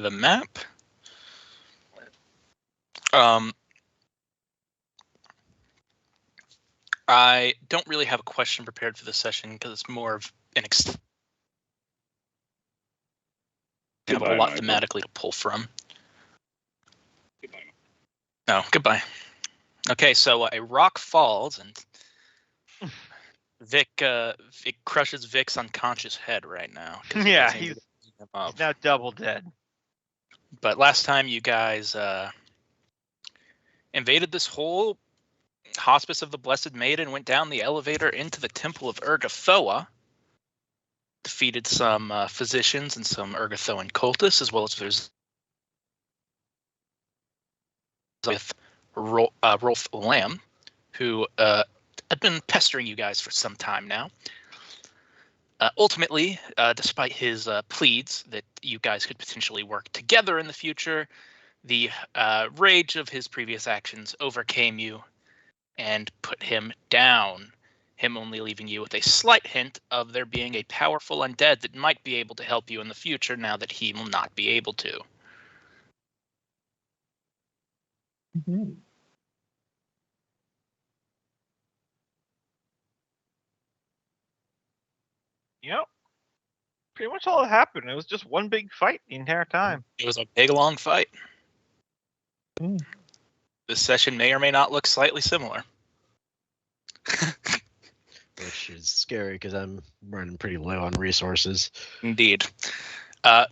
the map. I don't really have a question prepared for this session because it's more of an have a lot thematically to pull from. Goodbye. No, goodbye. Okay, so a rock falls and Vic crushes Vic's unconscious head right now. Yeah, he's now double dead. But last time you guys invaded this whole Hospice of the Blessed Maiden, went down the elevator into the Temple of Urgathoa, defeated some physicians and some Urgathoan cultists, as well as there's with Rolf Lamb, who had been pestering you guys for some time now. Ultimately, despite his pleads that you guys could potentially work together in the future, the rage of his previous actions overcame you and put him down, him only leaving you with a slight hint of there being a powerful undead that might be able to help you in the future now that he will not be able to. Mm-hmm. Yep. Pretty much all that happened. It was just one big fight the entire time. It was a big, long fight. Mm. This session may or may not look slightly similar. Which is scary because I'm running pretty low on resources. Indeed.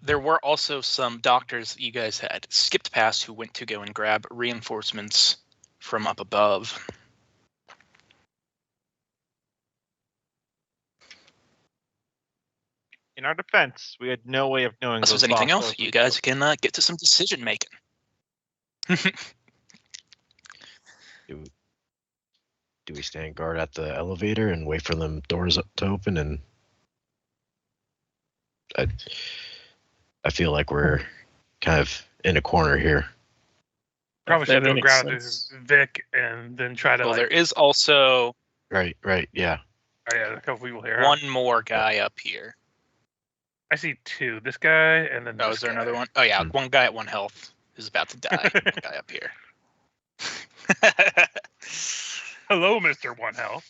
There were also some doctors that you guys had skipped past who went to go and grab reinforcements from up above. In our defense, we had no way of knowing. Unless those there's anything boss else, sources. you guys can get to some decision making. Do we stand guard at the elevator and wait for them doors to open? And I feel like we're kind of in a corner here. Probably That should go makes grab sense. Vic and then try to. Well, like, there is also Right, yeah. Oh yeah, a couple people here. one more guy up here. I see two. This guy and then. Oh, this is there guy. another one? Oh yeah, Hmm. one guy at 1 health is about to die. One guy up here. Hello, Mr. One Health.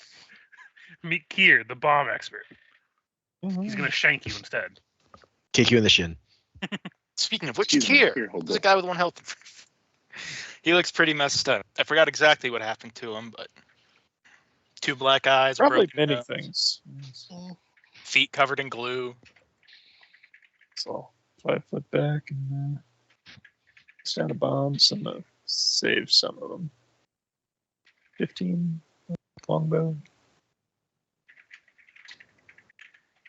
Meet Kier, the bomb expert. Mm-hmm. He's gonna shank you instead. Kick you in the shin. Speaking of which, Excuse me, here, here, hold there's a up. guy with 1 health. He looks pretty messed up. I forgot exactly what happened to him, but 2 black eyes, a Probably broken many nose, things. feet covered in glue. So 5 foot back and stand a bomb. Some save some of them. 15 longbow.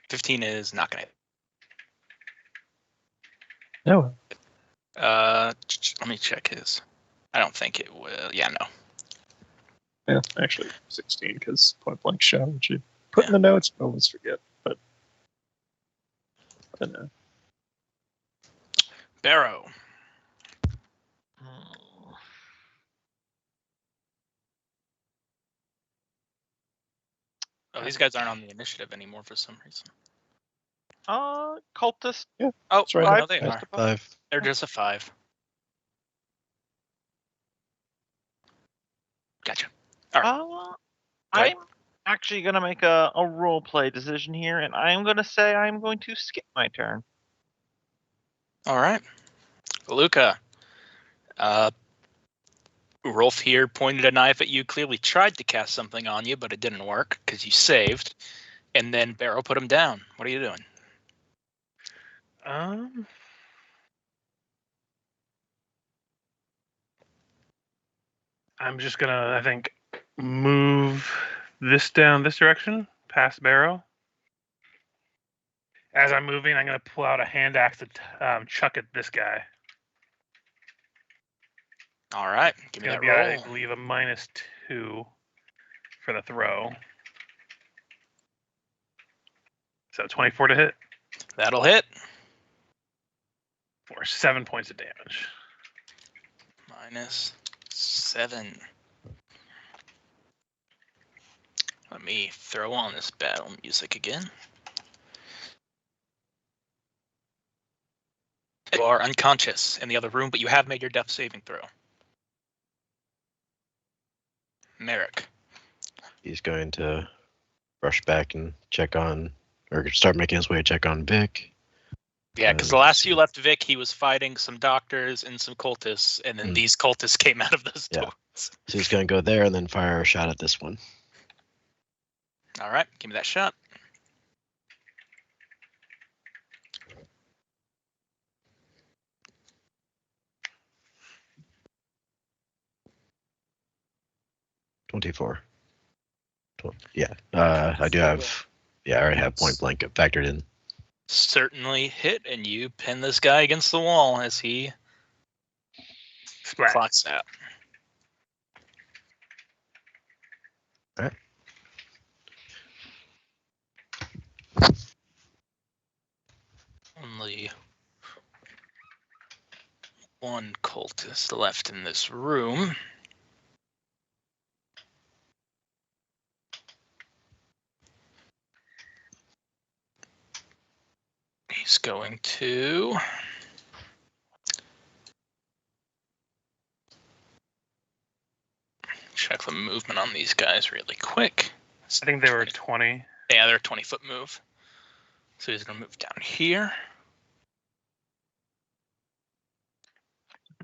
15 is not gonna. No. Let me check his. I don't think it will. Yeah, no. Yeah, actually 16 because point blank shot, which you put in the notes, but always forget. But I know. Barrow. Oh, these guys aren't on the initiative anymore for some reason. Cultist. Oh, That's right. no, they That's are. 5. They're just a 5. Gotcha. All right. Go ahead. I'm actually gonna make a role play decision here, and I'm gonna say I'm going to skip my turn. All right. Luca. Rolf here pointed a knife at you, clearly tried to cast something on you, but it didn't work because you saved. And then Barrow put him down. What are you doing? I'm just gonna, I think, move this down this direction, past Barrow. As I'm moving, I'm gonna pull out a hand axe to chuck at this guy. All right. Give It's me gonna that be, roll. I believe, a -2 for the throw. So 24 to hit That'll hit. for 7 points of damage. -7. Let me throw on this battle music again. You are unconscious in the other room, but you have made your death saving throw. Merrick. He's going to rush back and check on, or start making his way to check on Vic. Yeah, because the last you left Vic, he was fighting some doctors and some cultists, and then Hmm. these cultists came out of those Yeah. doors. So he's going to go there and then fire a shot at this one. All right, give me that shot. $24. Yeah, I do have. Yeah, I already have point blank factored in. Certainly hit, and you pin this guy against the wall as he Splat. clocks out. All right. Only one cultist left in this room. He's going to check the movement on these guys really quick. I think they were 20. Yeah, they're a 20-foot move. So he's going to move down here.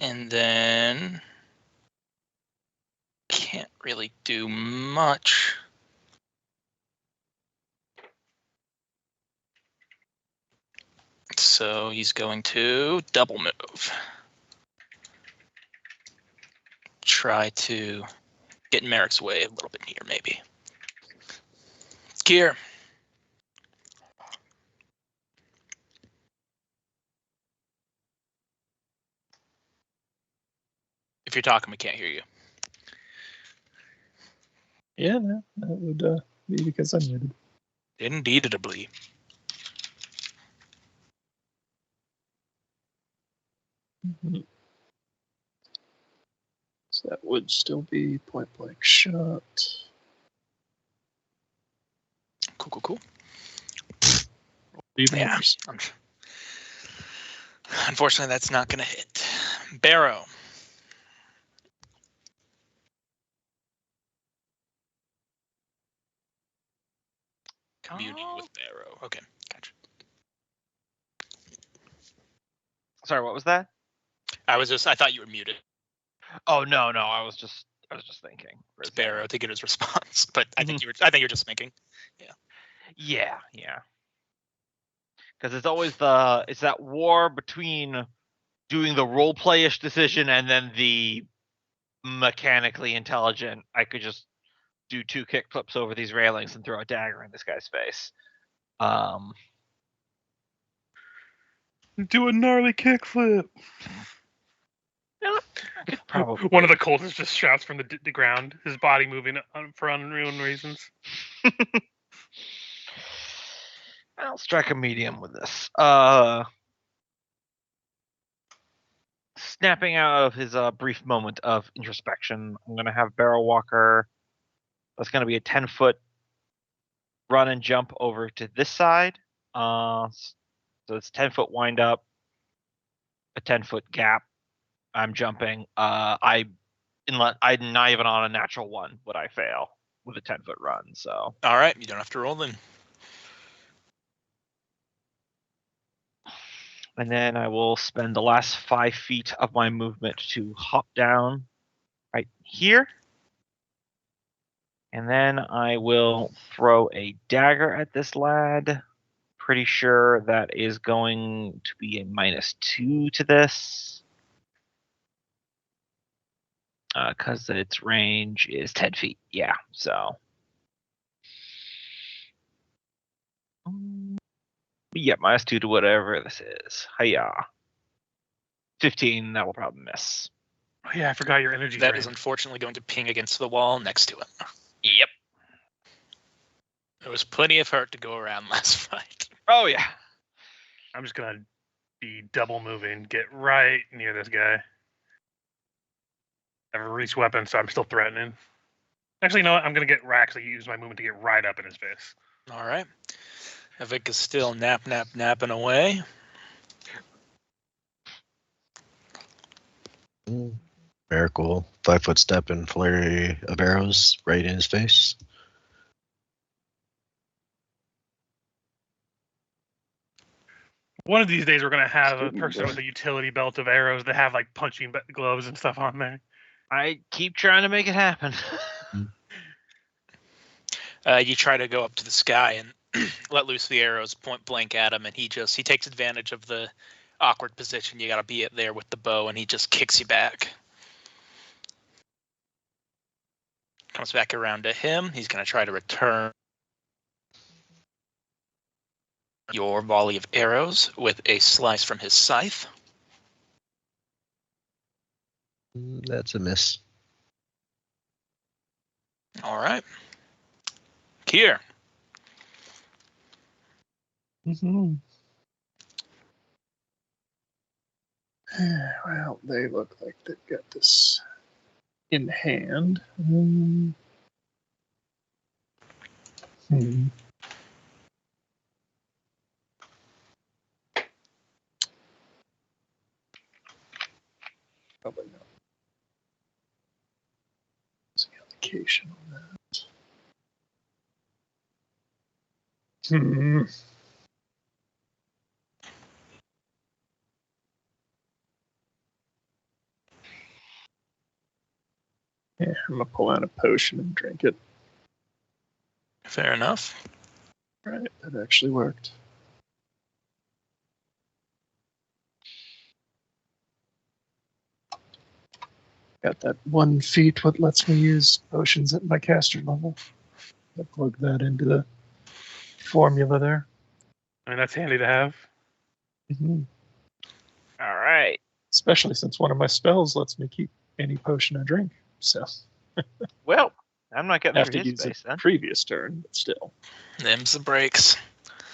And then can't really do much. So he's going to double move. Try to get in Merrick's way a little bit here, maybe. Gear. If you're talking, we can't hear you. Yeah, no, that would be because I'm muted. Indeedably. Mhm. So that would still be point blank shot. Cool. Even Yeah. worse. Unfortunately, that's not going to hit. Barrow. Communing with Barrow. Okay, gotcha. Sorry, what was that? I thought you were muted. Oh no, I was just thinking. for a It's second. Barrow to get his response, but I think you're just thinking. Yeah. Because it's always it's that war between doing the role playish decision and then the mechanically intelligent. I could just do 2 kick flips over these railings and throw a dagger in this guy's face. Do a gnarly kickflip. Probably. One of the cultists just shouts from the ground, his body moving for unknown reasons. I'll strike a medium with this. Snapping out of his brief moment of introspection, I'm going to have Barrel Walker. That's going to be a 10-foot run and jump over to this side. So it's 10-foot wind up, a 10-foot gap. I'm jumping. I'm not even on a natural one would I fail with a 10-foot run. So All right, you don't have to roll then. and then I will spend the last 5 feet of my movement to hop down right here. And then I will throw a dagger at this lad. Pretty sure that is going to be a -2 to this. Because its range is 10 feet. Yeah, so. Yeah, -2 to whatever this is. Hiya. 15, that will probably miss. Oh yeah, I forgot your energy. That drain. is unfortunately going to ping against the wall next to him. Yep. There was plenty of hurt to go around last fight. Oh, yeah. I'm just gonna be double moving, get right near this guy. I have a reach weapon, so I'm still threatening. Actually, you know what? I'm gonna get Rax. I use my movement to get right up in his face. All right. Vic is still napping away. Very cool. 5-foot step and flurry of arrows right in his face. One of these days, we're gonna have a Student person belt. with a utility belt of arrows that have like punching gloves and stuff on there. I keep trying to make it happen. You try to go up to the sky and let loose the arrows point blank at him, and he takes advantage of the awkward position. You got to be there with the bow, and he just kicks you back. Comes back around to him. He's going to try to return your volley of arrows with a slice from his scythe. That's a miss. All right. Kier. Mm-hmm. Well, they look like they've got this in hand. Probably not. There's an allocation on that. Yeah, I'm gonna pull out a potion and drink it. Fair enough. Right, that actually worked. Got that 1 feat, what lets me use potions at my caster level. I plug that into the formula there. I mean, that's handy to have. Mm-hmm. All right. Especially since one of my spells lets me keep any potion I drink. So Well, I'm not getting I have through to his use space it then. previous turn, but still. Them's the breaks.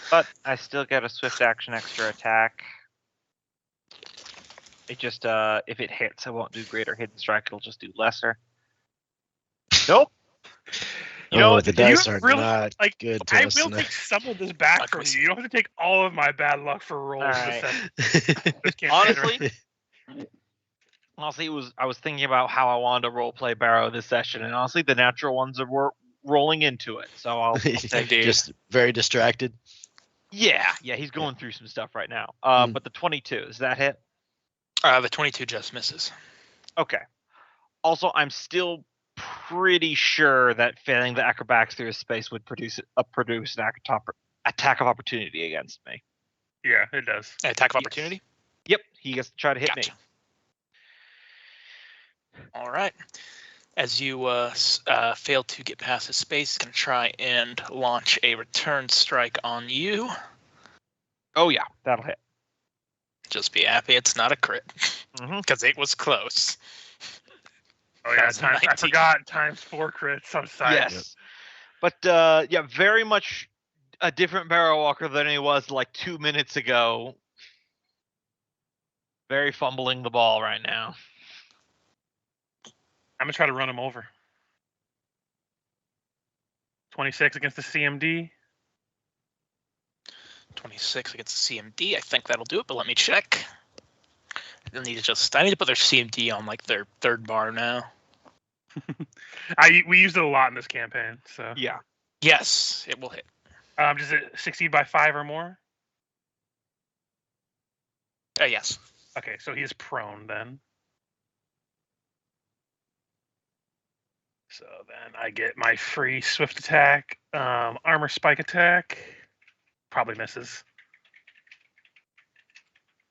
But I still get a swift action extra attack. It just if it hits, I won't do greater hidden strike. It'll just do lesser. Nope. You know, the you dice are really- not like, good to I us. will take some of this back Like from we you. You don't have to take all of my bad luck for rolls. Alright. This campaign, Honestly, I was thinking about how I wanted to roleplay Barrow this session, and honestly, the natural ones are rolling into it. So I'll take. Indeed. Just very distracted. Yeah, he's going through some stuff right now. Mm. But the 22, is that hit? The 22 just misses. Okay. Also, I'm still pretty sure that failing the acrobatics through his space would produce an attack of opportunity against me. yeah, it does. Attack of Yes. opportunity? Yep, he gets to try to hit Gotcha. me. All right. As you fail to get past his space, he's going to try and launch a return strike on you. Oh yeah, that'll hit. Just be happy it's not a crit, Mm-hmm. because it was close. Oh yeah, That's a I 19. forgot times 4 crits on side. Yes. But yeah, very much a different Barrow Walker than he was like 2 minutes ago. Very fumbling the ball right now. I'm gonna try to run him over. 26 against the CMD. 26 against the CMD. I think that'll do it, but let me check. I need to put their CMD on like their third bar now. We used it a lot in this campaign, so Yeah. Yes, it will hit. does it succeed by 5 or more? Yes. Okay, so he's prone then. So then I get my free swift attack, armor spike attack. Probably misses.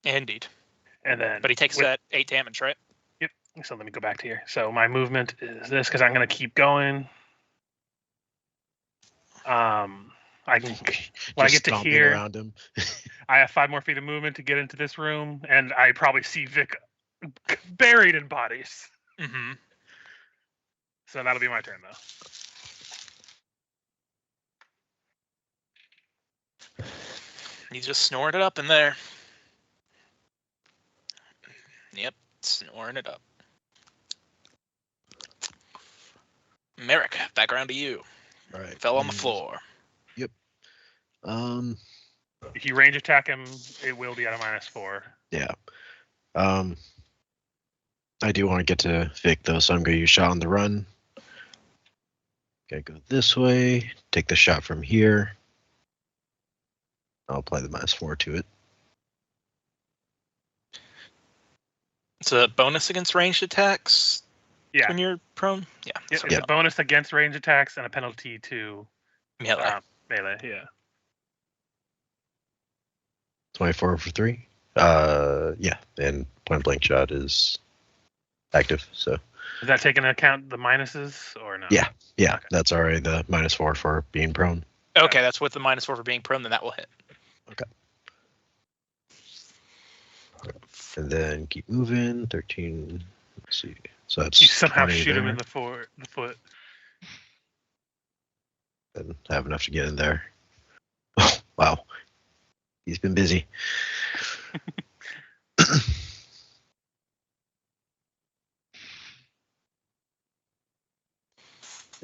Indeed. And then, But he takes with- that 8 damage, right? Yep. So let me go back to here. So my movement is this because I'm going to keep going. I can when I Just get to stomping here. around him. I have 5 more feet of movement to get into this room, and I probably see Vic buried in bodies. Mm-hmm. So that'll be my turn, though. He's just snoring it up in there. Yep, snoring it up. Merrick, back around to you. All right. Fell on the floor. If you range attack him, it will be at a -4. Yeah. I do want to get to Vic though, so I'm going to use shot on the run. Gotta go this way. Take the shot from here. I'll apply the -4 to it. It's a bonus against ranged attacks Yeah. when you're prone. Yeah. It's sorry. a bonus against range attacks and a penalty to Melee. melee. Yeah. 24 for 3. Yeah, and point blank shot is active. So Is that taking into account the minuses or no? Yeah. Okay. That's already the -4 for being prone. Okay, that's with the -4 for being prone. Then that will hit. And then keep moving. 13. Let's see. So that's You somehow 20 shoot him in there, the foot. and have enough to get in there. Oh, wow. He's been busy.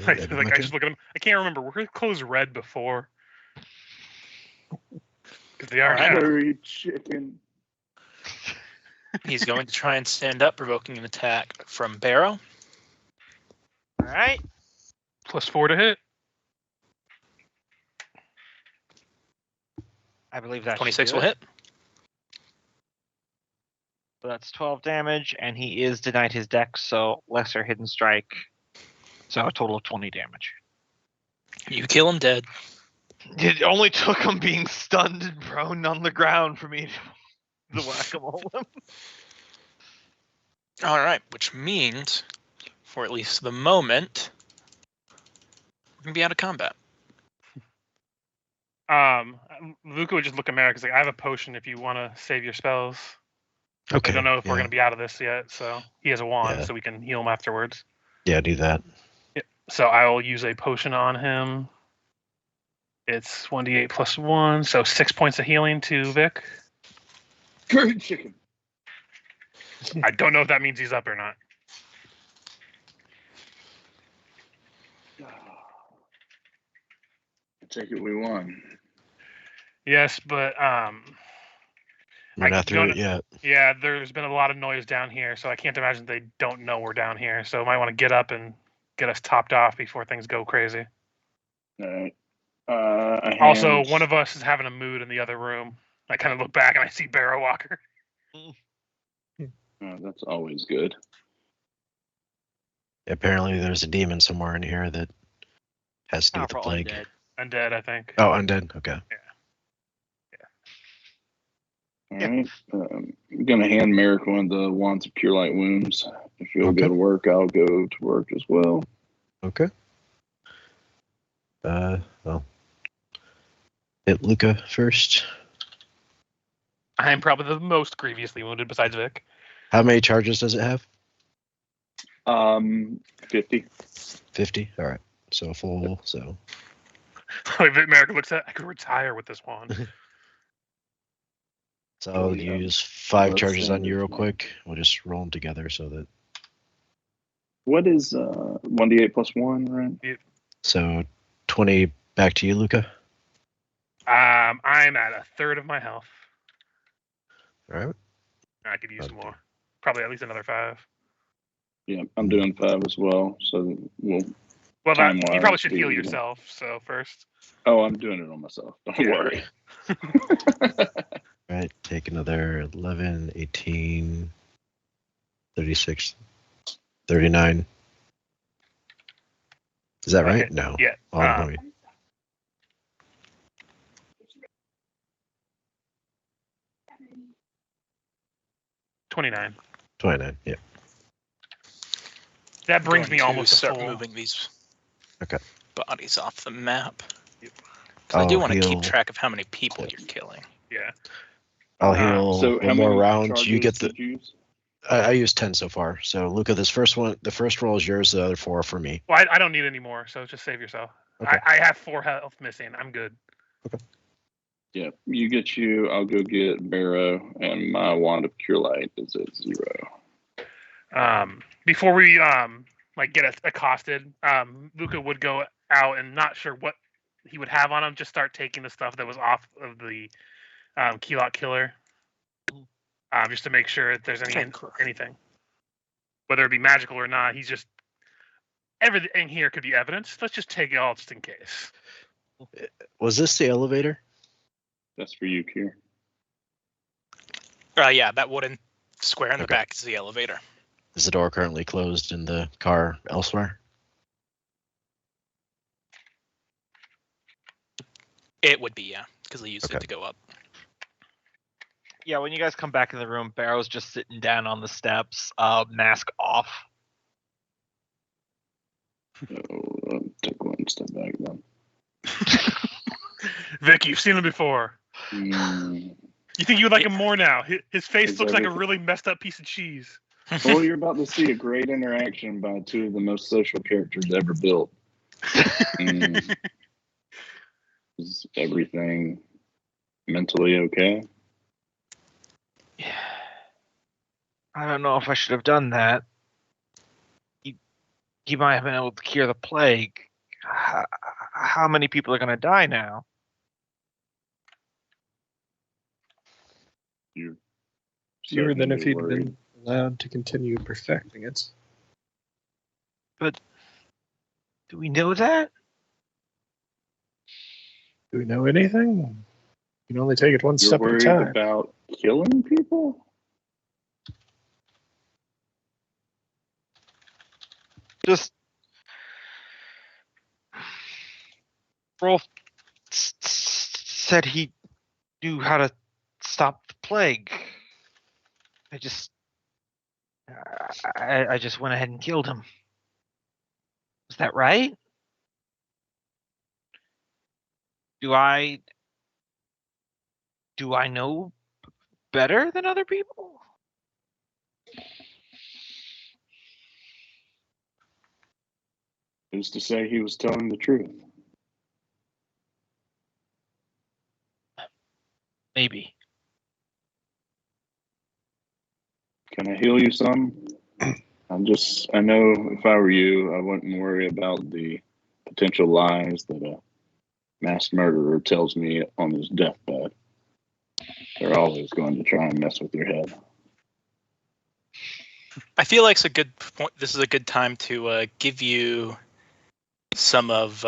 I just look at him. I can't remember. Were his clothes red before? Because they are Alright. now. Curry chicken. He's going to try and stand up, provoking an attack from Barrow. All right. +4 to hit. I believe that 26 should will do it. hit. So that's 12 damage, and he is denied his dex, so lesser hidden strike. So a total of 20 damage. You kill him dead. It only took him being stunned and prone on the ground for me to whack-a-mole him. All right, which means, for at least the moment, we're gonna be out of combat. Luca would just look at Merrick. He's like, I have a potion if you want to save your spells. Okay. I don't know if we're yeah. going to be out of this yet, so he has a wand, Yeah. so we can heal him afterwards. Yeah, do that. So I will use a potion on him. It's 1d8 +1, so 6 points of healing to Vic. Curry chicken. I don't know if that means he's up or not. Take it we won. Yes, but We're not through don't- it yet. yeah, there's been a lot of noise down here, so I can't imagine they don't know we're down here. So I might want to get up and get us topped off before things go crazy. All right. Also, one of us is having a mood in the other room. I kind of look back and I see Barrow Walker. That's always good. Apparently, there's a demon somewhere in here that has to do with the Probably plague. dead. Undead, I think. Oh, undead. Okay. All Yeah. right. I'm gonna hand Merrick one of the wands of Cure Light Wounds. If you'll Okay. go to work, I'll go to work as well. Okay. Well, hit Luca first. I'm probably the most grievously wounded besides Vic. How many charges does it have? 50. 50. All right. So full. So Merrick looks at, I could retire with this wand. so I'll yeah. use 5 That's charges on you real standard. quick. We'll just roll them together so that. What is 1d8 +1, right? So 20 back to you, Luca. I'm at a third of my health. All right. I could use some Okay. more. Probably at least another 5. Yeah, I'm doing 5 as well. So we'll. Well, you Time-wise, probably should heal we- yourself. So first, Oh, I'm doing it on myself. Don't Yeah. worry. All right. Take another 11, 18, 36, 39. Is that right? Okay, No. yeah, Oh, um, wait. 29. 29. Yeah. That brings Going me to almost to start full. moving these Okay. bodies off the map. 'Cause I do I'll want to keep heal- track of how many people you're killing. Yeah. I'll heal So how one more many round. You charges get the. did you use? I used 10 so far. So Luca, the first roll is yours. The other 4 are for me. Well, I don't need any more, so just save yourself. Okay. I have 4 health missing. I'm good. Yeah, you get you. I'll go get Barrow, and my wand of Cure Light is at 0. Before we get accosted, Luca would go out and not sure what he would have on him. Just start taking the stuff that was off of the Keylot killer, just to make sure if there's anything. whether it be magical or not. He's just everything here could be evidence. Let's just take it all just in case. Was this the elevator? That's for you, Kier. Yeah, that wooden square in the Okay. back is the elevator. Is the door currently closed in the car elsewhere? It would be, yeah, because they used Okay. it to go up. Yeah, when you guys come back in the room, Barrow's just sitting down on the steps, mask off. So, take one step back then. Vic, you've seen him before. Mm. You think you would like him more now? His face Is looks like a everything- really messed up piece of cheese. Well, you're about to see a great interaction by two of the most social characters ever built. Mm. Is everything mentally okay? I don't know if I should have done that. He might have been able to cure the plague. How many people are going to die now? You're Fewer than if certainly he'd worried. been allowed to continue perfecting it. Do we know that? Do we know anything? You can only take it one You're step at a worried time. about killing people? Just Rolf said he knew how to stop the plague. I just went ahead and killed him. Is that right? Do I know better than other people? Who's to say he was telling the truth? Maybe. Can I heal you some? I know if I were you, I wouldn't worry about the potential lies that a mass murderer tells me on his deathbed. They're always going to try and mess with your head. I feel like it's a good point. This is a good time to give you some of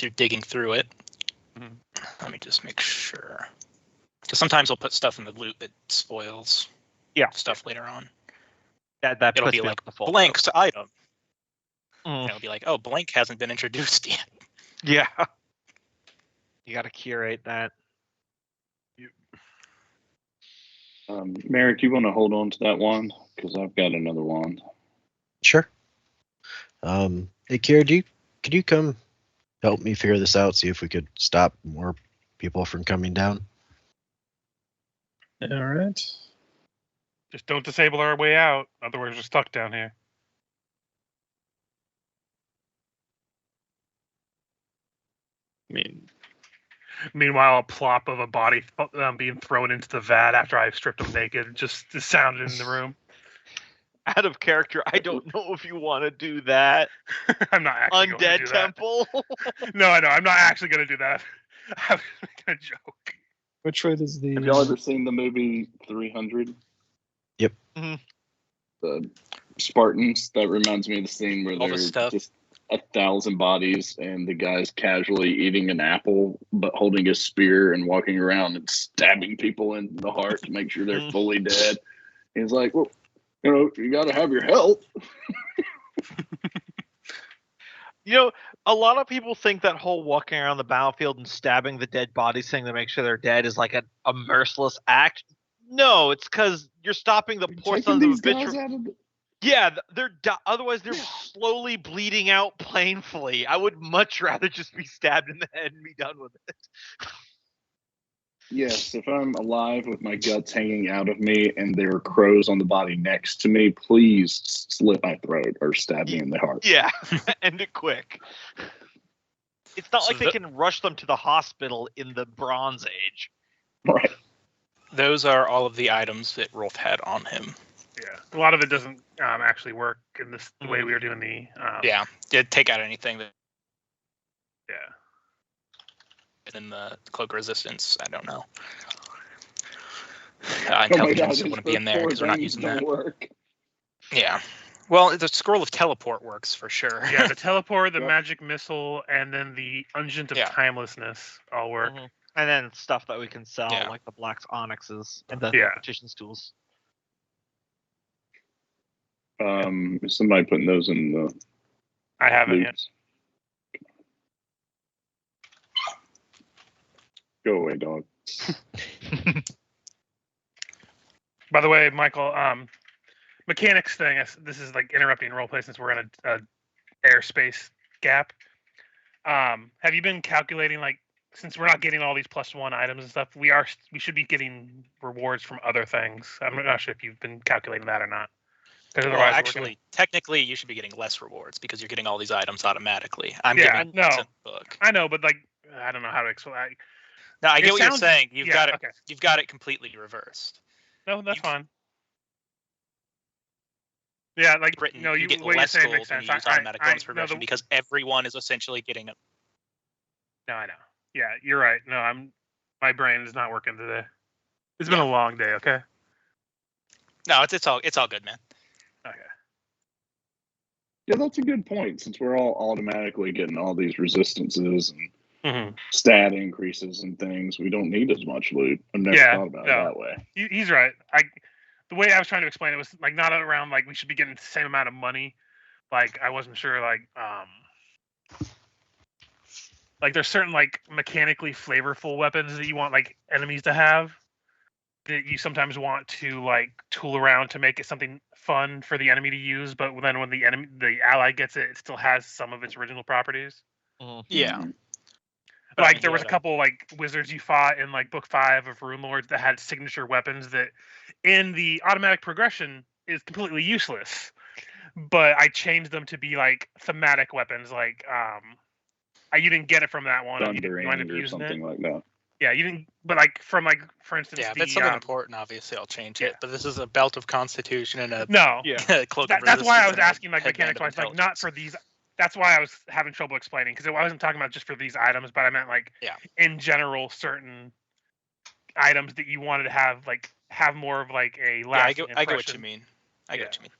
you're digging through it. Mhm. Let me just make sure. Because sometimes I'll put stuff in the loot that spoils stuff later on. That It'll puts be me like up the full blank's item. Mm. And it'll be like, oh, blank hasn't been introduced yet. Yeah. You got to curate that. Merrick, you want to hold on to that wand? Because I've got another wand. Sure. Hey, Kier, could you come help me figure this out? See if we could stop more people from coming down. All right. Just don't disable our way out. Otherwise, we're stuck down here. Meanwhile, a plop of a body being thrown into the vat after I've stripped him naked just sounded in the room. Out of character, I don't know if you want to do that. I'm not actually going to Undead do Temple. that. No, I know. I'm not actually going to do that. I was making a joke. Which way does the Have y'all ever seen the movie 300? Yep. Mhm. The Spartans. That reminds me of the scene where All the there's stuff. just 1,000 bodies and the guy's casually eating an apple but holding a spear and walking around and stabbing people in the heart to make sure they're fully dead. He's like, well, you got to have your health. A lot of people think that whole walking around the battlefield and stabbing the dead bodies thing to make sure they're dead is like a merciless act. No, it's because you're stopping the poor Taking sons of a these bitch. guys out of the- Yeah, otherwise they're slowly bleeding out painfully. I would much rather just be stabbed in the head and be done with it. Yes, if I'm alive with my guts hanging out of me and there are crows on the body next to me, please slit my throat or stab me in the heart. Yeah, end it quick. It's not So like they can rush them to the hospital in the Bronze Age. Right. Those are all of the items that Rolf had on him. Yeah, a lot of it doesn't actually work in the way we were doing the. Yeah, did take out anything that Yeah. in the cloak resistance. I don't know. intelligence wouldn't be in there because we're not using that. Work. Yeah. Well, the scroll of teleport works for sure. Yeah, the teleport, the Yep. magic missile, and then the Unguent of Yeah. Timelessness all work. Mhm. And then stuff that we can sell, Yeah. like the Black Onyxes and the Yeah. Petitions tools. Is somebody putting those in the I haven't yet. loops? Go away, dog. By the way, Michael, mechanics thing. This is like interrupting roleplay since we're in a airspace gap. Have you been calculating, like, since we're not getting all these +1 items and stuff, we should be getting rewards from other things. I'm not sure if you've been calculating that or not. Because Well, otherwise, actually, technically, you should be getting less rewards because you're getting all these items automatically. I'm Yeah, giving no. the book. I know, but like, I don't know how to explain. No, I It get what you're sounds- saying. You've got it. Okay. You've got it completely reversed. No, that's You- fine. Yeah, like Britain, no, you get what you're less saying gold makes when sense. you use automatic bonus no, progression because everyone is essentially getting it. No, I know. Yeah, you're right. No, my brain is not working today. It's been a long day. Okay. No, it's all good, man. Okay. Yeah, that's a good point. Since we're all automatically getting all these resistances and Mm-hmm. stat increases and things, we don't need as much loot. I've never Yeah, thought about no. it that way. He's right. The way I was trying to explain it was like not around like we should be getting the same amount of money. Like I wasn't sure like there's certain like mechanically flavorful weapons that you want like enemies to have that you sometimes want to like tool around to make it something fun for the enemy to use, but then when the ally gets it, it still has some of its original properties. Yeah. Mhm. But I Like mean, there you was a gotta- couple like wizards you fought in like book 5 of Rune Lords that had signature weapons that in the automatic progression is completely useless. But I changed them to be like thematic weapons, like you didn't get it from that one. And you Thundering wind up or using something it. like that. Yeah, you didn't. But like from like for instance, Yeah, if the it's something important, obviously I'll change yeah. it. But this is a belt of constitution and a no, Yeah. cloak of that's why I resistance was and a asking like headband mechanics of wise, like not intelligence. for these. That's why I was having trouble explaining because I wasn't talking about just for these items, but I meant like Yeah. in general certain items that you wanted to have more of like a Yeah, lasting I get what you impression. mean. I get what you mean.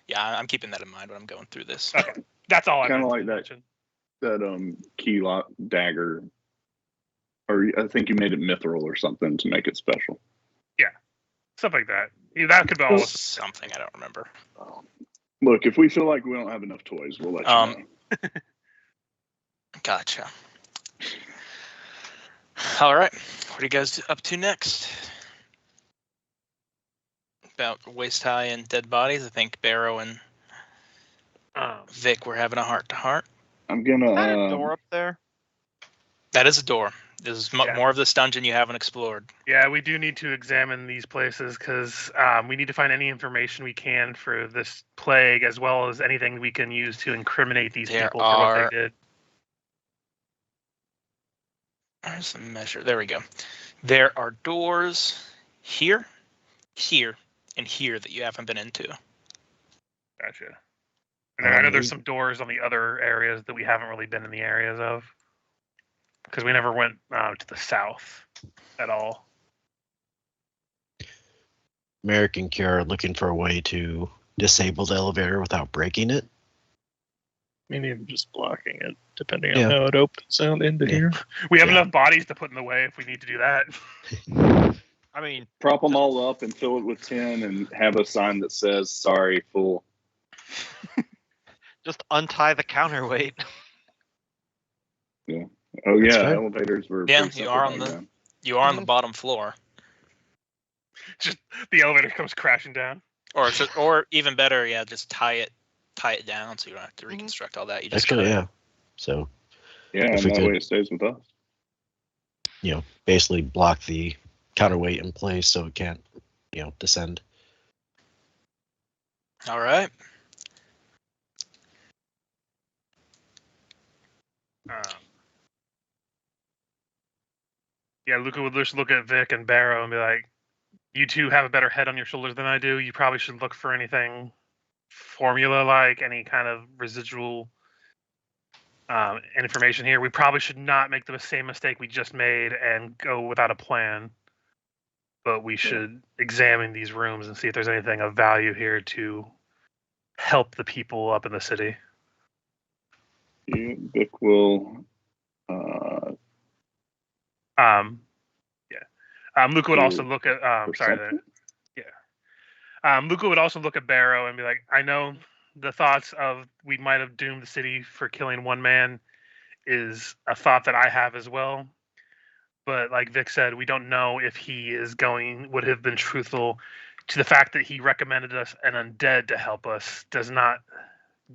Yeah, I'm keeping that in mind when I'm going through this. Okay, that's all I Kinda meant like to that. mention. That key lock dagger, or I think you made it mithril or something to make it special. Stuff like that. Yeah, that could be all. Something I don't remember. Look, if we feel like we don't have enough toys, we'll let you know. Gotcha. All right, what are you guys up to next? About waist high and dead bodies. I think Barrow and Vic were having a heart to heart. I'm Is that a gonna. door up there? That is a door. This is Yeah. more of this dungeon you haven't explored. Yeah, we do need to examine these places because we need to find any information we can for this plague, as well as anything we can use to incriminate these There people for what are- they did. There's a measure. There we go. There are doors here, here, and here that you haven't been into. Gotcha. And I know there's we- some doors on the other areas that we haven't really been in the areas of because we never went to the south at all. Merrick and Kiara are looking for a way to disable the elevator without breaking it. Maybe I'm just blocking it, depending Yeah. on how it opens out into Yeah. here. We have Yeah. enough bodies to put in the way if we need to do that. I mean, Prop them all up and fill it with tin and have a sign that says "Sorry, fool." just untie the counterweight. Oh That's yeah, fair. elevators were. Yeah, pretty you simple are on back the- then. You are on the bottom floor, Just the elevator comes crashing down. or even better, yeah, just tie it down so you don't have to reconstruct all that. You just Actually, gotta- yeah. So Yeah, If and we that could- way it stays with us. basically block the counterweight in place so it can't, descend. All right. Yeah, Luca would just look at Vic and Barrow and be like, "You two have a better head on your shoulders than I do. You probably should look for anything formula-like, any kind of residual information here. We probably should not make the same mistake we just made and go without a plan. but we should examine these rooms and see if there's anything of value here to help the people up in the city. Vic will. Luca would also look at. Perception? Luca would also look at Barrow and be like, I know the thoughts of we might have doomed the city for killing one man is a thought that I have as well. But like Vic said, we don't know if he would have been truthful to the fact that he recommended us an undead to help us does not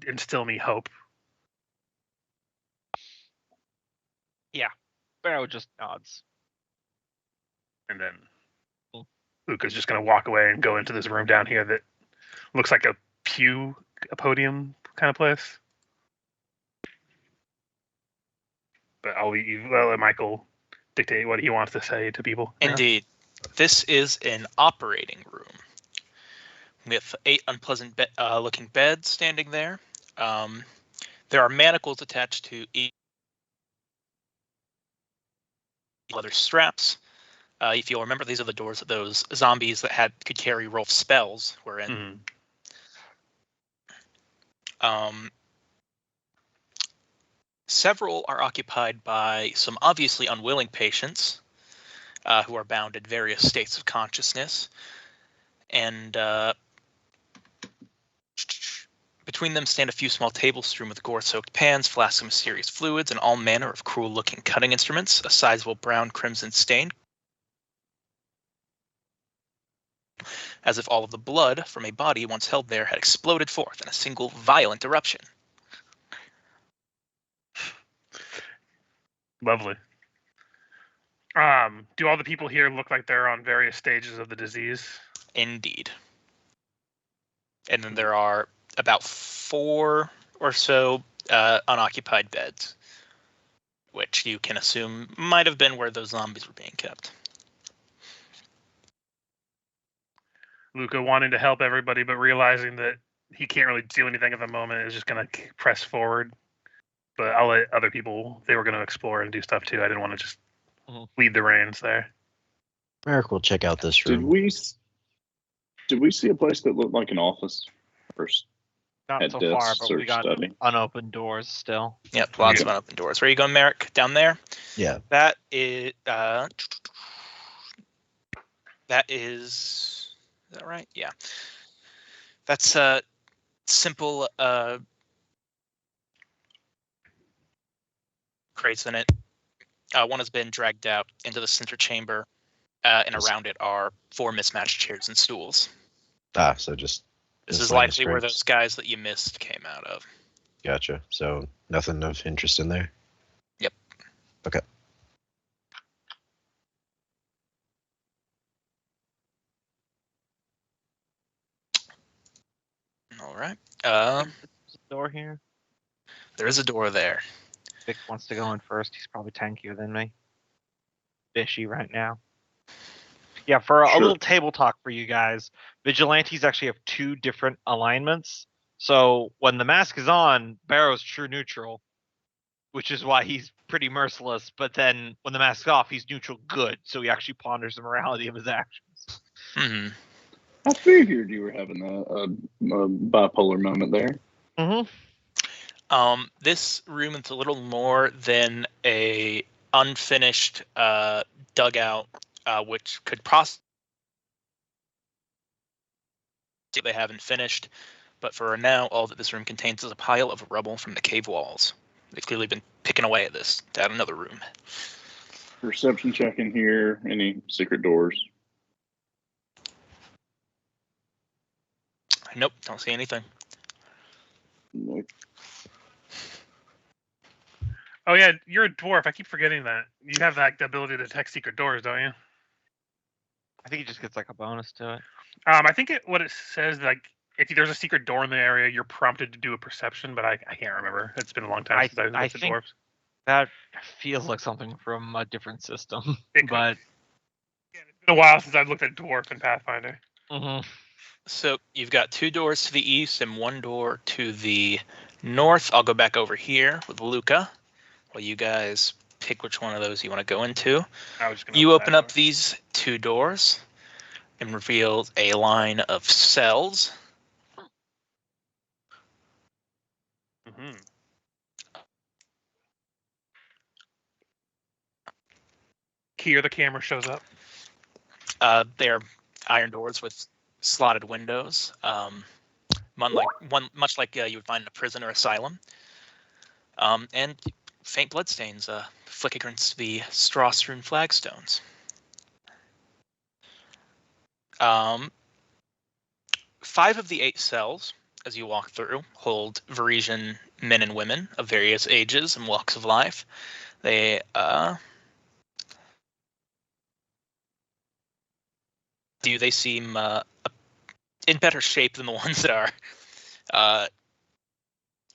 instill me hope. Barrow just nods. And then Luca's just going to walk away and go into this room down here that looks like a podium kind of place. But I'll let Michael dictate what he wants to say to people. Indeed. This is an operating room with 8 unpleasant looking beds standing there. There are manacles attached to each leather straps. If you'll remember, these are the doors that those zombies that could carry Rolf spells were in. Mm-hmm. Several are occupied by some obviously unwilling patients who are bound in various states of consciousness. And between them stand a few small tables strewn with gore-soaked pans, flasks of mysterious fluids, and all manner of cruel-looking cutting instruments, a sizable brown-crimson stain, as if all of the blood from a body once held there had exploded forth in a single violent eruption. Lovely. Do all the people here look like they're on various stages of the disease? Indeed. And then there are about 4 or so unoccupied beds, which you can assume might have been where those zombies were being kept. Luca wanting to help everybody, but realizing that he can't really do anything at the moment, is just going to press forward. But I'll let other people, they were going to explore and do stuff too. I didn't want to just lead the reins there. Merrick will check out this Did room. we see a place that looked like an office first? Not At so desk, far, but we search got study. unopened doors still. Yep, lots of unopened doors. Where are you going, Merrick? Down there? Yeah. That is is that right? Yeah. That's a simple crates in it. One has been dragged out into the center chamber, and around it are 4 mismatched chairs and stools. So just This Just is laying likely where scrapes. those guys that you missed came out of. gotcha. So nothing of interest in there. Yep. Okay. All right. There's a door here. There is a door there. Vic wants to go in first. He's probably tankier than me. Fishy right now. Yeah, for a Sure. little table talk for you guys, vigilantes actually have 2 different alignments. So when the mask is on, Barrow's true neutral, which is why he's pretty merciless. But then when the mask's off, he's neutral good. So he actually ponders the morality of his actions. Hmm. I figured you were having a bipolar moment there. Mm-hmm. This room is a little more than a unfinished dugout, which could possibly they haven't finished. But for now, all that this room contains is a pile of rubble from the cave walls. They've clearly been picking away at this to add another room. Perception check in here. Any secret doors? Nope, don't see anything. Nope. Oh yeah, you're a dwarf. I keep forgetting that. You have the ability to detect secret doors, don't you? I think he just gets like a bonus to it. I think what it says, like, if there's a secret door in the area, you're prompted to do a perception, but I can't remember. It's been a long time since I looked at think- dwarves. That feels like something from a different system. It could- But It's been a while since I've looked at dwarf in Pathfinder. mhm. So you've got 2 doors to the east and 1 door to the north. I'll go back over here with Luca while you guys pick which one of those you want to go into. I was just gonna You open that up door. these 2 doors. and revealed a line of cells. Mm-hmm. Here, the camera shows up. They're iron doors with slotted windows, much like you would find in a prison or asylum. And faint bloodstains flick against the straw-strewn flagstones. 5 of the 8 cells, as you walk through, hold Varisian men and women of various ages and walks of life. They seem in better shape than the ones that are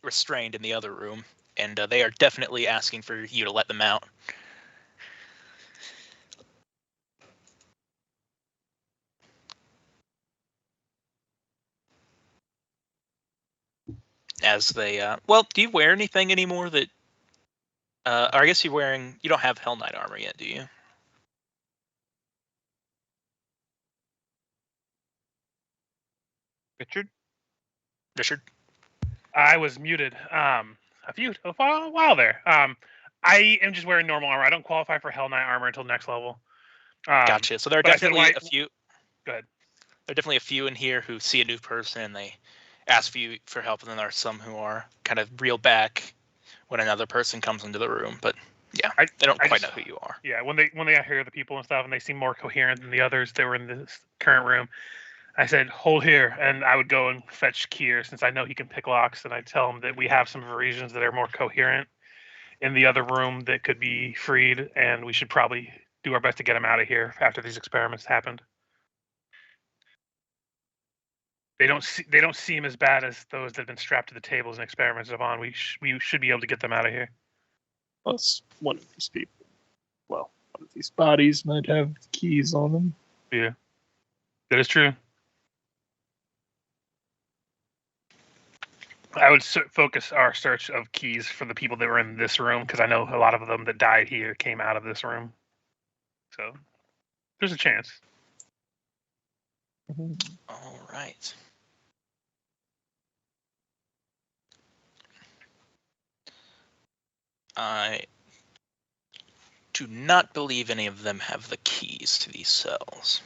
restrained in the other room, and they are definitely asking for you to let them out. As they, do you wear anything anymore that, or I guess you don't have Hell Knight armor yet, do you? Richard? I was muted a while there. I am just wearing normal armor. I don't qualify for Hell Knight armor until next level. Gotcha. So there are but I said definitely why- a few. Go ahead. There are definitely a few in here who see a new person and they ask you for help, and then there are some who are kind of reel back when another person comes into the room. But yeah, they don't quite know who you are. Yeah, when they hear the people and stuff, and they seem more coherent than the others that were in this current room, I said, "Hold here," and I would go and fetch Kier, since I know he can pick locks, and I tell him that we have some Varisians that are more coherent in the other room that could be freed, and we should probably do our best to get them out of here after these experiments happened. They don't seem as bad as those that have been strapped to the tables and experimented upon. We should be able to get them out of here. Plus, one of these people, well, one of these bodies might have keys on them. Yeah, that is true. I would focus our search of keys for the people that were in this room, because I know a lot of them that died here came out of this room. So there's a chance. All right. I do not believe any of them have the keys to these cells.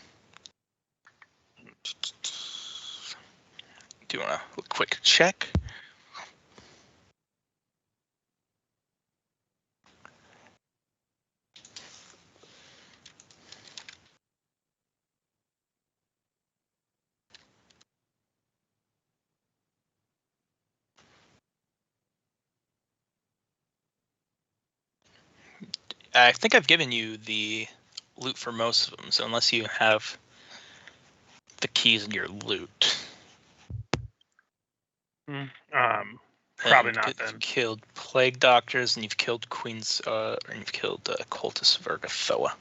Do a quick check. I think I've given you the loot for most of them, so unless you have the keys in your loot. Probably not. You've Then killed plague doctors, and you've killed Cultus Vergathoa.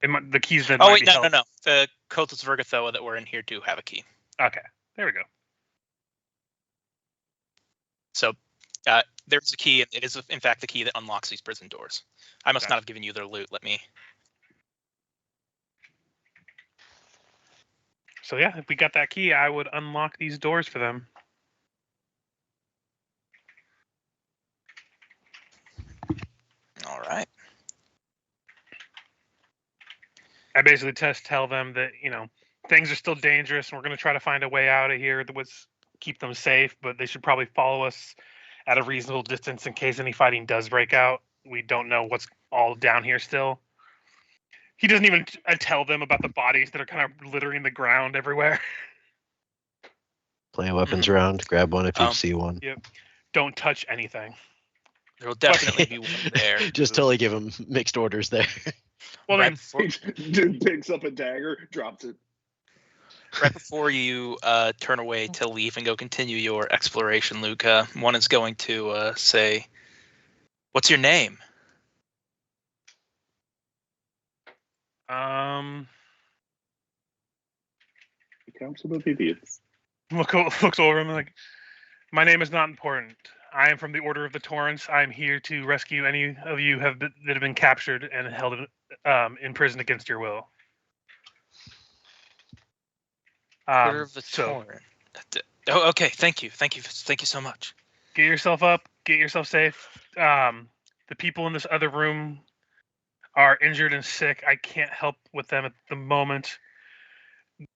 the keys that. Oh might wait, be no. The Cultus Vergathoa that were in here do have a key. Okay, there we go. So there's a key, and it is in fact the key that unlocks these prison doors. I must not have given you their loot. Let me. So yeah, if we got that key, I would unlock these doors for them. All right. I basically tell them that, things are still dangerous, and we're going to try to find a way out of here that would keep them safe, but they should probably follow us at a reasonable distance in case any fighting does break out. We don't know what's all down here still. He doesn't even tell them about the bodies that are kind of littering the ground everywhere. Play a weapons round. Grab one if you see one. Yep. Don't touch anything. There will definitely be one there. Just totally give him mixed orders there. Well, Right then, Dude picks up a dagger, drops it. right before you turn away to leave and go continue your exploration, Luca, one is going to say, "What's your name?" Council of Idiots. Looks over him like, my name is not important. I am from the Order of the Torrents. I am here to rescue any of you that have been captured and held in prison against your will. Quarter of the So torrent. Oh, okay. Thank you so much. get yourself up, get yourself safe. The people in this other room are injured and sick. I can't help with them at the moment.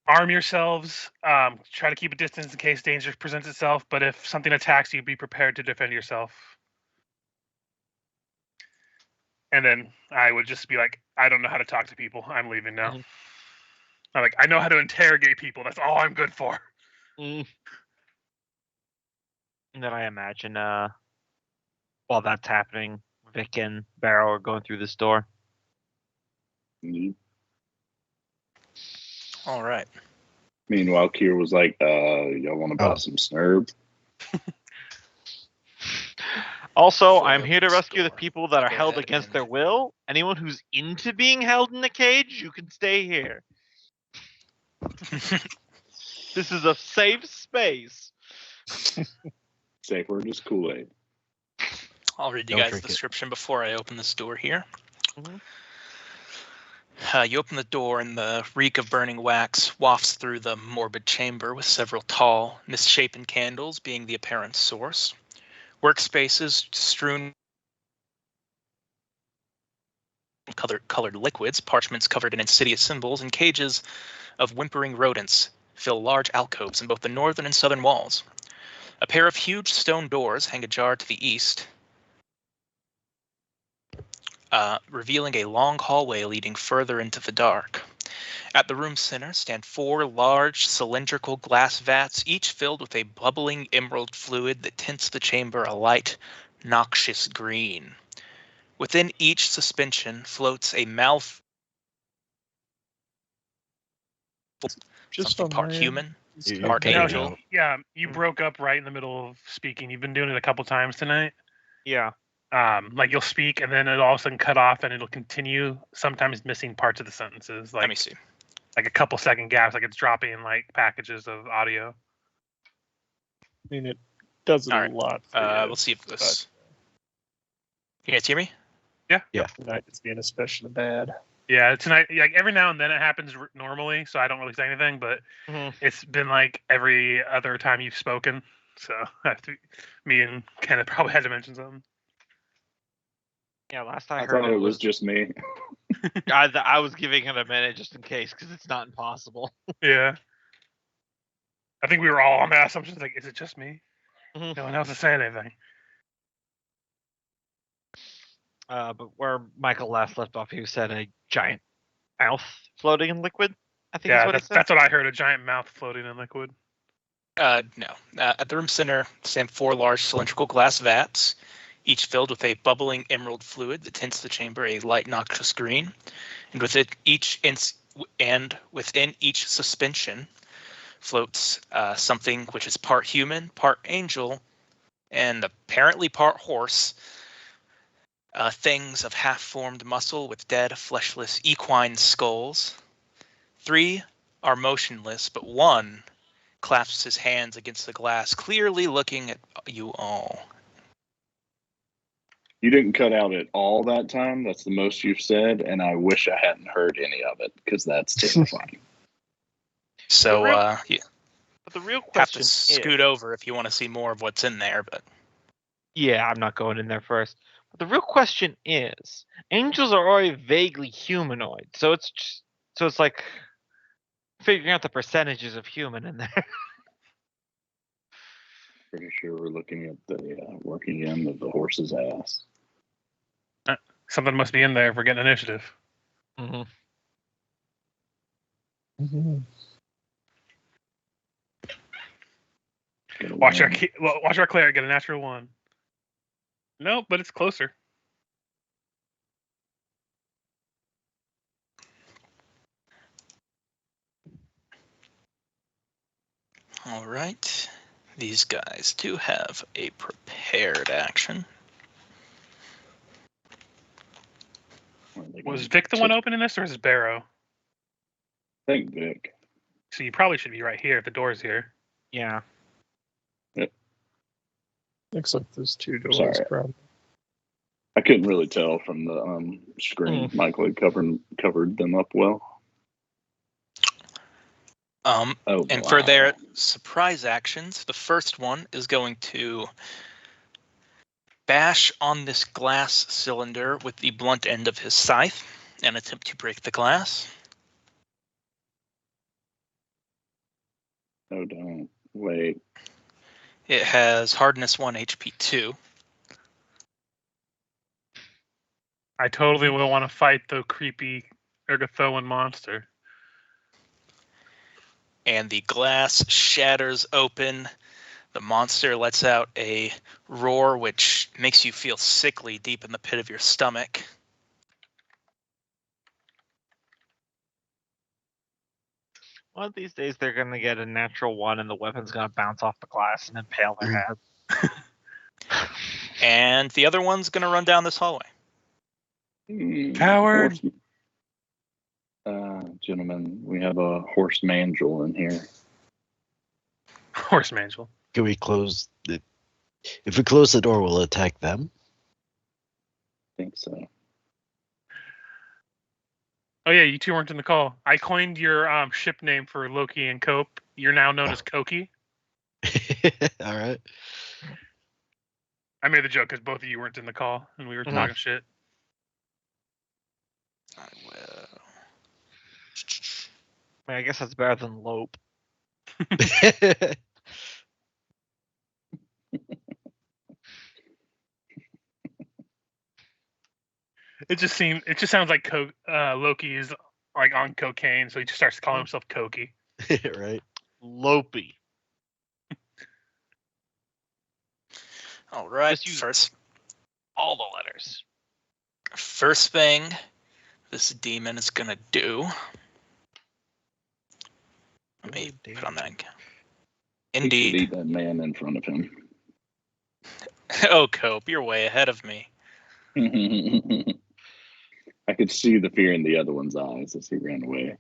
Arm yourselves. Try to keep a distance in case danger presents itself. But if something attacks you, be prepared to defend yourself. And then I would just be like, I don't know how to talk to people. I'm leaving now. Mhm. I'm like, I know how to interrogate people. That's all I'm good for. Mm. And then I imagine, while that's happening, Vic and Barrow are going through this door. All right. Meanwhile, Kier was like, y'all want to buy Oh. some Snurb? Also, Foot I'm here to opens rescue the door. people that are Go held ahead against and- their will. Anyone who's into being held in a cage, you can stay here. This is a safe space. Safe word is Kool-Aid. I'll read you Don't guys drink the it. description before I open this door here. Mhm. You open the door, and the reek of burning wax wafts through the morbid chamber, with several tall, misshapen candles being the apparent source. Workspaces strewn with colored liquids, parchments covered in insidious symbols, and cages of whimpering rodents fill large alcoves in both the northern and southern walls. A pair of huge stone doors hang ajar to the east, revealing a long hallway leading further into the dark. At the room's center stand 4 large cylindrical glass vats, each filled with a bubbling emerald fluid that tints the chamber a light, noxious green. Within each suspension floats a Just something on part my end. human, You're part cutting angel. out. Yeah, you Hmm. broke up right in the middle of speaking. You've been doing it a couple times tonight. Yeah. Like you'll speak and then it'll all of a sudden cut off and it'll continue, sometimes missing parts of the sentences, Let me like see. like a couple second gaps, like it's dropping like packages of audio. I mean, it does it All a right. lot. We'll see if this. You guys hear me? Tonight it's being especially bad. Yeah, tonight, like every now and then it happens normally, so I don't really say anything. But Mhm. it's been like every other time you've spoken, so me and Kenneth probably had to mention something. Yeah, last I I heard thought it was just me. I was giving it a minute just in case, because it's not impossible. Yeah, I think we were all on that assumption. Like, is it just me? Mhm. No one else is saying anything. But where Michael last left off, he said a giant mouth floating in liquid. I think is Yeah, what he said. that's what I heard. A giant mouth floating in liquid. No. At the room center stand 4 large cylindrical glass vats, each filled with a bubbling emerald fluid that tints the chamber a light noxious green, and within each suspension floats something which is part human, part angel, and apparently part horse. Things of half-formed muscle with dead, fleshless equine skulls. 3 are motionless, but 1 clasps his hands against the glass, clearly looking at you all. You didn't cut out at all that time. That's the most you've said, and I wish I hadn't heard any of it because that's terrifying. So you But the real have question to is, scoot over if you want to see more of what's in there. But yeah, I'm not going in there first. But the real question is, angels are already vaguely humanoid, so it's like figuring out the percentages of human in there. Pretty sure we're looking at the working end of the horse's ass. Something must be in there if we're getting initiative. Mm-hmm. Mhm. Watch our cleric get a natural 1. Nope, but it's closer. all right, these guys do have a prepared action. Was Vic the one opening this, or is it Barrow? Thank Vic. So you probably should be right here if the door's here. Yeah. Looks like there's 2 doors. Sorry. Probably. I couldn't really tell from the screen. Michael had covered them up well. Oh, And for wow. their surprise actions, the first one is going to bash on this glass cylinder with the blunt end of his scythe and attempt to break the glass. Oh, don't. Wait. It has hardness 1, HP 2. I totally will want to fight the creepy Ergothoan monster. And the glass shatters open. The monster lets out a roar which makes you feel sickly deep in the pit of your stomach. One of these days, they're gonna get a natural one, and the weapon's gonna bounce off the glass and impale their head. And the other one's going to run down this hallway. Coward! Gentlemen, we have a horse mangel in here. Horse mangel. Can we close the? If we close the door, we'll attack them. I think so. Oh yeah, you two weren't in the call. I coined your ship name for Loki and Cope. You're now known as Koki. All right. I made the joke because both of you weren't in the call and we were talking shit. I will. I mean, I guess that's better than Lope. It just sounds like Loki is like on cocaine, so he just starts calling himself Koki. Right. Lopey. All right. Just use all the letters. First thing this demon is going to do. Let me put on that. He should Indeed. eat that man in front of him. Oh, Cope, you're way ahead of me. I could see the fear in the other one's eyes as he ran away.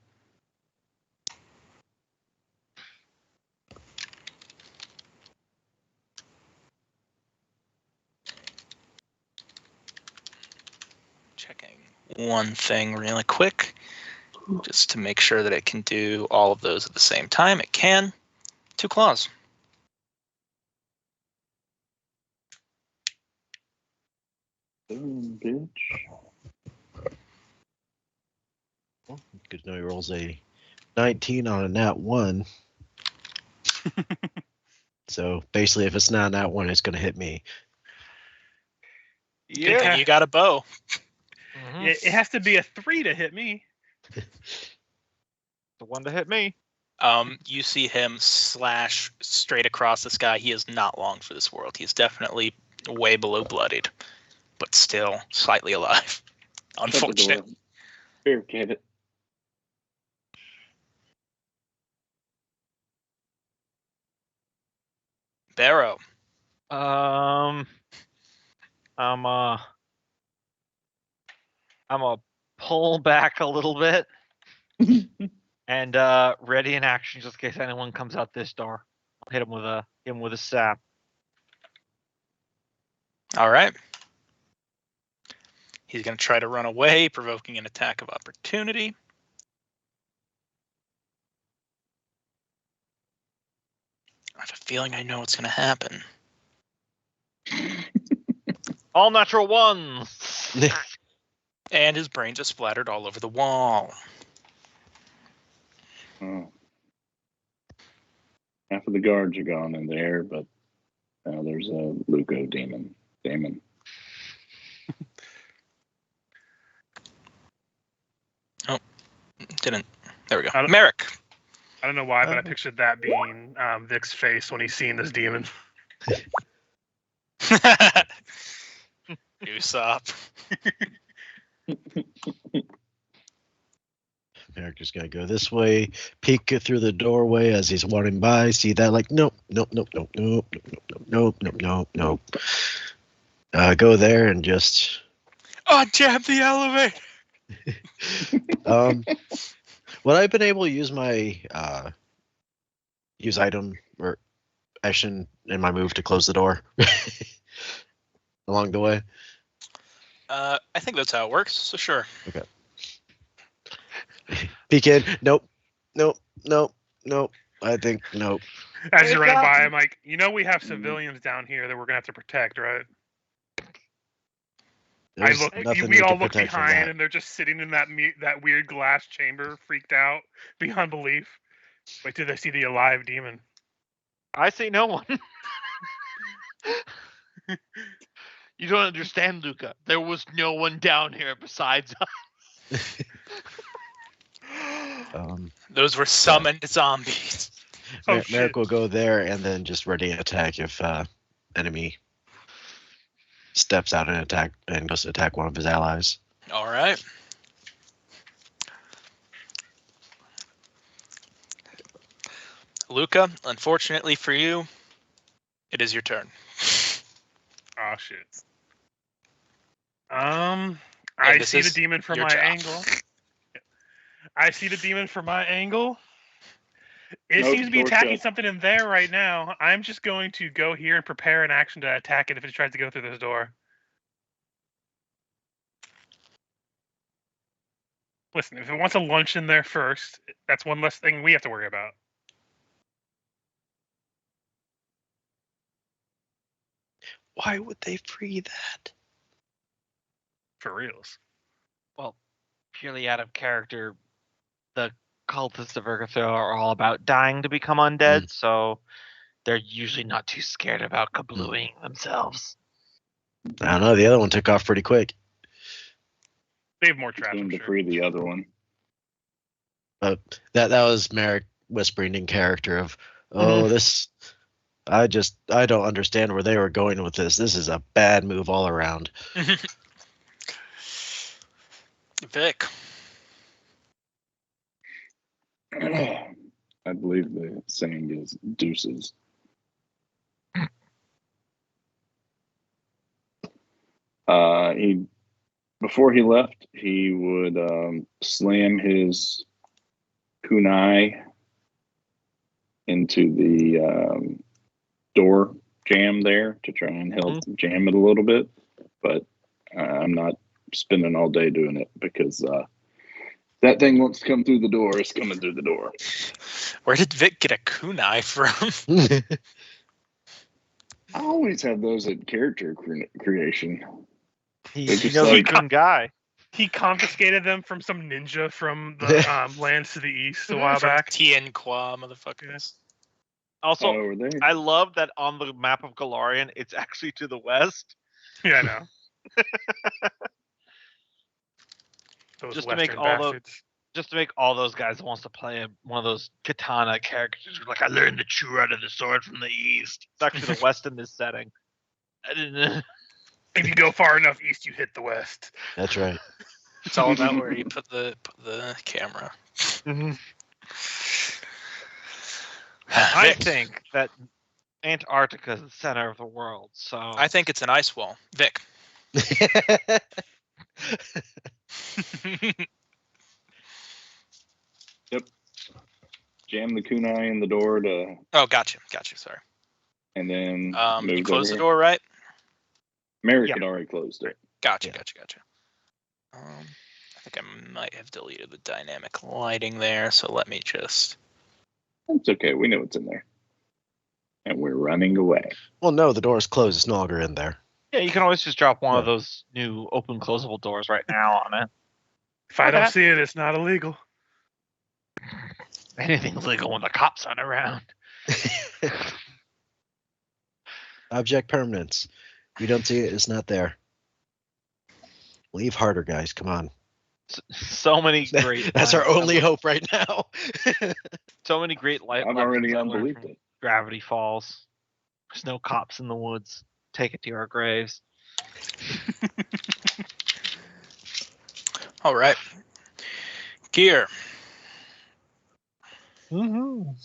Checking one thing really quick, just to make sure that it can do all of those at the same time. It can. 2 claws. Boom, bitch. Good to know he rolls a 19 on a nat 1. So basically, if it's not a nat 1, it's going to hit me. Good thing you got a bow. Mhm. It has to be a 3 to hit me. The one to hit me. You see him slash straight across the sky. He is not long for this world. He is definitely way below bloodied, but still slightly alive. Shut the Unfortunate. door. Barricade it. Barrow. I'm a pull back a little bit and ready in action just in case anyone comes out this door. I'll hit him with a sap. All right. He's going to try to run away, provoking an attack of opportunity. I have a feeling I know what's going to happen. All natural ones. And his brain just splattered all over the wall. Oh. Half of the guards are gone in there, but now there's a Luco demon. Damon. Didn't. There we go. I don't- Merrick. I don't know why, but I pictured that being Vic's face when he's seeing this demon. Usopp. America's got to go this way, peek through the doorway as he's walking by, see that, like, nope. Go there and just Oh, jab the elevator. would I have been able to use my use item or action in my move to close the door along the way? I think that's how it works. So sure. Peek in. Nope. Nope. I think nope. As you're Hey, running by, Goblin. I'm like, we have civilians down here that we're gonna have to protect, right? There's nothing We we all can look protect from behind, that. and they're just sitting in that weird glass chamber, freaked out beyond belief. Wait till they see the alive demon. I see no one. You don't understand, Luca. There was no one down here besides us. Those were summoned zombies. Oh, Merrick shit. will go there and then just ready attack if enemy steps out and goes to attack one of his allies. All right. Luca, unfortunately for you, it is your turn. Oh shit. I this see the is demon from your my job. angle. I see the demon from my angle. It Nope, seems to be door attacking shut. something in there right now. I'm just going to go here and prepare an action to attack it if it tries to go through this door. Listen, if it wants to lunch in there first, that's one less thing we have to worry about. Why would they free that? For reals. Well, purely out of character, the cultists of Urgatho are all about dying to become undead, so they're usually not too scared about kablooing themselves. I don't know. The other one took off pretty quick. They have more He's traps, going I'm to sure. free the other one. But that was Merrick whispering in character of, "Oh, this. I don't understand where they were going with this. This is a bad move all around." Vic. I believe the saying is deuces. Before he left, he would slam his kunai into the door jam there to try and help jam it a little bit. But I'm not spending all day doing it because that thing wants to come through the door. It's coming through the door. Where did Vic get a kunai from? I always have those at character creation. He They're just knows like- a good guy. He confiscated them from some ninja from the lands to the east a while From back. Tien Qua, motherfuckers. Also, Oh, were they? I love that on the map of Galarian, it's actually to the west. Yeah, I know. Those Just to make Western all those- bastards. Just to make all those guys that wants to play one of those katana characters who's like, I learned the true art of the sword from the east. It's actually the west in this setting. I didn't. If you go far enough east, you hit the west. That's right. It's all about where you put the camera. I Vic, think that Antarctica is the center of the world, so I think it's an ice wall. Vic. Jam the kunai in the door to, Oh, gotcha. Sorry. and then You moved close over the here. door, right? Merrick Yeah. had already closed it. Gotcha. Yeah. I think I might have deleted the dynamic lighting there, so let me just. It's okay. We know what's in there. And we're running away. Well, no, the door is closed. It's no longer in there. yeah, you can always just drop one of Yeah. those new open closable doors right now on it. If I don't Okay. see it, it's not illegal. Anything's legal when the cops aren't around. Object permanence. We don't see it. It's not there. Leave harder, guys. Come on. So many great. That's our lines only of- hope right now. So many great light. I've lessons already I learned unbelieved from it. Gravity Falls. There's no cops in the woods. Take it to our graves. All right. Gear. Well,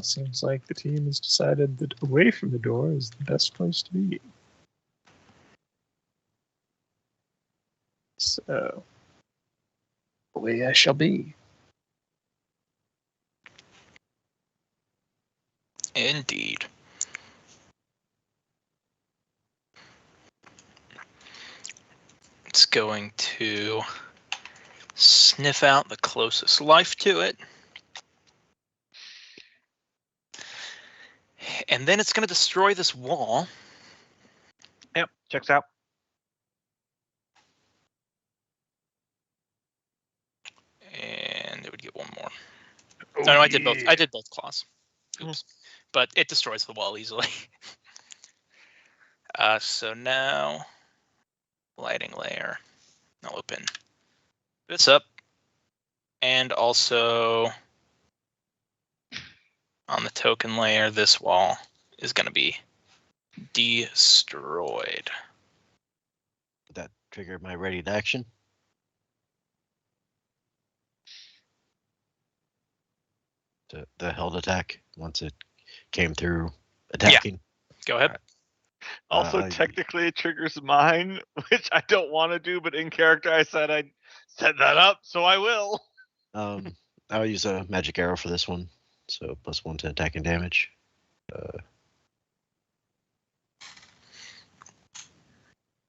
seems like the team has decided that away from the door is the best place to be. So, away I shall be. Indeed. It's going to sniff out the closest life to it. And then it's going to destroy this wall. Yep, checks out. And it would get one more. Oh, No, I did both. yeah. I did both claws. Oops. But it destroys the wall easily. So now, lighting layer. I'll open this up. And also, on the token layer, this wall is going to be destroyed. That triggered my ready to action. The held attack once it came through attacking. Go ahead. Also, technically, it triggers mine, which I don't want to do, but in character, I said I'd set that up, so I will. I'll use a magic arrow for this one, so +1 to attack and damage.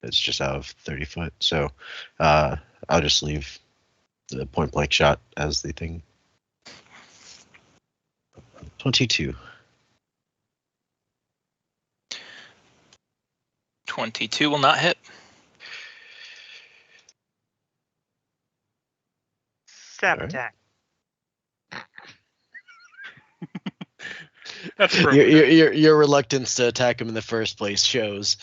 It's just out of 30 foot, so I'll just leave the point blank shot as the thing. 22. 22 will not hit. Stab Alright. attack. That's appropriate. Your reluctance to attack him in the first place shows.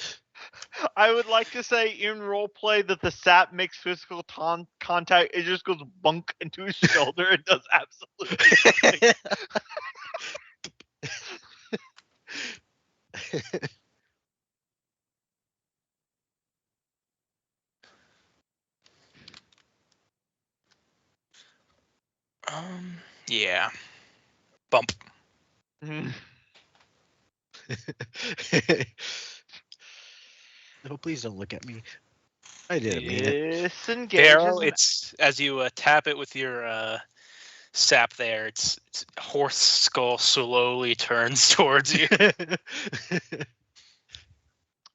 I would like to say in roleplay that the sap makes physical contact. It just goes bunk into his shoulder. It does absolutely nothing. Yeah. Bump. No, please don't look at me. I didn't mean it. Disengage. Daryl, it's as you tap it with your sap there, its horse skull slowly turns towards you.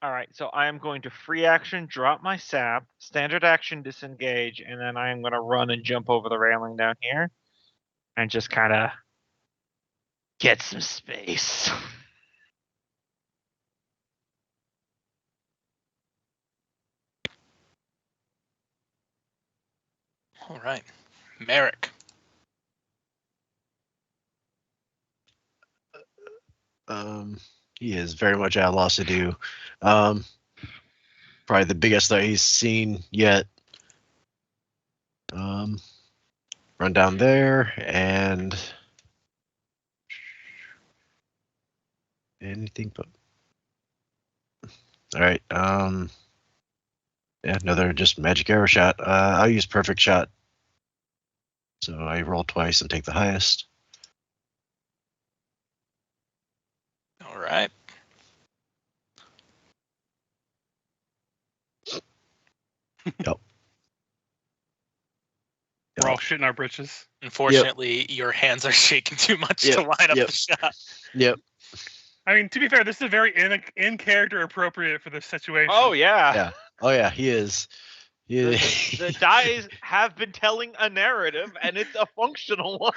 All right, so I am going to free action, drop my sap, standard action, disengage, and then I am going to run and jump over the railing down here and just kind of get some space. All right. Merrick. He is very much at a loss to do. Probably the biggest that he's seen yet. Run down there and anything but. All right. Yeah, another just magic arrow shot. I'll use perfect shot. So I roll twice and take the highest. All right. We're all shitting our britches. Unfortunately, your hands are shaking too much to line up the shot. Yep. I mean, to be fair, this is very in character appropriate for this situation. Oh, yeah. Yeah. Oh yeah, he is. The dice have been telling a narrative, and it's a functional one.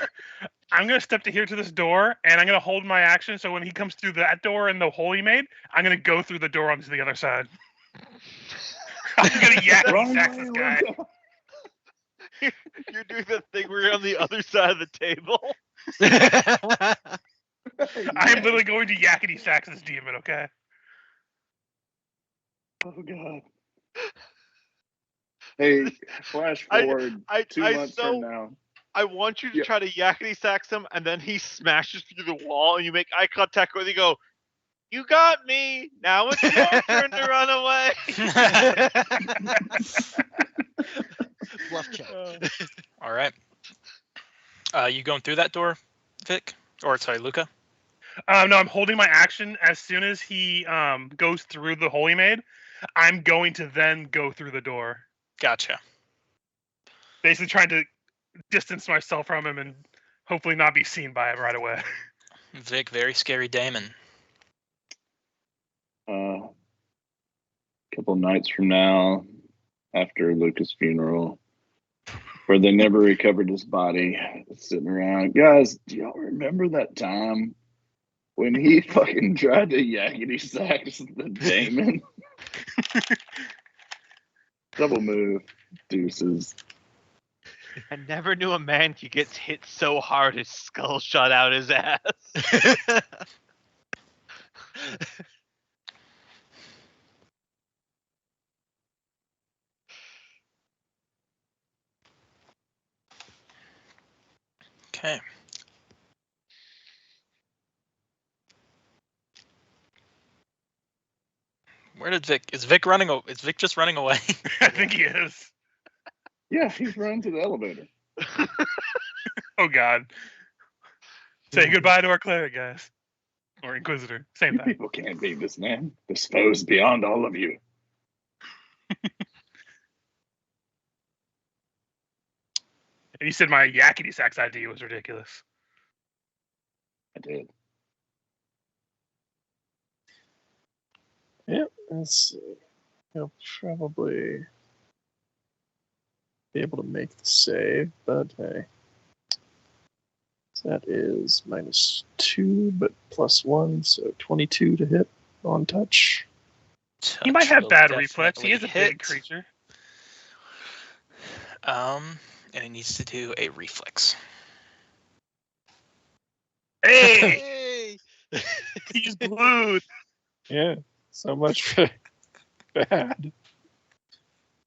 I'm gonna step to this door, and I'm gonna hold my action. So when he comes through that door in the hole he made, I'm gonna go through the door onto the other side. I'm gonna yakety sax this guy. You do the thing where you're on the other side of the table. I'm literally going to yakety sax this demon. Okay. Oh god. Hey, flash forward 2 months from now. I want you to try to yakety sax him, and then he smashes through the wall, and you make eye contact with him. You go, "You got me. Now it's your turn to run away." Bluff check. All right. You going through that door, Vic? Or sorry, Luca? No, I'm holding my action. As soon as he goes through the hole he made, I'm going to then go through the door. Gotcha. Basically trying to distance myself from him and hopefully not be seen by him right away. Vic, very scary Damon. A couple nights from now, after Luca's funeral, where they never recovered his body, sitting around. Guys, do y'all remember that time when he fucking tried to yakety sacks the Damon. Double move, deuces. I never knew a man could get hit so hard his skull shot out his ass. Okay. Where did Vic? Is Vic running? Is Vic just running away? I think he is. Yeah, he's running to the elevator. Oh God. Say goodbye to our cleric, guys. Or Inquisitor. Same You thing. people can't beat this man. This foe's beyond all of you. And you said my yakety sax idea was ridiculous. I did. Yep, let's see. He'll probably be able to make the save, but hey. So that is -2, but +1, so 22 to hit on touch. He might Touch have will bad reflex. He definitely is a hit. big creature. And it needs to do a reflex. Hey! Hey! He's glued. Yeah, so much for bad.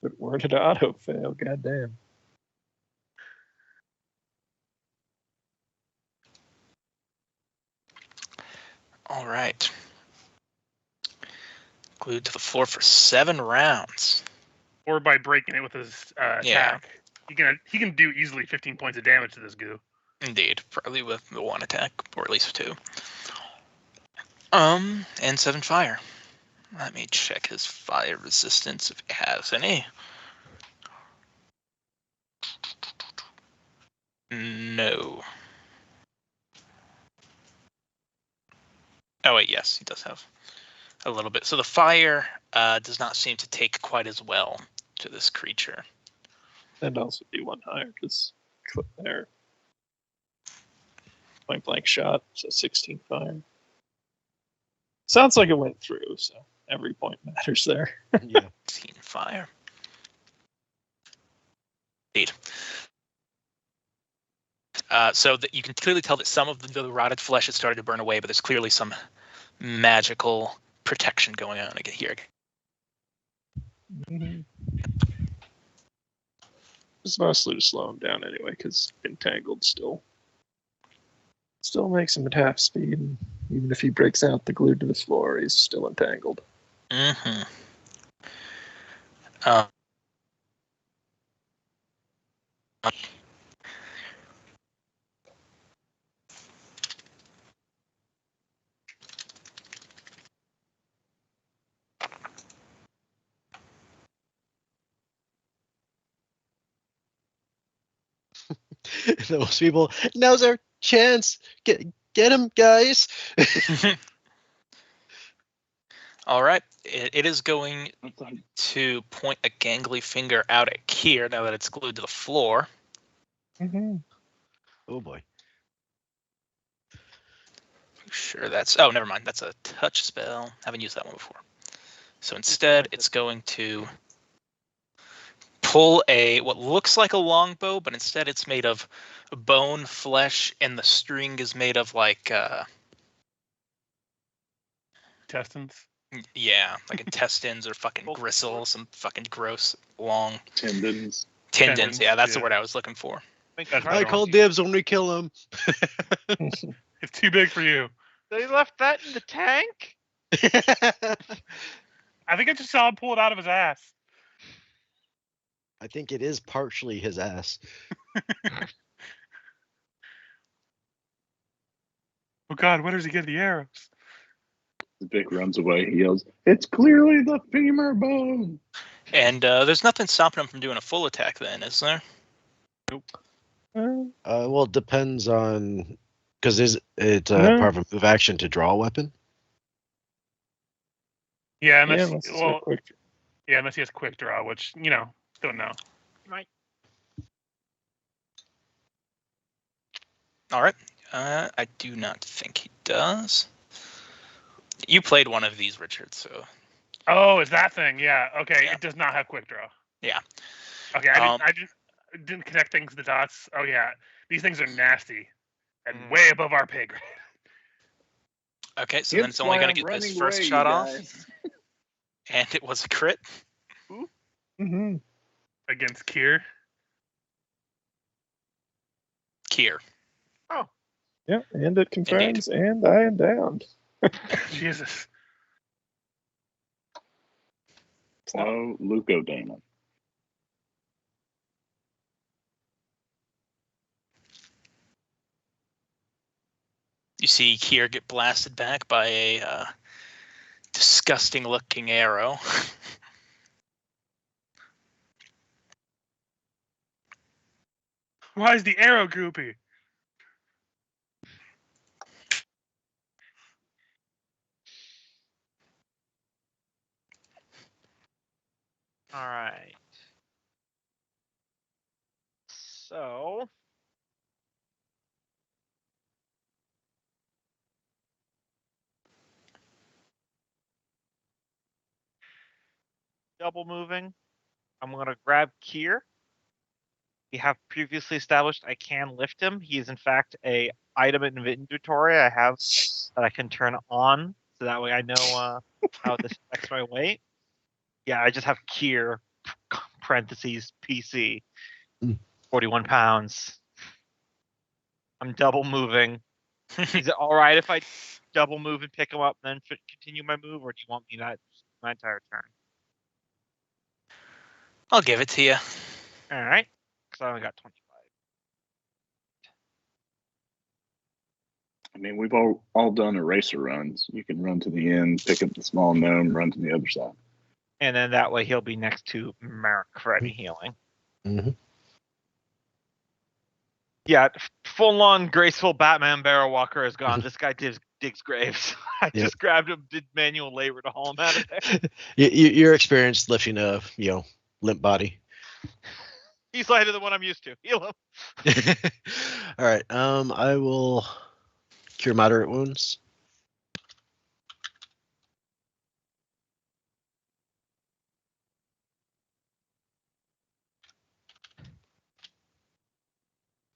But where did auto fail? Goddamn. All right. Glued to the floor for 7 rounds. Or by breaking it with his Yeah. attack. He can do easily 15 points of damage to this goo. Indeed, probably with the 1 attack, or at least 2. And 7 fire. Let me check his fire resistance if he has any. No. Oh wait, yes, he does have a little bit. So the fire does not seem to take quite as well to this creature. And also be one higher because clip there. Point blank shot, so 16 fire. Sounds like it went through, so every point matters there. Yeah. 16 fire. Indeed. So that you can clearly tell that some of the rotted flesh has started to burn away, but there's clearly some magical protection going on here. It's mostly to slow him down anyway, because entangled still makes him at half speed. And even if he breaks out the glue to the floor, he's still entangled. Mm-hmm. Those people. Now's our chance. Get him, guys. All right. It is going to point a gangly finger out at Kier now that it's glued to the floor. Oh boy. Sure, that's... Oh, never mind. That's a touch spell. Haven't used that one before. So instead, it's going to pull what looks like a longbow, but instead it's made of bone, flesh, and the string is made of like... Intestines. Yeah, like intestines or fucking gristle, some fucking gross long Tendons. tendons. Yeah, that's the yeah. word I was looking for. That's I right. call dibs when we kill him. It's too big for you. They left that in the tank? I think I just saw him pull it out of his ass. I think it is partially his ass. Oh God, where does he get the arrows? Vic runs away. He yells, "It's clearly the femur bone." And there's nothing stopping him from doing a full attack then, is there? Well, it depends on because it's No. part of a move action to draw a weapon. Yeah, Yeah, unless, unless it's well, a quick. unless he has quick draw, which don't know. All right. I do not think he does. You played one of these, Richard. So Oh, is that thing? Yeah. Okay. Yeah. It does not have quick draw. Yeah. Okay. I didn't connect things to the dots. Oh yeah. These things are nasty and way above our pay grade. okay, so then it's only going to get this first shot off, and it was a crit. Mm-hmm. Against Kier. Kier. Yeah, and it confirms, and I am down. Jesus. So, Luco Damon. You see Kier get blasted back by a disgusting-looking arrow. Why is the arrow goopy? All right. So double moving. I'm gonna grab Kier. We have previously established I can lift him. He is in fact a item in inventory I have that I can turn on, so that way I know how this affects my weight. Yeah, I just have Kier parentheses PC. 41 pounds. I'm double moving. Is it all right if I double move and pick him up and then continue my move, or do you want me to my entire turn? I'll give it to you. All right, because I only got 25. I mean, we've all done eraser runs. You can run to the end, pick up the small gnome, run to the other side. And then that way he'll be next to Merrick for any healing. Mm-hmm. Yeah, full-on graceful Batman Barrow Walker is gone. This guy digs graves. I just grabbed him, did manual labor to haul him out of there. You're experienced lifting a limp body. He's lighter than what I'm used to. Heal him. All right. I will cure moderate wounds.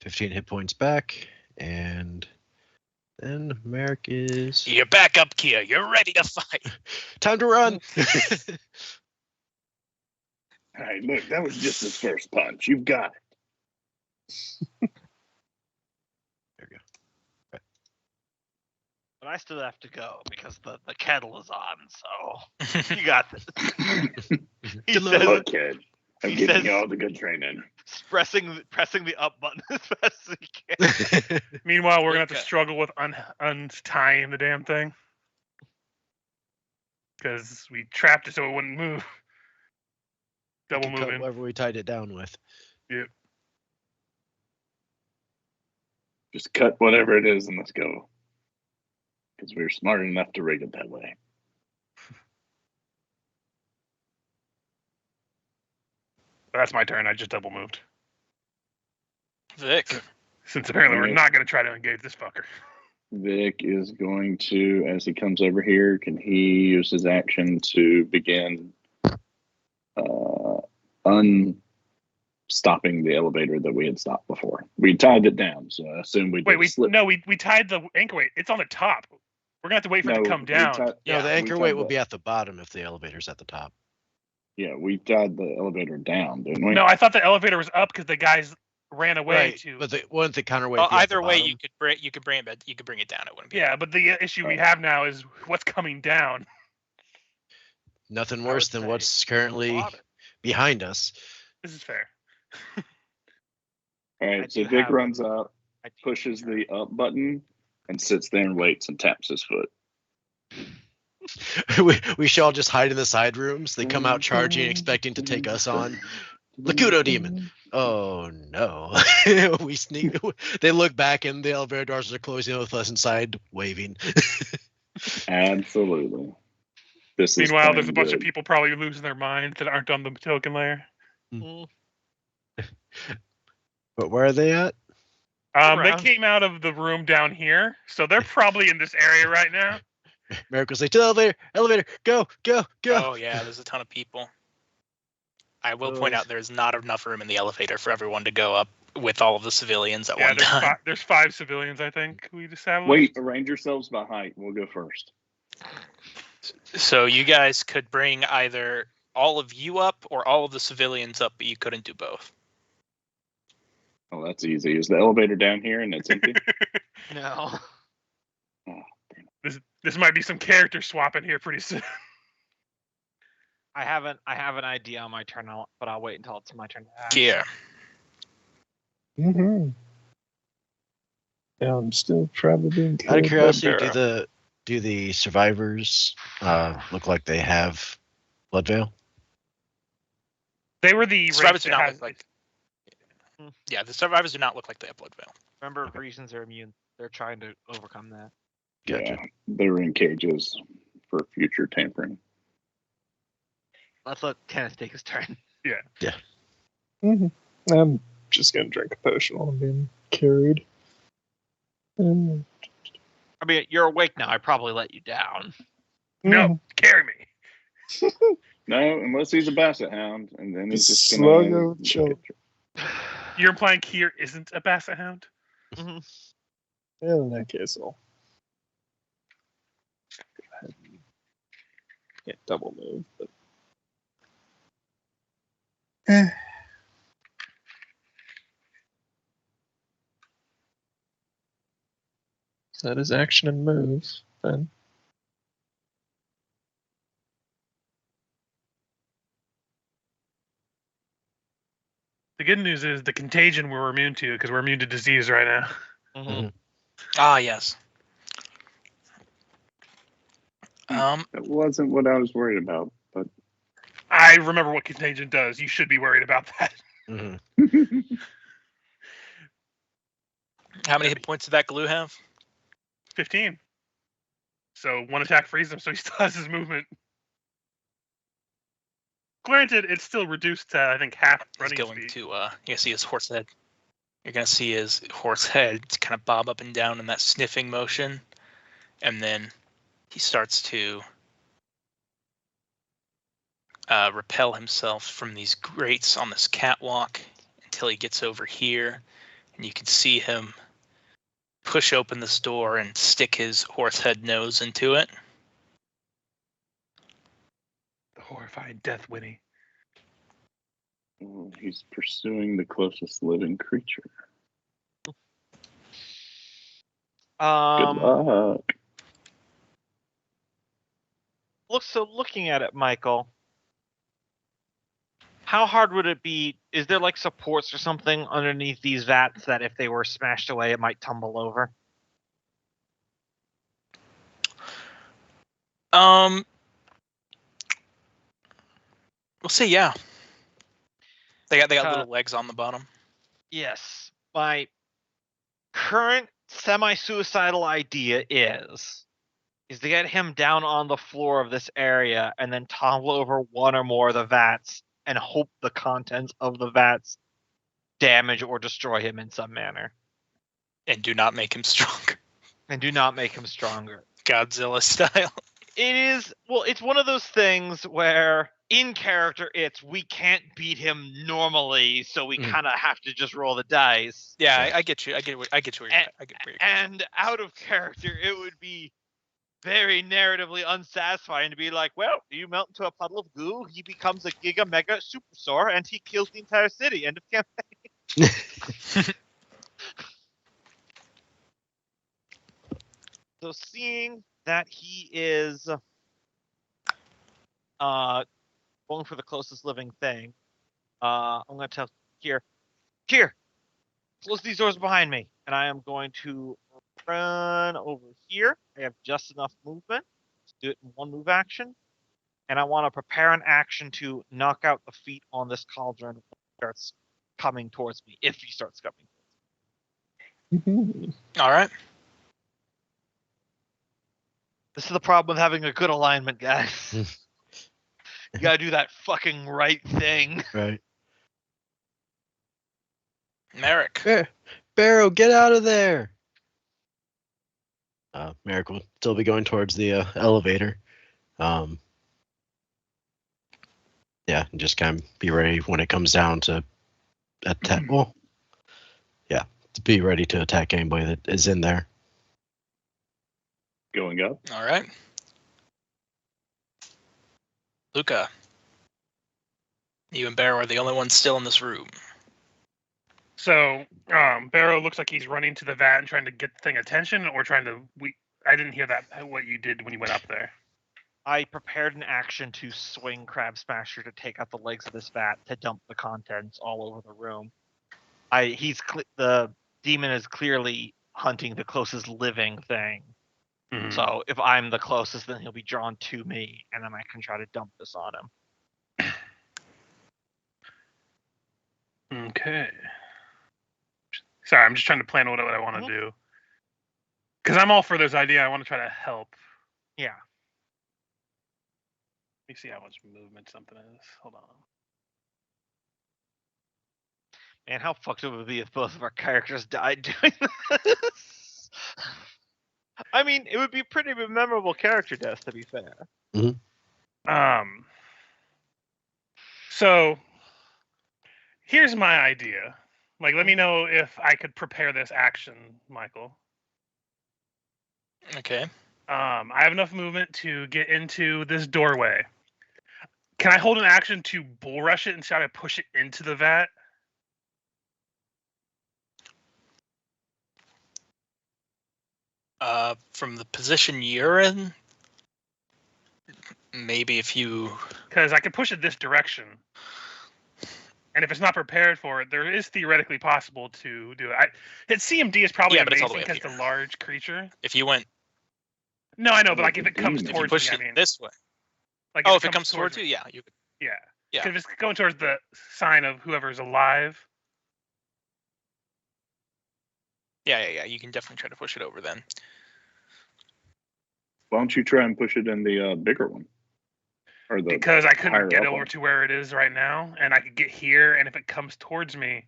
$15 hit points back, and then Merrick is. You're back up, Kier. You're ready to fight. Time to run. All right, look, that was just his first punch. You've got it. There we go. But I still have to go because the kettle is on, so you got this. He says, Look, kid, I'm he giving says- you all the good training. pressing the up button as fast as he can. Meanwhile, we're gonna have to Okay. struggle with untying the damn thing because we trapped it so it wouldn't move. Double Can cut moving. whatever we tied it down with. Just cut whatever it is and let's go. Because we were smart enough to rig it that way. That's my turn. I just double moved. Vic. Since apparently we're Alright. not gonna try to engage this fucker. Vic is going to, as he comes over here, can he use his action to begin unstopping the elevator that we had stopped before? We tied it down, so I assume we Wait, did slip. we tied the anchor weight. It's on the top. We're gonna have to wait for it to come we down. tied- Yeah, No, the we anchor tied weight will the- be at the bottom if the elevator's at the top. Yeah, we tied the elevator down, didn't we? No, I thought the elevator was up because the guys ran away Right, to. but wouldn't the counterweight Well, be at either the way, bottom? you could bring it down. It wouldn't be. Yeah, but the issue we have now is what's coming down. Nothing I worse would than say what's currently bottom. behind us. This is fair. All I right, so do Vic have- runs out, I do pushes have- the up button, and sits there and waits and taps his foot. we should all just hide in the side rooms. They come out charging, expecting to take us on. Lakudo demon. Oh no. We sneak. They look back and the elevator doors are closing with us inside waving. Absolutely. This is Meanwhile, there's a playing bunch of good. people probably losing their minds that aren't on the token layer. But where are they at? They Around. came out of the room down here, so they're probably in this area right now. Merrick will say, to the elevator, elevator, go, go, go. Oh yeah, there's a ton of people. I will point Those- out there's not enough room in the elevator for everyone to go up with all of the civilians at Yeah, one there's time. there's 5 civilians, I think we established. Wait, arrange yourselves by height. We'll go first. So you guys could bring either all of you up or all of the civilians up, but you couldn't do both. Oh, that's easy. Is the elevator down here and it's empty? No. This might be some character swapping here pretty soon. I have an idea on my turn, but I'll wait until it's my turn to act. Yeah. Mm-hmm. Yeah, I'm still probably being Out of killed by curiosity, Barrow. do the survivors look like they have blood veil? They were the Survivors race do that not had- look like. Yeah, the survivors do not look like they have blood veil. Remember, reasons are immune. They're trying to overcome that. Gotcha. Yeah, they were in cages for future tampering. Let's let Kenneth take his turn. Mm-hmm. I'm just gonna drink a potion while I'm being carried. Mm. I mean, you're awake now. I probably let you down. No, carry me. No, unless he's a basset hound, and then he's The just slug gonna. of choke. You're implying Kier isn't a basset hound? Mhm. Yeah, in that case, I'll go ahead and double move. But so that is action and move. Then The good news is the contagion we're immune to because we're immune to disease right now. Mhm. Ah, yes. That wasn't what I was worried about, but I remember what contagion does. You should be worried about that. hmm How many hit points did that glue have? 15. So one attack frees him, so he still has his movement. Granted, it's still reduced to I think half He's running going speed. to. You're gonna see his horse head. You're gonna see his horse head kind of bob up and down in that sniffing motion, and then he starts to repel himself from these grates on this catwalk until he gets over here, and you can see him push open this door and stick his horse head nose into it. The horrifying death whinny. oh, he's pursuing the closest living creature. Good luck. Looking at it, Michael, how hard would it be? Is there like supports or something underneath these vats that if they were smashed away, it might tumble over? We'll see. Yeah, they got Uh, little legs on the bottom. Yes. My current semi-suicidal idea is to get him down on the floor of this area and then topple over one or more of the vats and hope the contents of the vats damage or destroy him in some manner. And do not make him stronger. And do not make him stronger. Godzilla style. It is, well, it's one of those things where in character we can't beat him normally, so we kind of have to just roll the dice. Yeah, I get you. I get where you're And out of character, it would be very narratively unsatisfying to be like, well, you melt into a puddle of goo, he becomes a giga mega superstar, and he kills the entire city. End of campaign. So seeing that he is going for the closest living thing, I'm going to tell Kier, close these doors behind me, and I am going to run over here. I have just enough movement to do it in one move action, and I want to prepare an action to knock out the feet on this cauldron when he starts coming towards me, if he starts coming towards me. All right. This is the problem with having a good alignment, guys. You gotta do that fucking right thing. Right. Merrick. Barrow, get out of there. Merrick will still be going towards the elevator. Yeah, and just kind of be ready when it comes down to attack. Well, yeah, to be ready to attack anybody that is in there. Going up. All right. Luca, you and Barrow are the only ones still in this room. So, Barrow looks like he's running to the vat and trying to get the thing attention, or trying to. I didn't hear that. What you did when you went up there. I prepared an action to swing Crab Smasher to take out the legs of this vat to dump the contents all over the room. The demon is clearly hunting the closest living thing. Mhm. So if I'm the closest, then he'll be drawn to me, and then I can try to dump this on him. Okay. Sorry, I'm just trying to plan what I want to do. Because I'm all for this idea. I want to try to help. Yeah. Let me see how much movement something is. Hold on. Man, how fucked up would it be if both of our characters died doing this? I mean, it would be pretty memorable character deaths, to be fair. So here's my idea. Like, let me know if I could prepare this action, Michael. Okay. I have enough movement to get into this doorway. Can I hold an action to bull rush it and try to push it into the vat? From the position you're in, maybe if you. Because I could push it this direction. And if it's not prepared for it, there is theoretically possible to do it. His CMD is probably but it's all the amazing way up because it's a here. large creature. If you went. No, I know, but Like like if a it comes demon. If you towards push me, it I mean. this way. Like If it comes towards me. you, yeah, you could. Yeah. Yeah. If it's going towards the sign of whoever's alive. Yeah. You can definitely try to push it over then. Why don't you try and push it in the bigger one? Or the Because I couldn't higher get up over one. to where it is right now, and I could get here, and if it comes towards me,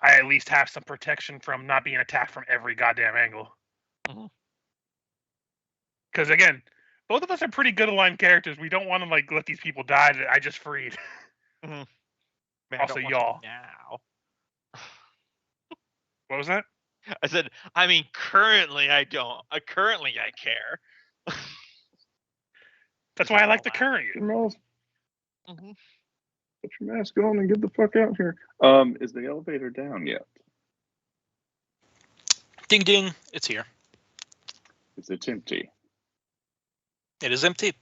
I at least have some protection from not being attacked from every goddamn angle. Mhm. Because again, both of us are pretty good aligned characters. We don't want to like let these people die that I just freed. Man, I Also, don't want y'all. to now. What was that? I said, I mean, currently I don't. Currently I care. That's why I like the current Put you. your mask, Mm-hmm. put your mask on and get the fuck out here. Is the elevator down yet? Ding ding, it's here. Is it empty? It is empty.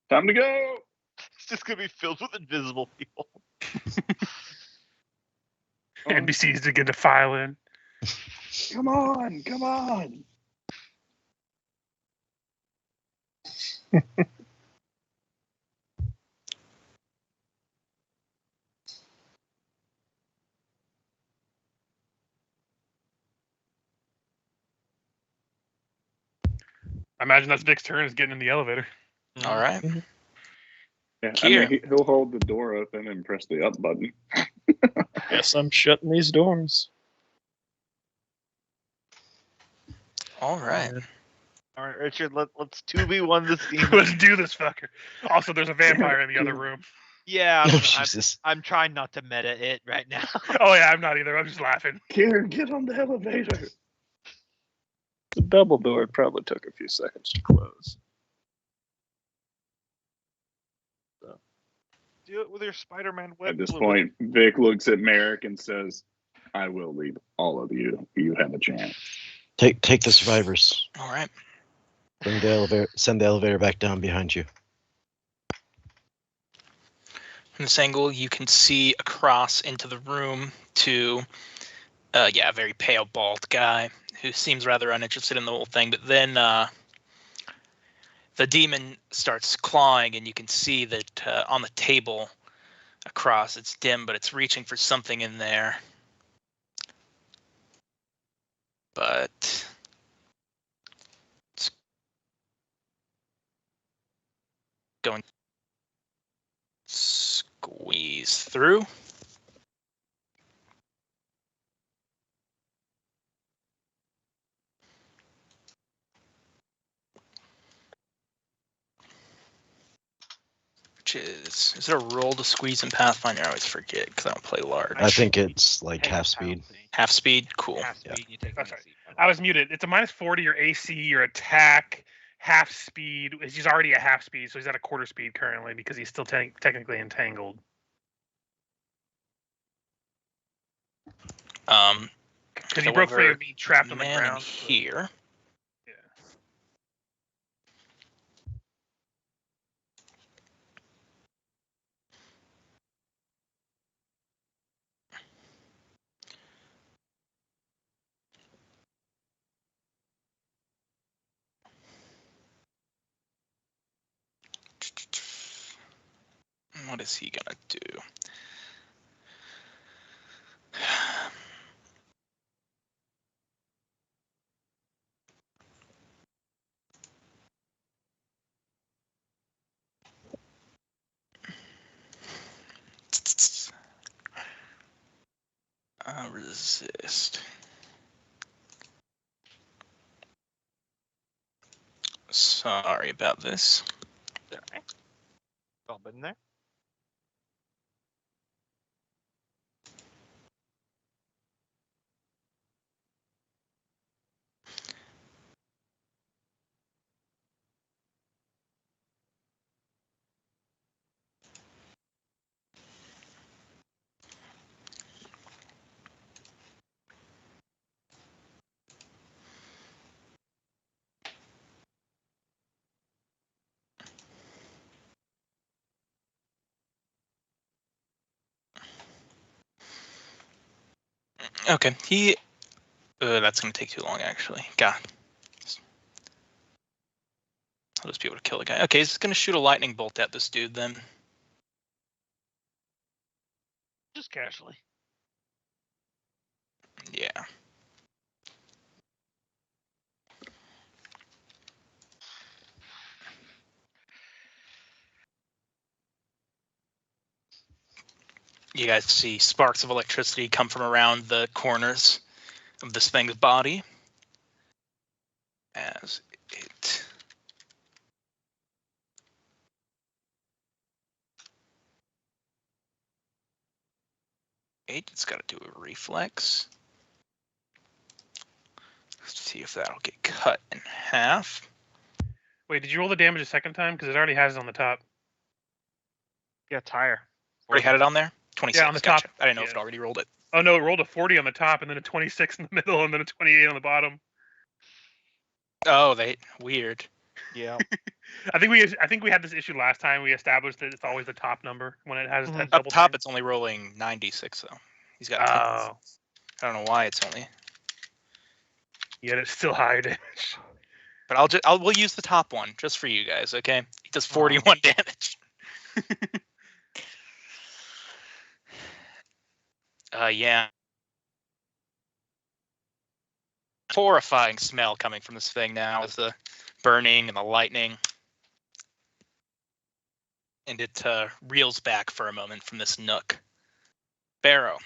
Time to go. It's just gonna be filled with invisible people. NPCs begin to file in. Come on, come on. I imagine that's Vic's turn is getting in the elevator. All right. Yeah, Kier. I mean, he'll hold the door open and press the up button. Guess I'm shutting these doors. All right. All right, Richard, let's 2v1 this scene. Let's do this fucker. Also, there's a vampire in the other room. Yeah, Oh, I'm Jesus. I'm trying not to meta it right now. Oh yeah, I'm not either. I'm just laughing. Kier, get on the elevator. The double door probably took a few seconds to close. Do it with your Spider-Man web. At this fluid. point, Vic looks at Merrick and says, I will lead all of you. You have a chance. Take the survivors. All right. Bring the elevator. Send the elevator back down behind you. From this angle, you can see across into the room to, a very pale, bald guy who seems rather uninterested in the whole thing. But then the demon starts clawing, and you can see that on the table across, it's dim, but it's reaching for something in there. But it's going to squeeze through. which is it a roll to squeeze in Pathfinder? I always forget because I don't play large. I think it's like Take a half speed. penalty. Half speed, cool. Half Yeah. speed, you take That's an right. AC I was penalty. muted. It's a -40 your AC, your attack, half speed. He's already at half speed, so he's at a quarter speed currently because he's still technically entangled. Because he broke free However, of being trapped on the man in ground. so- here. Yeah. What is he gonna do? Resist. Sorry about this. Alright. All been there. Okay, he. That's gonna take too long, actually. God. I'll just be able to kill the guy. Okay, he's gonna shoot a lightning bolt at this dude then. Just casually. Yeah. You guys see sparks of electricity come from around the corners of this thing's body as it it's got to do a reflex. Let's see if that'll get cut in half. Wait, did you roll the damage a second time? Because it already has it on the top. Yeah, tire. Already had it on there? 26. Yeah, on the gotcha. top. I didn't know if Yeah. it already rolled it. Oh no, it rolled a 40 on the top, and then a 26 in the middle, and then a 28 on the bottom. Oh, weird. Yeah. I think we had this issue last time. We established that it's always the top number when it has Mhm. that Up double top, thing. it's only rolling 96 though. He's got 10. Oh, I don't know why it's only. yet it's still higher damage. But we'll use the top one just for you guys, okay? He does 41 damage. Yeah. Horrifying smell coming from this thing now is the burning and the lightning. And it reels back for a moment from this nook. Barrow.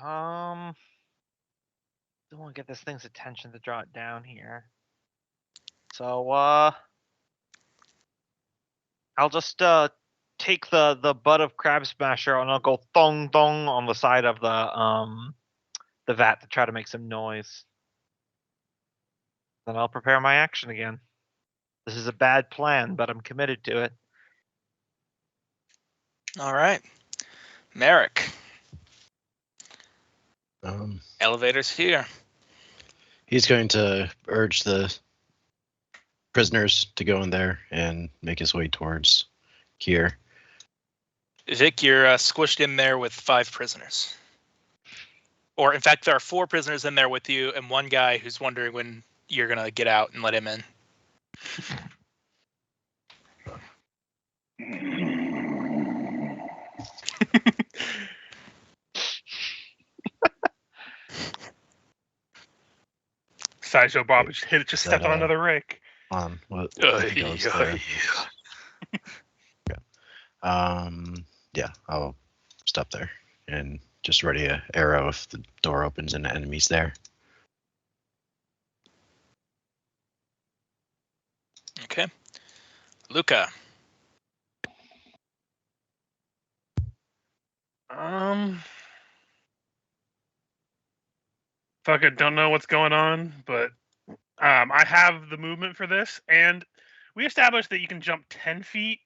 Don't want to get this thing's attention to draw it down here. So I'll just take the butt of Crab Smasher and I'll go thong thong on the side of the vat to try to make some noise. Then I'll prepare my action again. This is a bad plan, but I'm committed to it. All right. Merrick. Elevator's here. He's going to urge the prisoners to go in there and make his way towards Kier. Vic, you're squished in there with 5 prisoners. Or, in fact, there are 4 prisoners in there with you and one guy who's wondering when you're going to get out and let him in. Sideshow Bob just stepped on another rake. On what? he goes there. Yeah, I'll stop there and just ready a arrow if the door opens and the enemy's there. Okay. Luca. Fuck it, don't know what's going on, but I have the movement for this, and we established that you can jump 10 feet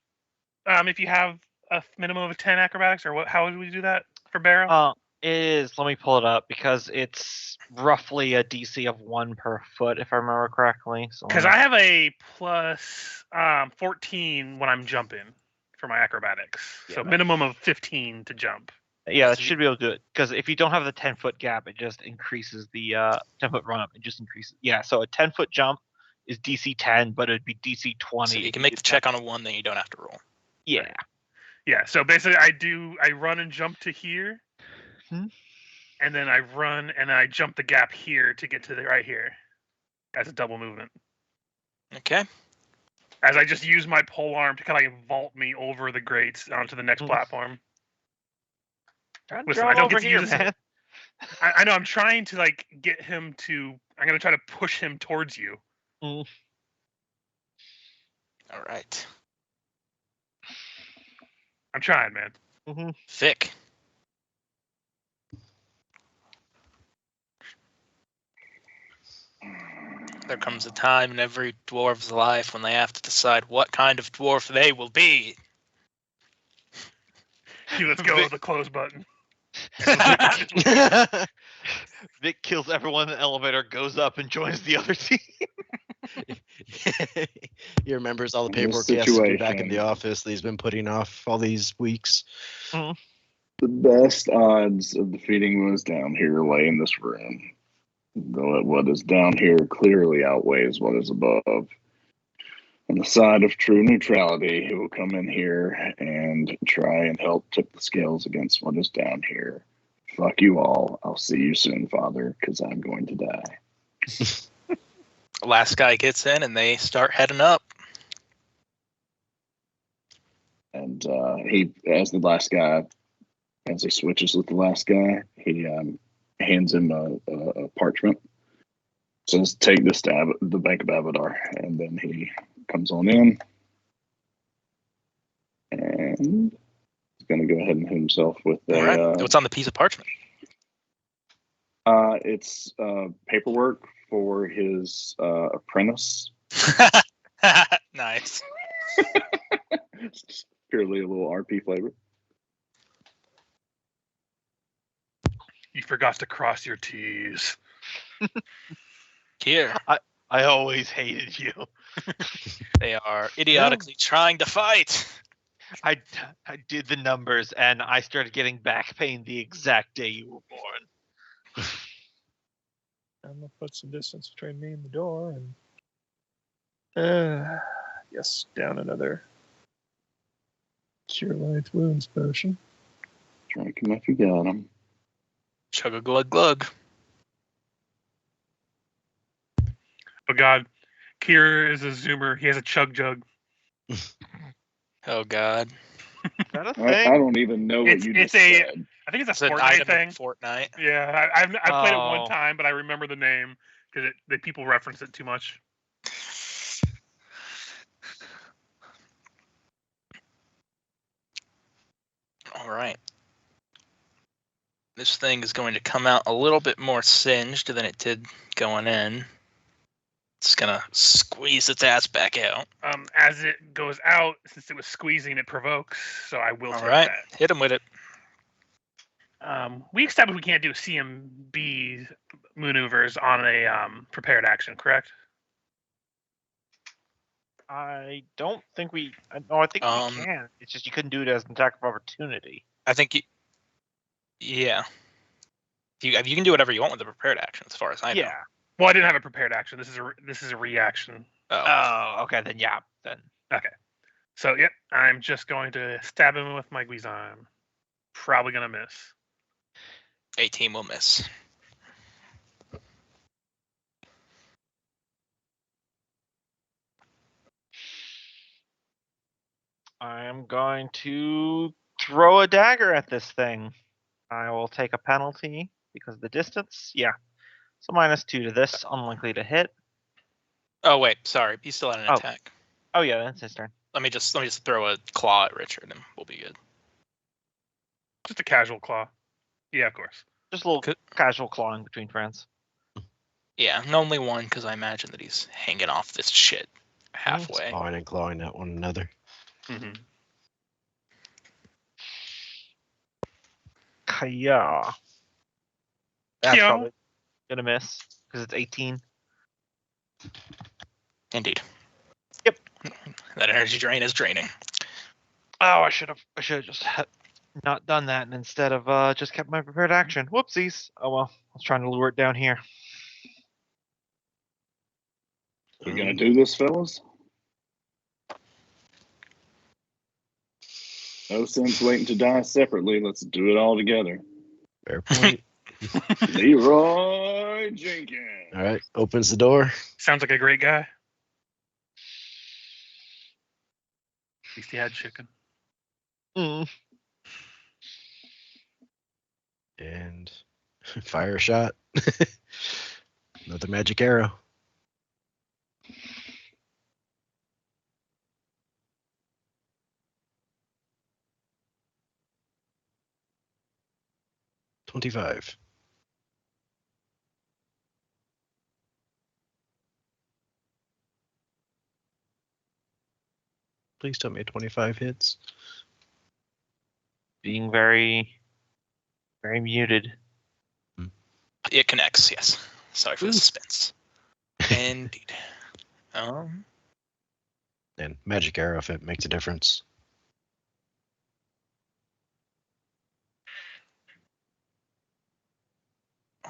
if you have a minimum of 10 acrobatics, or what? How would we do that for Barrow? It is. Let me pull it up because it's roughly a DC of 1 per foot, if I remember correctly. So Because I have a plus 14 when I'm jumping for my acrobatics, so minimum of 15 to jump. Yeah, that should be able to do it. Because if you don't have the 10-foot gap, it just increases the 10-foot run up. It just increases. Yeah, so a 10-foot jump is DC 10, but it'd be DC 20. So you can make the check on a 1, then you don't have to roll. Yeah. Yeah, so basically I run and jump to here, and then I run and I jump the gap here to get to the right here as a double movement. Okay. As I just use my pole arm to kind of vault me over the grates onto the next platform. Listen, I don't get to use this. I know, I'm trying to like get him to. I'm gonna try to push him towards you. All right. I'm trying, man. Vic. There comes a time in every dwarf's life when they have to decide what kind of dwarf they will be. Let's go with the close button. Vic kills everyone in the elevator, goes up, and joins the other team. He remembers all the In this paperwork he has to do back in situation. the office that he's been putting off all these weeks. The best odds of defeating what is down here lay in this room. Though what is down here clearly outweighs what is above. On the side of true neutrality, he will come in here and try and help tip the scales against what is down here. Fuck you all. I'll see you soon, Father, because I'm going to die. Last guy gets in and they start heading up. And he, as the last guy, as he switches with the last guy, he hands him a parchment. Says, take this to the Bank of Abadar. And then he comes on in. And he's going to go ahead and hit himself with All right. What's on the piece of parchment? It's paperwork for his apprentice. Nice. It's just purely a little RP flavor. You forgot to cross your T's. Here. I always hated you. They are idiotically trying to fight. I did the numbers, and I started getting back pain the exact day you were born. I'm gonna put some distance between me and the door, and yes, down another Cure Light Wounds potion. Drink him if you got him. Chug a glug glug. Oh God, Kier is a zoomer. He has a chug jug. Oh God. Is that a I thing? don't even know what you just said. I think it's It's a an Fortnite item thing. in Fortnite. Yeah, I played it one Oh. time, but I remember the name because the people reference it too much. All right. This thing is going to come out a little bit more singed than it did going in. It's gonna squeeze its ass back out. As it goes out, since it was squeezing, it provokes. So I will All take right. that. Hit him with it. We established we can't do CMB maneuvers on a prepared action, correct? I don't think we. No, I think we can. It's just you couldn't do it as an attack of opportunity. I think you. Yeah. You can do whatever you want with the prepared action, as far as I know. Yeah. Well, I didn't have a prepared action. This is a reaction. Oh. Oh, okay. Then yeah. Then Okay. So yep, I'm just going to stab him with my Guizarm. Probably gonna miss. 18 will miss. I'm going to throw a dagger at this thing. I will take a penalty because of the distance. Yeah. So -2 to this, unlikely to hit. Oh wait, sorry. He still had an Oh. attack. Oh yeah, that's his turn. Let me just throw a claw at Richard, and we'll be good. Just a casual claw. Yeah, of course. Just a little Good. casual clawing between friends. Yeah, and only one because I imagine that he's hanging off this shit halfway. Clawing and clawing at one another. Mm-hmm. Kaya. That's Kyo. probably gonna miss because it's 18. Indeed. Yep. That energy drain is draining. Oh, I should have just not done that, and instead of just kept my prepared action. Whoopsies. Oh well, I was trying to lure it down here. We're gonna do this, fellas. No sense waiting to die separately. Let's do it all together. Fair point. Leroy Jenkins. All right, opens the door. Sounds like a great guy. At least he had chicken. Mm. And fire a shot. Another magic arrow. $25. Please tell me 25 hits. Being very, very muted. It connects, yes. Sorry for the Ooh. suspense. Indeed. And magic arrow if it makes a difference.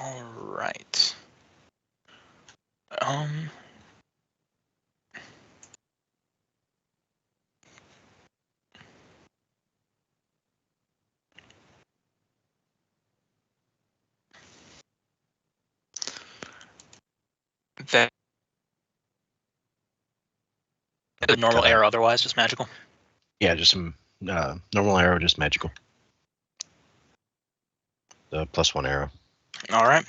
All right. That the normal arrow, otherwise just magical. Yeah, just some normal arrow, just magical. The +1 arrow. All right.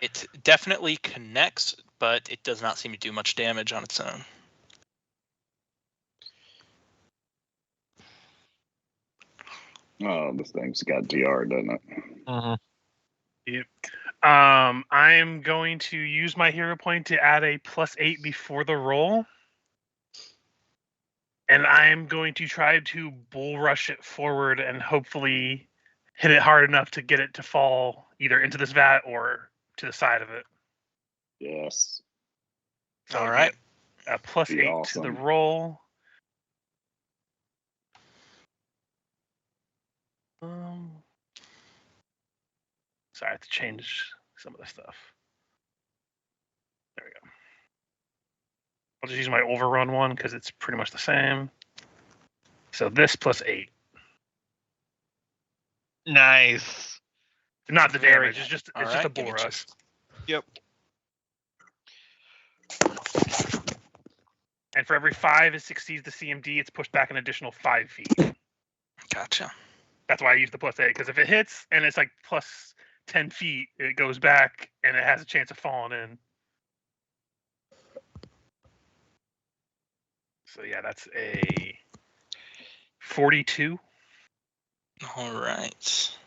It definitely connects, but it does not seem to do much damage on its own. Oh, this thing's got DR, doesn't it? Mm-hmm. Yep. I am going to use my hero point to add a +8 before the roll. And I am going to try to bull rush it forward and hopefully hit it hard enough to get it to fall either into this vat or to the side of it. Yes. So All right. A +8 to the awesome. roll. Sorry, I have to change some of the stuff. There we go. I'll just use my overrun one because it's pretty much the same. So this +8. Nice. Not the Very damage. It's just All it's right, just a give bull me rush. Yep. And for every 5 it succeeds the CMD, it's pushed back an additional 5 feet. Gotcha. That's why I use the +8, because if it hits and it's like +10 feet, it goes back and it has a chance of falling in. So yeah, that's a 42. All right.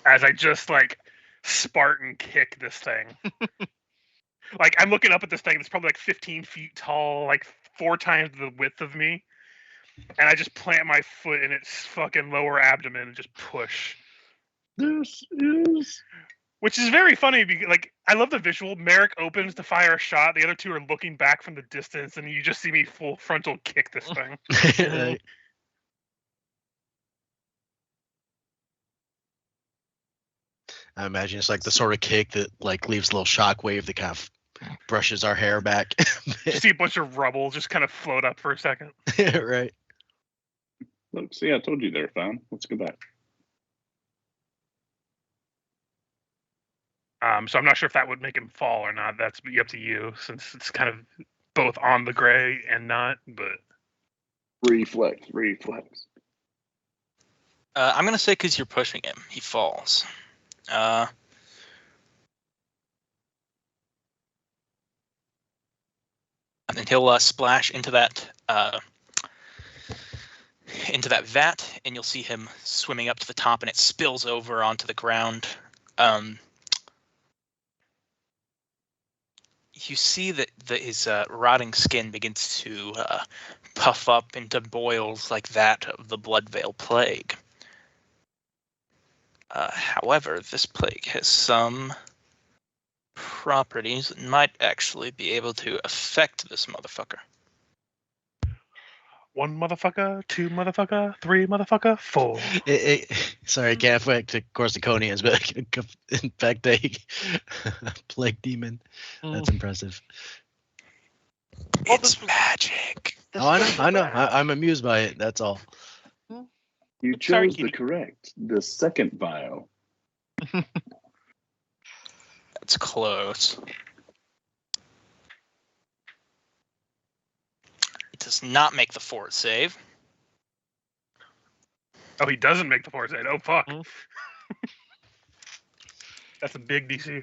As I just like Spartan kick this thing. Like I'm looking up at this thing that's probably like 15 feet tall, like 4 times the width of me. And I just plant my foot in its fucking lower abdomen and just push. This is. Which is very funny because, like, I love the visual. Merrick opens to fire a shot. The other two are looking back from the distance, and you just see me full frontal kick this thing. Right. I imagine it's like the sort of kick that like leaves a little shockwave that kind of brushes our hair back. You see a bunch of rubble just kind of float up for a second. Right. Look, see, I told you they're fine. Let's go back. So I'm not sure if that would make him fall or not. That's up to you, since it's kind of both on the gray and not. But Reflex. I'm gonna say because you're pushing him, he falls. And then he'll splash into that vat, and you'll see him swimming up to the top, and it spills over onto the ground. You see that his rotting skin begins to puff up into boils like that of the Bloodveil Plague. However, this plague has some properties that might actually be able to affect this motherfucker. 1 motherfucker, 2 motherfucker, 3 motherfucker, 4. Sorry, I can't affect the Corsiconians, but I can infect a plague demon. That's impressive. It's magic. Oh, I know. I'm amused by it. That's all. You Sorry, chose the Kitty. correct, the second vial. That's close. It does not make the fort save. Oh, he doesn't make the force aid. Oh, fuck. Hmm. That's a big DC.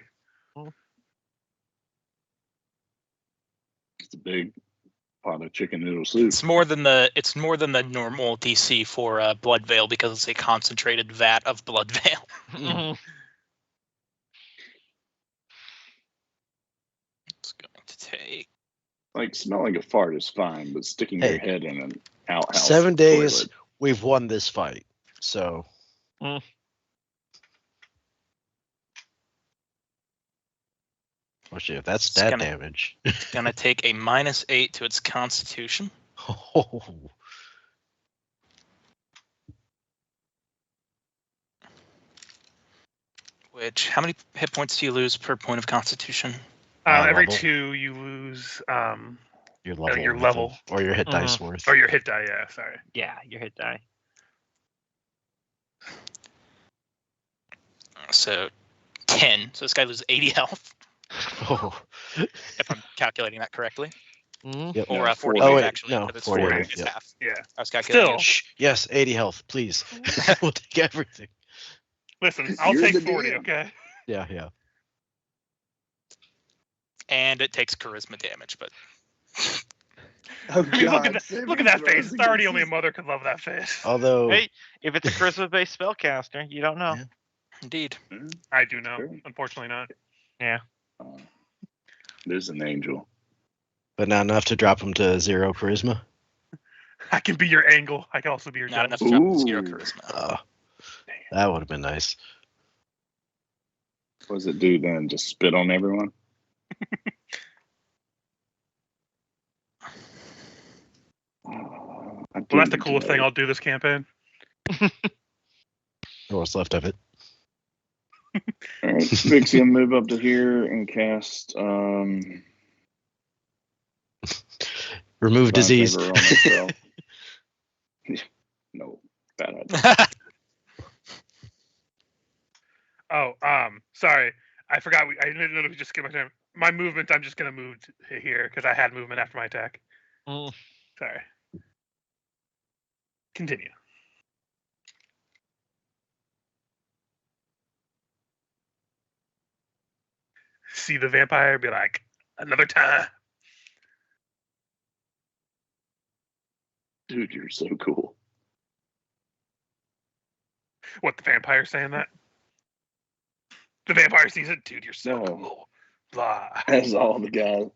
It's a big pot of chicken noodle soup. It's more than the normal DC for Bloodveil because it's a concentrated vat of Bloodveil. Mhm. It's going to take. Like, smell like a fart is fine, but sticking Hey. your head in an outhouse 7 days, toilet. we've won this fight. So. Mm. Oh shit! If that's It's stat gonna- damage. Gonna take a -8 to its Constitution. Oh. Which, how many hit points do you lose per point of Constitution? Every Level. 2 you lose, Your level. your worth level. of- or your hit dice Mhm. worth. or your hit die. Yeah, sorry. Yeah, your hit die. So 10. So this guy loses 80 health, Oh. if I'm calculating that correctly. Mhm. Yep. Or Yeah, 40 Oh, wait, actually. no, but it's 40, 40. yeah, It's yep. half. Yeah. I was calculating. Still. Shh. Yes, 80 health, please. We'll take everything. Listen, I'll You're take the 40, DM. okay? Yeah. And it takes charisma damage, but Oh, I mean, look at God, that, Saving look at that face. throws It's already against only a his- mother could love that face. Although. Hey, if it's a charisma-based spellcaster, you don't know. Yeah. indeed. I do know. Sure. Unfortunately not. There's an angel. But not enough to drop him to 0 charisma. I can be your angle. I can also be your Not devil. enough to drop the 0 Ooh. charisma. That would have been nice. What does it do then? Just spit on everyone? Well, that's the coolest thing I'll do this campaign. Or what's left of it. All right, Vixie will move up to here and cast Remove Divine disease. Favor on myself. No, bad idea. Oh, sorry. I forgot. I didn't know we just skipped my time. My movement, I'm just going to move to here because I had movement after my attack. Mm. Sorry. Continue. See the vampire, be like, another time. Dude, you're so cool. What, the vampire saying that? The vampire sees it, dude, you're so No. cool. Blah. As all the guys,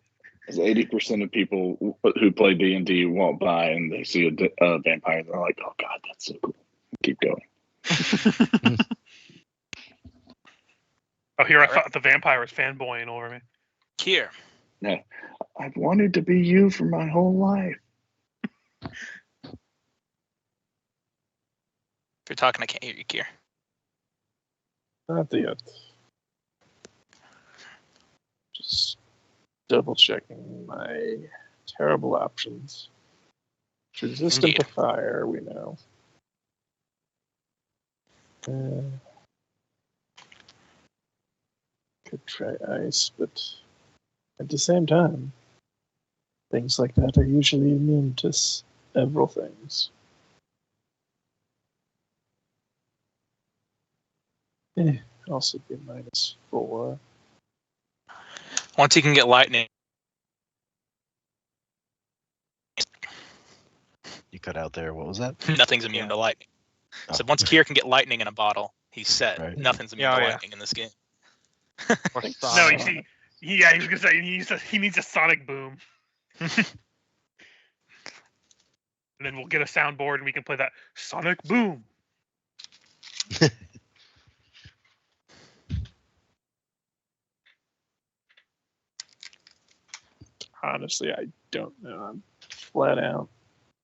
as 80% of people who play D&D walk by and they see a vampire, they're like, "Oh God, that's so cool." Keep going. Oh, here I thought the vampire was fanboying over me. Kier. I've wanted to be you for my whole life. If you're talking, I can't hear you, Kier. Not yet. Just double checking my terrible options. It's resistant Indeed. to fire, we know. Could try ice, but at the same time, things like that are usually immune to several things. Also be -4. Once he can get lightning, You cut out there. What was that? nothing's immune Yeah. to lightning. Oh. So once Kier can get lightning in a bottle, he's set. Right. Nothing's immune Yeah, to yeah. lightning in this game. Or Thanks. No, Sonic. you see, yeah, he was gonna say he needs a sonic boom. And then we'll get a soundboard and we can play that sonic boom. Honestly, I don't know. I'm flat out.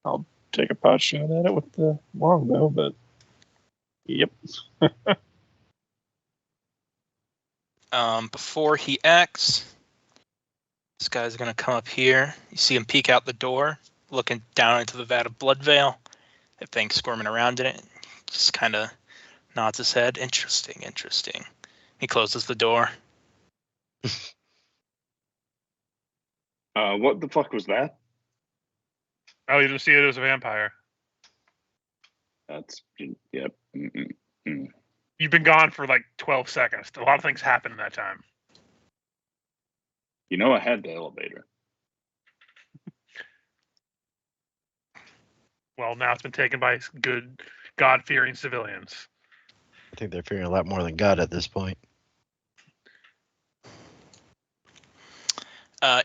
I'll take a pot shot at it with the longbow, but yep. Before he acts, this guy's gonna come up here. You see him peek out the door, looking down into the vat of blood veil. That thing squirming around in it. Just kind of nods his head. Interesting, interesting. He closes the door. What the fuck was that? Oh, you didn't see it as a vampire. That's yep. Mm-mm. You've been gone for like 12 seconds. A lot of things happened in that time. You know I had the elevator. Well, now it's been taken by good, God-fearing civilians. I think they're fearing a lot more than God at this point.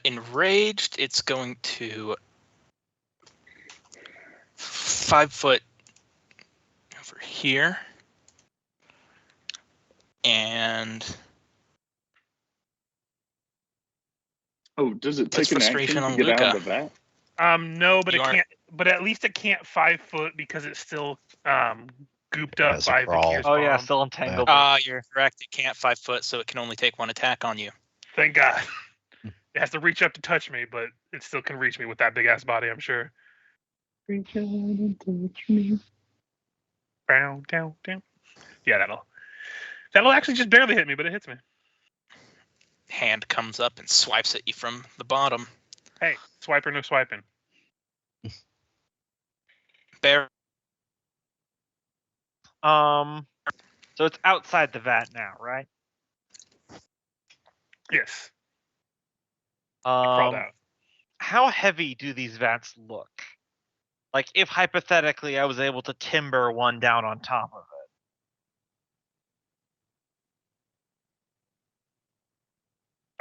Enraged, it's going to 5 foot over here. And Oh, does it Puts take an action frustration to on get out Luca. of the vat? No, but You it aren't- can't. But at least it can't 5 foot because it's still gooped up Has a by crawl. Vakir's Oh yeah, bomb. still entangled. you're correct. It can't 5 foot, so it can only take 1 attack on you. Thank God. It has to reach up to touch me, but it still can reach me with that big ass body. I'm sure. Reach out and touch me. Down, down, down. Yeah, that'll actually just barely hit me, but it hits me. Hand comes up and swipes at you from the bottom. Hey, swipe or no swiping. Bear, So it's outside the vat now, right? Yes, crawled out. How heavy do these vats look? Like, if hypothetically I was able to timber one down on top of it.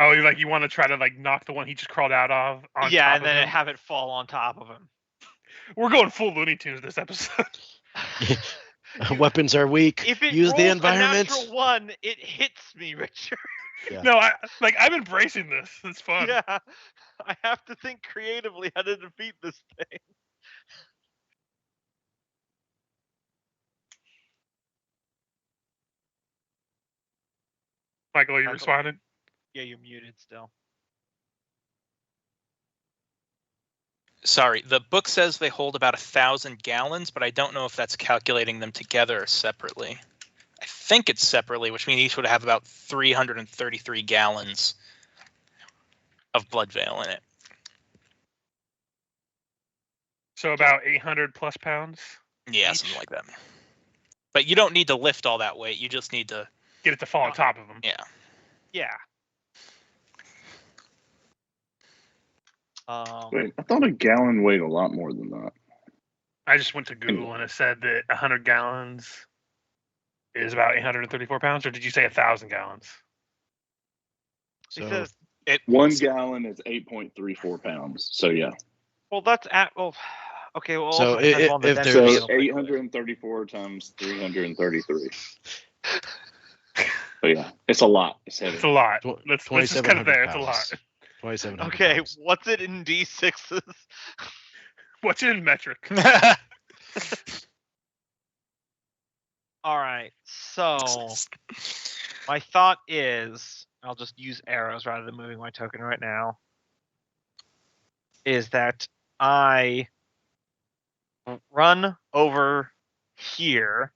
Oh, you want to try to like knock the one he just crawled out of on Yeah, top and of then him? have it fall on top of him. We're going full Looney Tunes this episode. Weapons are weak. If it Use the rolls environment. a natural 1, it hits me, Richard. Yeah. No, I'm embracing this. It's fun. Yeah, I have to think creatively how to defeat this thing. Michael, are you Michael. responding? Yeah, you're muted still. sorry, the book says they hold about 1,000 gallons, but I don't know if that's calculating them together or separately. I think it's separately, which means each would have about 333 gallons of blood veil in it. So about 800 plus pounds. Yeah, Each? something like that. But you don't need to lift all that weight. You just need to, Get it to fall on top of him. yeah. Yeah. Wait, I thought a gallon weighed a lot more than that. I just went to Google and it said that 100 gallons is about 834 pounds, or did you say 1,000 gallons? He So says, It 1 gallon is 8.34 pounds. So yeah. well, that's at, well, okay, well, So also depends on the if density there's- So of the liquid. 834 times 333. But yeah, it's a lot. It's heavy. It's a lot. Tw- Let's just cut it there. It's a lot. 2,700 Okay, pounds. what's it in D6s? What's it in metric? Alright, so my thought is, I'll just use arrows rather than moving my token right now, is that I run over here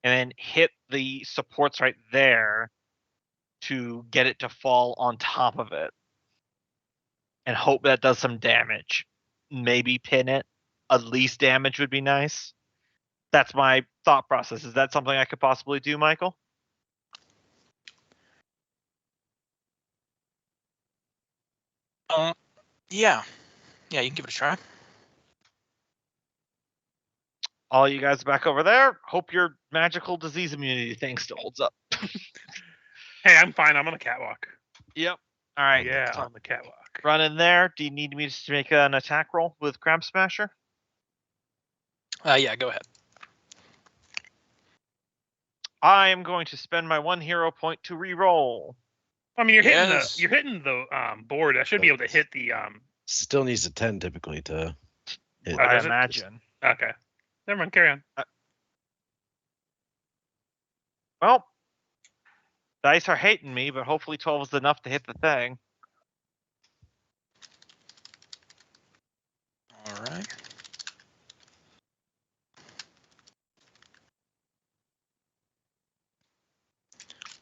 and then hit the supports right there to get it to fall on top of it and hope that does some damage. Maybe pin it. At least damage would be nice. That's my thought process. Is that something I could possibly do, Michael? Yeah, you can give it a try. All you guys back over there. Hope your magical disease immunity thing still holds up. Hey, I'm fine. I'm on the catwalk. Yep. All right. Yeah, so on the catwalk. run in there. Do you need me to make an attack roll with Crab Smasher? Yeah, go ahead. I am going to spend my 1 hero point to re-roll. I mean, you're Yes. hitting the board. I should be able to hit the Still needs a 10 typically to hit. Oh, I does it? imagine. Okay. Never mind. Carry on. Well, dice are hating me, but hopefully 12 is enough to hit the thing. All right.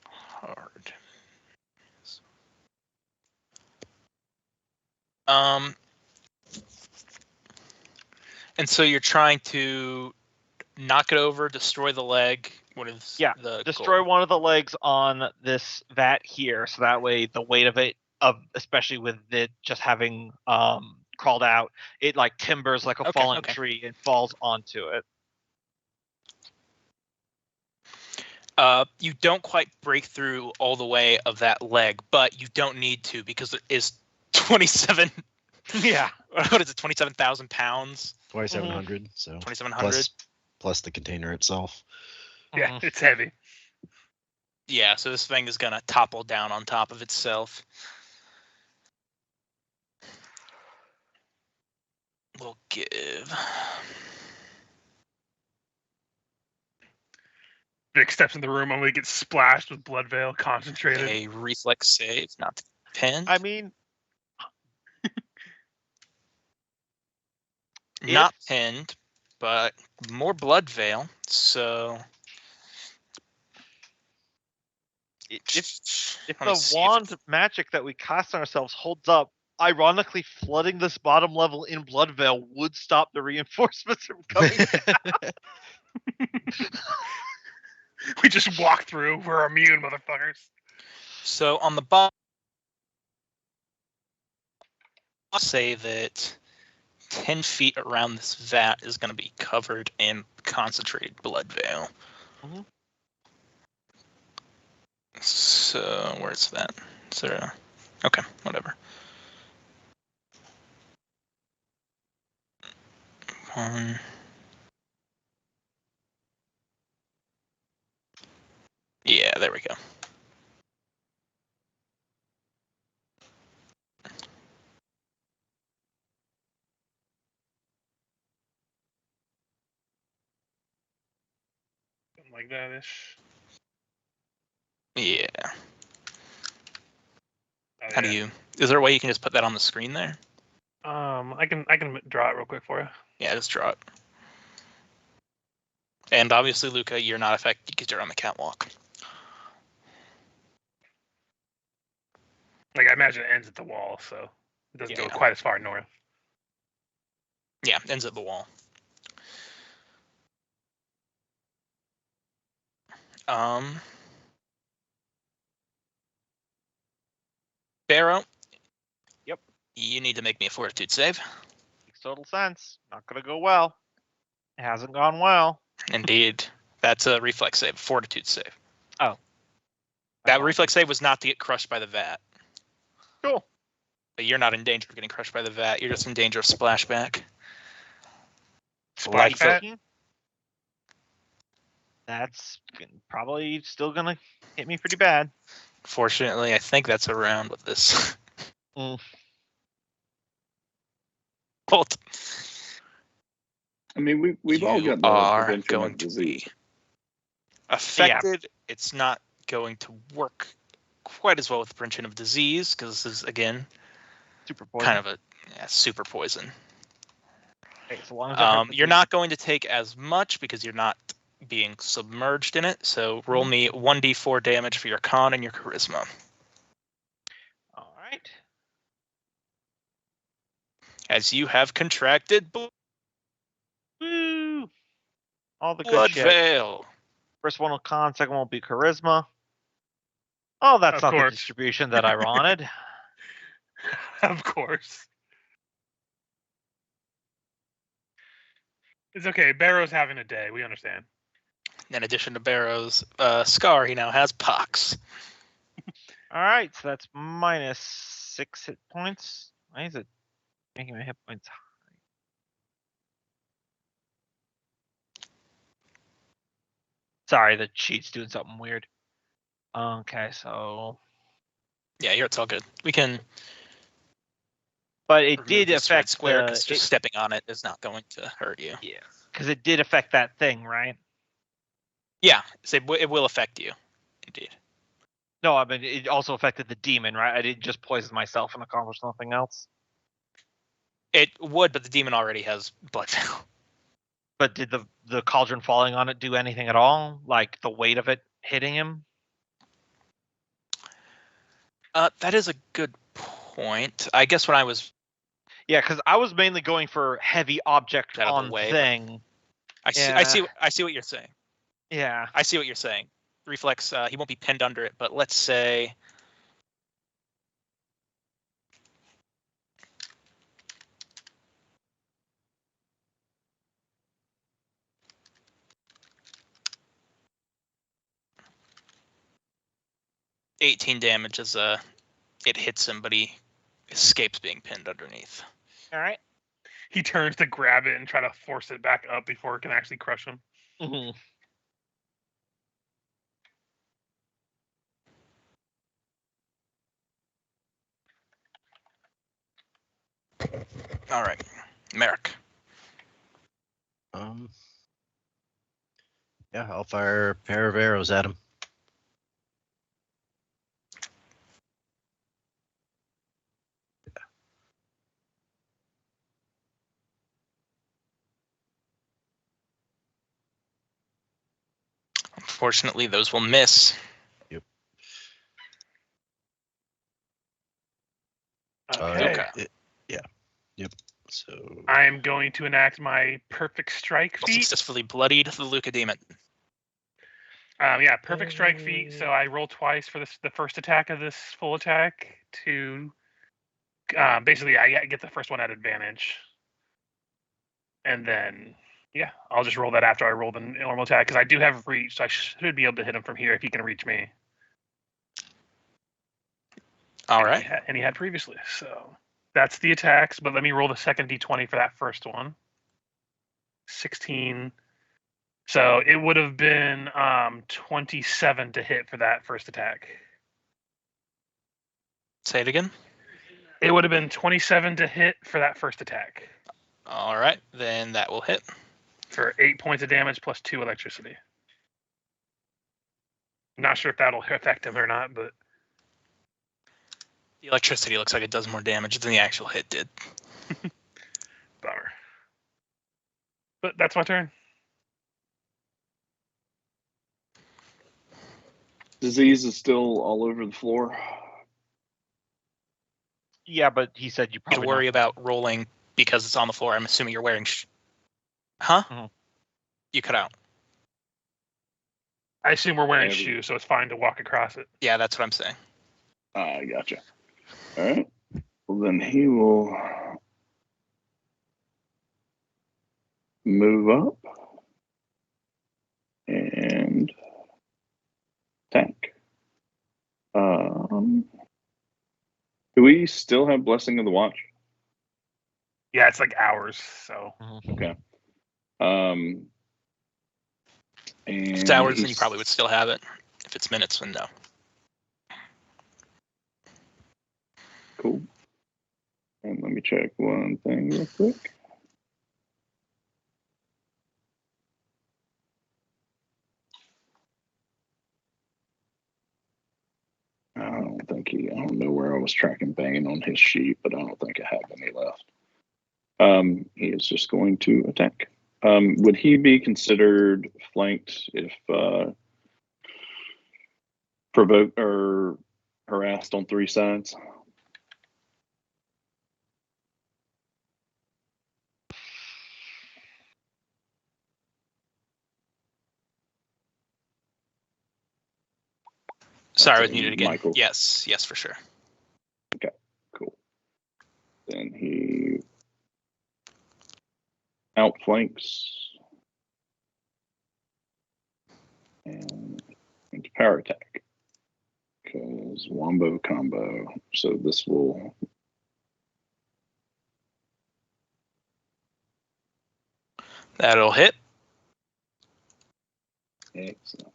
Hard. And so you're trying to knock it over, destroy the leg. What is Yeah, the Destroy goal? one of the legs on this vat here, so that way the weight of it, especially with it just having crawled out, it like timbers like a Okay, fallen okay. tree and falls onto it. You don't quite break through all the way of that leg, but you don't need to because it is 27. Yeah. What is it? 27,000 pounds. 2,700. So 2,700. plus the container itself. Yeah, it's heavy. Yeah, so this thing is gonna topple down on top of itself. We'll give. Vic steps in the room only gets splashed with blood veil concentrated. A reflex save, not pinned. I mean, Not pinned, but more blood veil. So if let me the see if wand magic that we cast on ourselves holds up, ironically, flooding this bottom level in blood veil would stop the reinforcements from coming. We just walk through. We're immune, motherfuckers. So on the bottom, I'll say that 10 feet around this vat is going to be covered in concentrated blood veil. Mhm. So where's that? Is there a... Okay, whatever. Yeah, there we go. Something like that ish. Yeah. Oh, How do you... Is there a way you can just put that on the screen there? I can draw it real quick for you. Yeah, just draw it. And obviously, Luca, you're not affected because you're on the catwalk. Like I imagine it ends at the wall, so it doesn't go Yeah. quite as far north. Yeah, ends at the wall. Barrow. Yep. You need to make me a fortitude save. Makes total sense. Not gonna go well. It hasn't gone well. Indeed. That's a reflex save, fortitude save. Oh. That reflex save was not to get crushed by the vat. Cool. But you're not in danger of getting crushed by the vat. You're just in danger of splashback. Splash pad? That's probably still gonna hit me pretty bad. Fortunately, I think that's around with this. Bolt. I mean, we've all You got the are prevention going of to disease. be affected. It's not going to work quite as well with the prevention of disease because this is, again, Super poison. kind of a super poison. Okay, so long as You're not going to take as much because you're not being submerged in it. So roll me 1d4 damage for your con and your charisma. All right. As you have contracted Woo! All the good blood shit. veil. First one will con, second one will be charisma. Oh, that's Of not the course. distribution that I wanted. Of course. It's okay. Barrow's having a day. We understand. In addition to Barrow's scar, he now has pox. All right, so that's minus 6 hit points. Why is it making my hit points high? Sorry, the cheat's doing something weird. Okay, so Yeah, here it's all good. We can. but it remove did this red affect square the because just stepping on it is not going to hurt you. yeah, because it did affect that thing, right? Yeah, so it will affect you, indeed. No, I mean it also affected the demon, right? I didn't just poison myself and accomplish nothing else. It would, but the demon already has blood veil. But did the cauldron falling on it do anything at all? Like the weight of it hitting him? That is a good point. I guess when I was, Yeah, because I was mainly going for heavy object Out of the on way, but- thing. I Yeah. see what you're saying. Yeah. I see what you're saying. Reflex, he won't be pinned under it, but let's say. $18 damage as it hits him, but he escapes being pinned underneath. All right. He turns to grab it and try to force it back up before it can actually crush him. Mhm. All right, Merrick. Yeah, I'll fire a pair of arrows at him. Unfortunately, those will miss. Okay. Yep. So I am going to enact my perfect strike feat. Successfully bloodied the Luca demon. Yeah, perfect strike feat. So I roll twice for the first attack of this full attack to basically I get the first one at advantage. And then yeah, I'll just roll that after I roll the normal attack because I do have reach, so I should be able to hit him from here if he can reach me. All right. And he had previously. So that's the attacks, but let me roll the second d20 for that first one. 16. So it would have been 27 to hit for that first attack. Say it again. It would have been 27 to hit for that first attack All right, then that will hit. for 8 points of damage plus 2 electricity. I'm not sure if that'll affect him or not, but The electricity looks like it does more damage than the actual hit did. bummer. But that's my turn. Disease is still all over the floor. Yeah, but he said you You probably worry not. about rolling because it's on the floor. I'm assuming you're wearing. Huh? Mhm. You cut out. I assume we're wearing Yeah, shoes, so it's fine to walk across it. Yeah, that's what I'm saying. I gotcha. All right. Well, then he will move up and attack. Do we still have Blessing of the Watch? Yeah, it's like hours. So Mhm. Okay. And If it's hours, then you he's- probably would still have it. If it's minutes, then no. Cool. And let me check one thing real quick. I don't know where I was tracking Bane on his sheet, but I don't think I have any left. He is just going to attack. Would he be considered flanked if provoked or harassed on 3 sides? Sorry, I was Okay, muted again. Michael. Yes, for sure. Cool. Then he outflanks and into power attack. Because wombo combo. So this will. That'll hit. Excellent.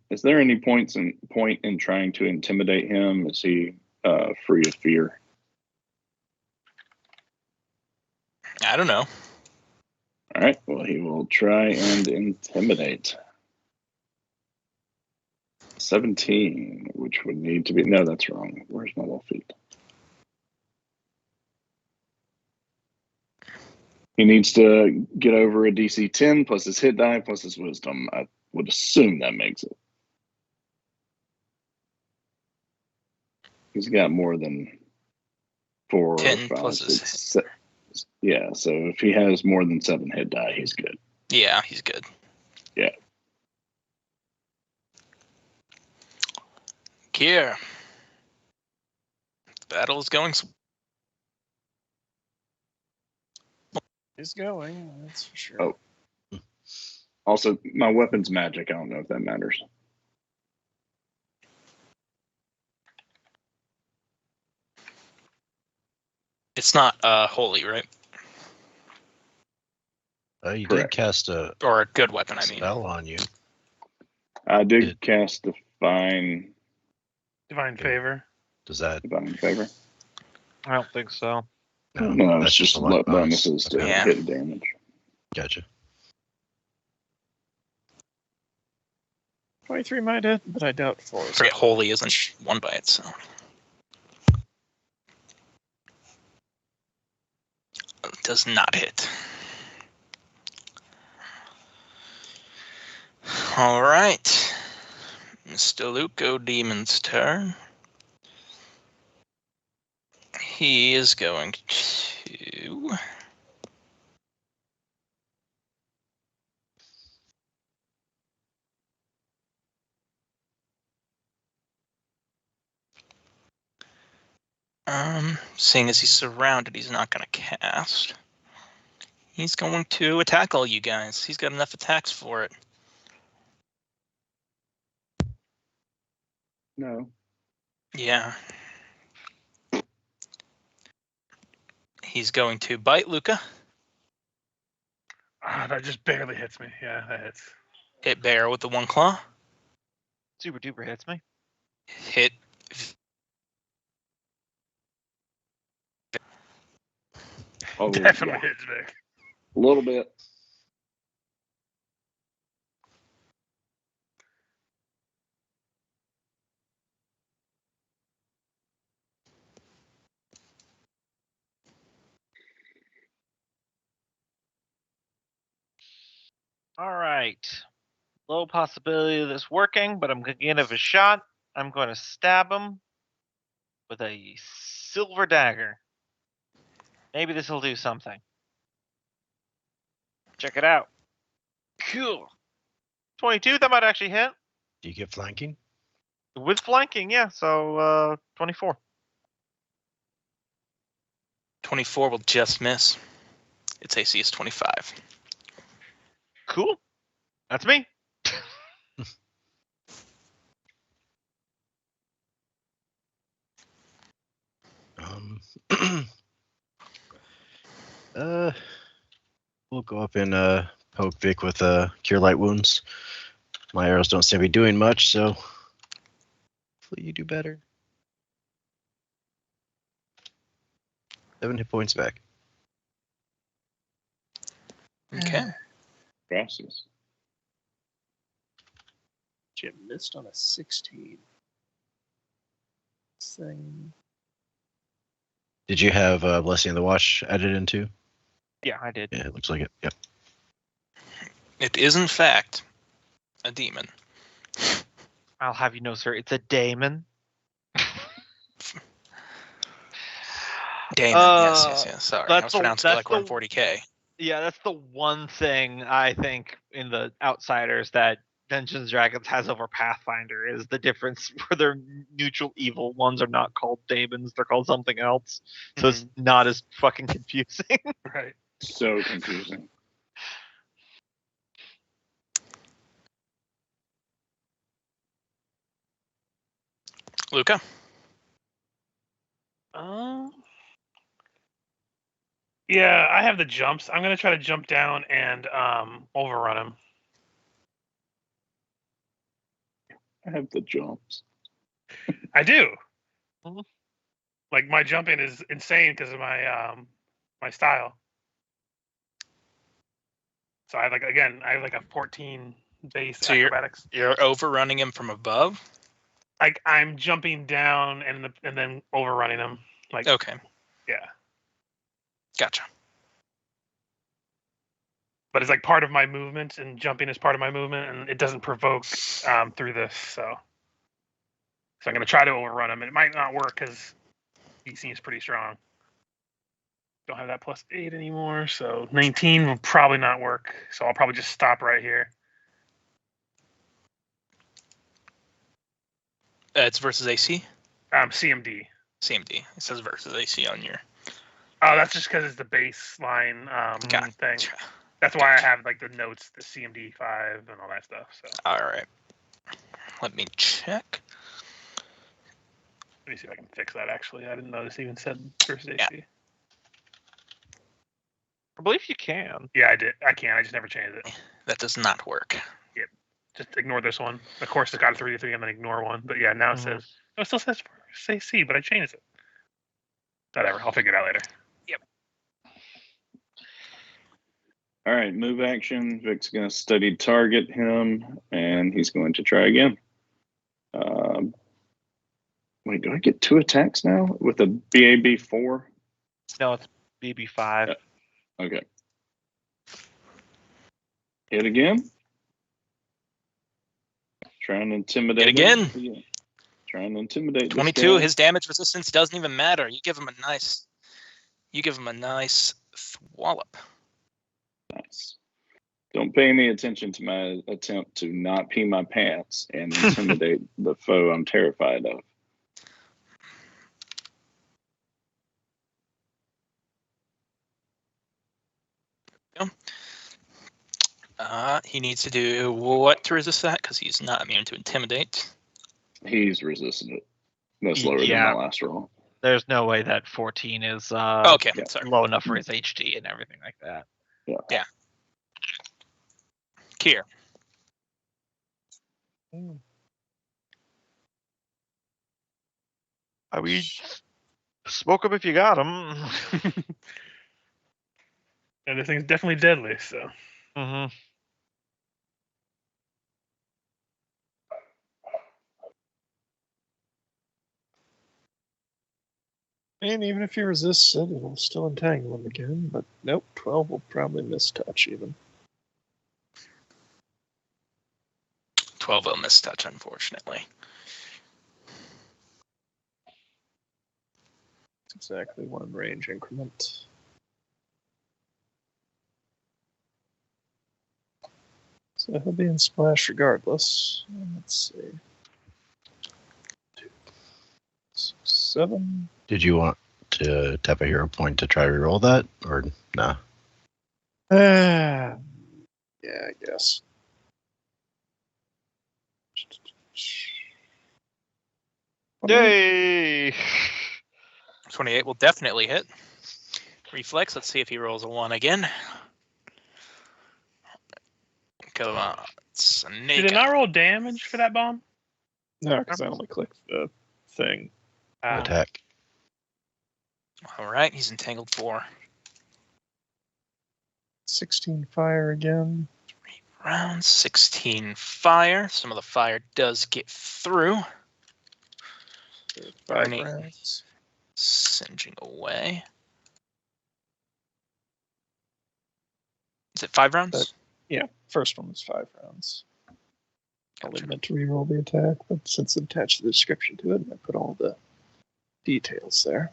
Is there any point in trying to intimidate him? Is he free of fear? I don't know. All right. Well, he will try and intimidate. 17, which would need to be. No, that's wrong. Where's my little feet? He needs to get over a DC 10 plus his hit die plus his wisdom. I would assume that makes it. He's got more than 4 10 or 5, plus his 6, yeah, so if he has more than 7 hit die, he's good. Yeah, he's good. Yeah. Kier. Battle is going. He's going, that's for sure. Oh. Also, my weapon's magic. I don't know if that matters. It's not holy, right? You Correct. did cast a Or a good weapon, I mean. spell on you. I did cast Divine Favor. Does that? Favor. I don't think so. No, it's that's just a luck bonus. bonuses to Okay. Yeah. hit damage. Gotcha. 23 might hit, but I doubt 4. I forget holy isn't one by itself. It does not hit. All right. Mr. Luco Demon's turn. He is going to... Seeing as he's surrounded, he's not going to cast. He's going to attack all you guys. He's got enough attacks for it. No. Yeah. He's going to bite Luca. Ah, that just barely hits me. Yeah, that hits. Hit Bear with the one claw. Super duper hits me. Hit. Oh, Definitely yeah. hits Vic. A little bit. All right. Low possibility of this working, but I'm going to give it a shot. I'm going to stab him with a silver dagger. Maybe this will do something. Check it out. Cool. 22, that might actually hit. Do you get flanking? With flanking, yeah, so 24. 24 will just miss. Its AC is 25. Cool. That's me. We'll go up and poke Vic with Cure Light Wounds. My arrows don't seem to be doing much, so hopefully you do better. 7 hit points back. Okay. Gracias. Jim missed on a 16. Thing. Did you have Blessing of the Watch added into? Yeah, I did. Yeah, it looks like it. Yep. It is, in fact, a demon. I'll have you know, sir, it's a daemon. Damon, yes. Sorry, I was pronouncing it like we're in 40K. Yeah, that's the one thing I think in the Outsiders that Dungeons & Dragons has over Pathfinder is the difference where their neutral evil ones are not called demons, they're called something else. So it's not as fucking confusing. Right. So confusing. Luca. Yeah, I have the jumps. I'm gonna try to jump down and overrun him. I have the jumps. I do. Mhm. Like my jumping is insane because of my my style. So I have like a 14 base So you're- acrobatics. You're overrunning him from above. Like I'm jumping down and then overrunning him. Like Okay, yeah. gotcha. But it's like part of my movement, and jumping is part of my movement, and it doesn't provoke through this. So I'm gonna try to overrun him. It might not work because he seems pretty strong. Don't have that +8 anymore, so 19 will probably not work. So I'll probably just stop right here. It's versus AC. CMD. CMD. It says versus AC on your. Oh, that's just because it's the baseline thing. Gotcha. That's why I have like the notes, the CMD 5 and all that stuff. So All right. Let me check. let me see if I can fix that. Actually, I didn't notice it even said versus AC. Yeah. I believe you can. Yeah, I did. I can. I just never changed it. That does not work. Just ignore this one. Of course, it got a 3-3 and then ignore one. But yeah, now it says it still says say C, but I changed it. Whatever. I'll figure it out later. All right, move action. Vic's going to study target him, and he's going to try again. Wait, do I get 2 attacks now with a BAB 4? No, it's BB5. Okay. Hit again. Trying to intimidate. Hit again. him. Trying to intimidate. this 22. guy. His damage resistance doesn't even matter. You give him a nice wallop. Nice. Don't pay any attention to my attempt to not pee my pants and intimidate the foe I'm terrified of. He needs to do what to resist that? Because he's not immune to intimidate. He's resisted it. That's lower than Yeah. my last roll. There's no way that 14 is Okay, yeah. sorry. low enough for his HD and everything like that. Kier. I mean, smoke him if you got him. And this thing's definitely deadly. So Mm-hmm. And even if he resists it, it'll still entangle him again. But nope, 12 will probably miss touch even. 12 will miss touch, unfortunately. It's exactly 1 range increment. So he'll be in splash regardless. Let's see. 2, 6, 7. Did you want to tap a hero point to try to roll that, or no? Yeah, I guess. Yay! 28 will definitely hit. Reflex. Let's see if he rolls a 1 again. Come on. Snake. did it not roll damage for that bomb? No, because I only clicked the thing. Attack. All right, he's entangled 4 16 fire again. rounds. 16 fire. Some of the fire does get through. 5 Burning. rounds. Singeing away. Is it 5 rounds? Yeah, first one was 5 rounds. I Gotcha. meant to reroll the attack, but since it attached the description to it, I put all the details there.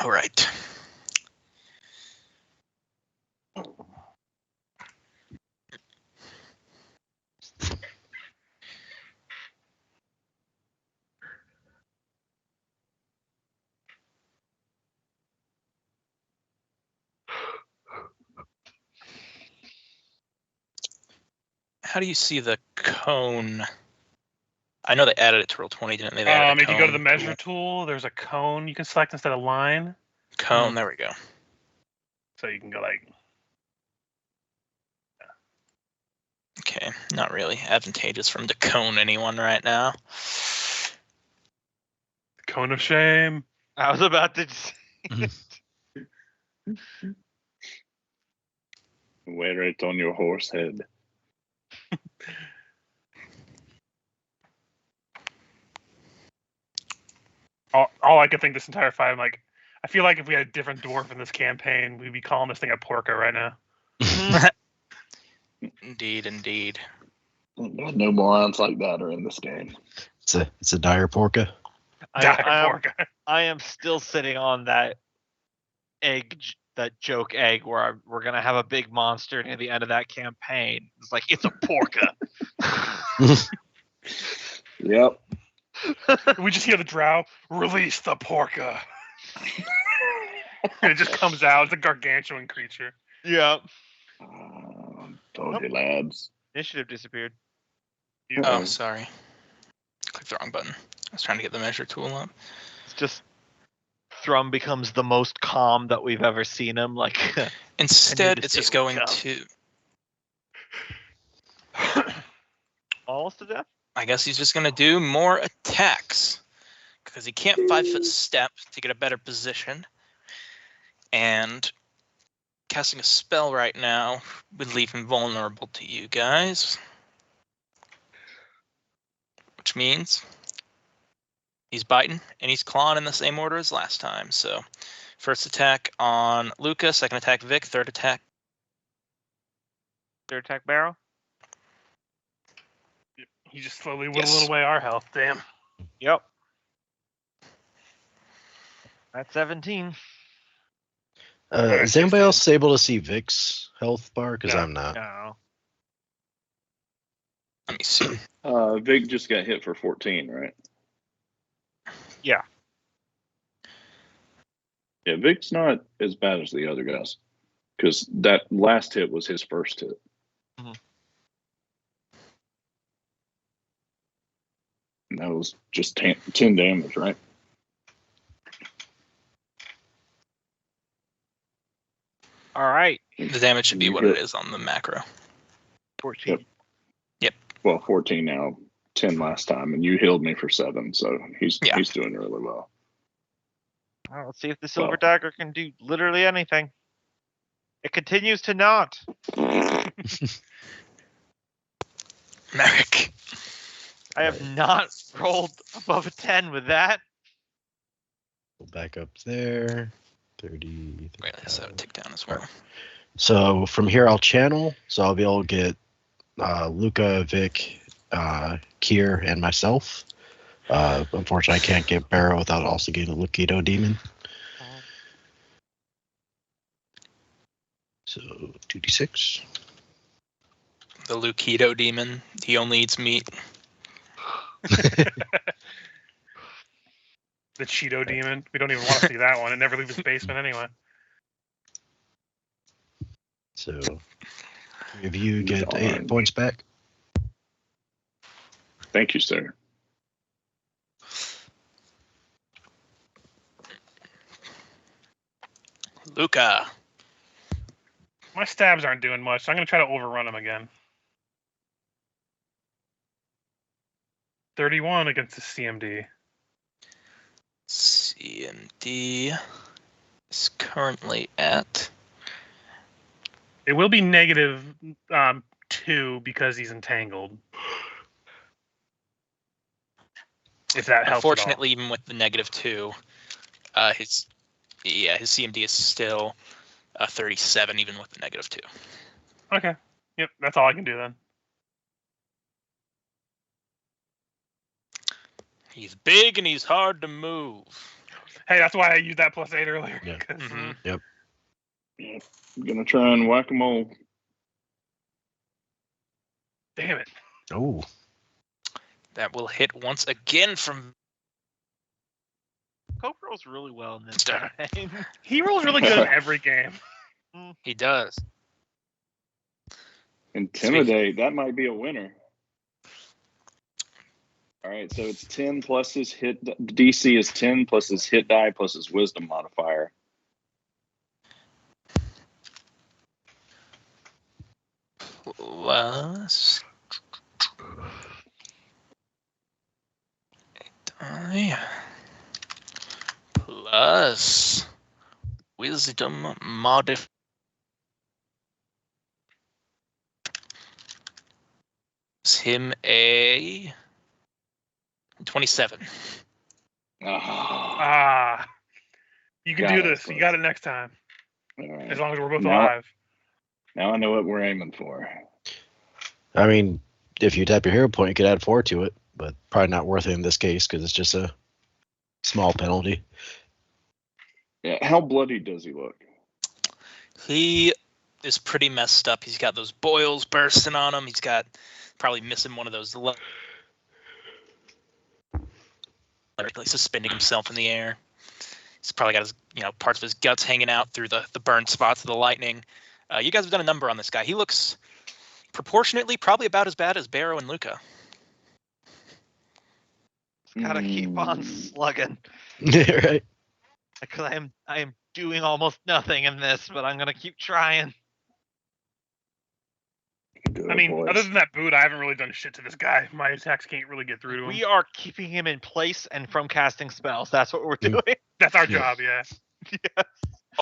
All right. How do you see the cone? I know they added it to Roll20, didn't they? They added a If you go to the cone measure tool, there's a cone you can select instead of line, Cone, there we go. so you can go like. Okay, not really advantageous for him to cone anyone right now. Cone of shame. I was about to. Wear it on your horse head. All I could think this entire fight, I'm like, I feel like if we had a different dwarf in this campaign, we'd be calling this thing a porca right now. Indeed, indeed. No morons like that are in this game. It's a dire porca. Porca. I am still sitting on that that joke egg where we're gonna have a big monster near the end of that campaign. It's like it's a porca. Yep. We just hear the drow, release the porca. And it just comes out. It's a gargantuan creature. Yeah. Told you, lads. Initiative disappeared. Oh, sorry. Clicked the wrong button. I was trying to get the measure tool up. It's just Thrum becomes the most calm that we've ever seen him. Like Instead, just it's just say, going "Watch to. almost to death. I guess he's just going to do more attacks because he can't 5-foot step to get a better position. And casting a spell right now would leave him vulnerable to you guys. Which means he's biting and he's clawing in the same order as last time. So first attack on Luca, second attack Vic, third attack. Third attack barrel. He just slowly whittling away our health. Damn. Yep. That's 17. Is anybody else able to see Vic's health bar? Because No. I'm not. No. Let me see. Vic just got hit for 14, right? Yeah. Yeah, Vic's not as bad as the other guys. Because that last hit was his first hit. Mhm. And that was just 10 damage, right? All right. The damage should be what it is on the macro. 14. Yep. Well, 14 now, 10 last time, and you healed me for 7, so he's doing really well. All right, let's see if the silver dagger can do literally anything. It continues to not. Merrick. I have not rolled above a 10 with that. Go back up there. 30. Wait, I have to tick down as well. So from here, I'll channel. So I'll be able to get Luca, Vic, Kier, and myself. Unfortunately, I can't get Barrow without also getting the Lukido demon. So 2d6. The Lukido demon. He only eats meat. The Cheeto demon. We don't even want to see that one. It never leaves his basement anyway. So if you get 8 points back. Thank you, sir. Luca. My stabs aren't doing much, so I'm going to try to overrun him again. 31 against the CMD. CMD is currently at... It will be negative 2 because he's entangled. If that helps. Unfortunately, even with the -2, his CMD is still 37, even with the -2. Okay. Yep, that's all I can do then. He's big and he's hard to move. Hey, that's why I used that +8 earlier. Yeah. 'cause, Mhm. Yep. I'm gonna try and whack-a-mole. Damn it. Oh, That will hit once again from Cope rolls really well in this Star. campaign. He rolls really good in every game. He does. Intimidate. That might be a winner. All right, so it's 10 plus his hit. DC is 10 plus his hit die plus his wisdom modifier. Plus die plus wisdom modifier. Him a 27. Ah, You can Got do it, this. You got it next time. all right. As long as we're both Now- alive. Now I know what we're aiming for. I mean, if you tap your hero point, you could add 4 to it, but probably not worth it in this case because it's just a small penalty. Yeah, how bloody does he look? He is pretty messed up. He's got those boils bursting on him. He's got probably missing one of those like suspending himself in the air. He's probably got his, parts of his guts hanging out through the burn spots of the lightning. You guys have done a number on this guy. He looks proportionately probably about as bad as Barrow and Luca. Gotta keep on slugging. Right. Because I am doing almost nothing in this, but I'm gonna keep trying. Good I mean, boys. other than that boot, I haven't really done shit to this guy. My attacks can't really get through to him. We are keeping him in place and from casting spells. That's what we're Mm. doing. That's our Yeah. job, yeah. Yes.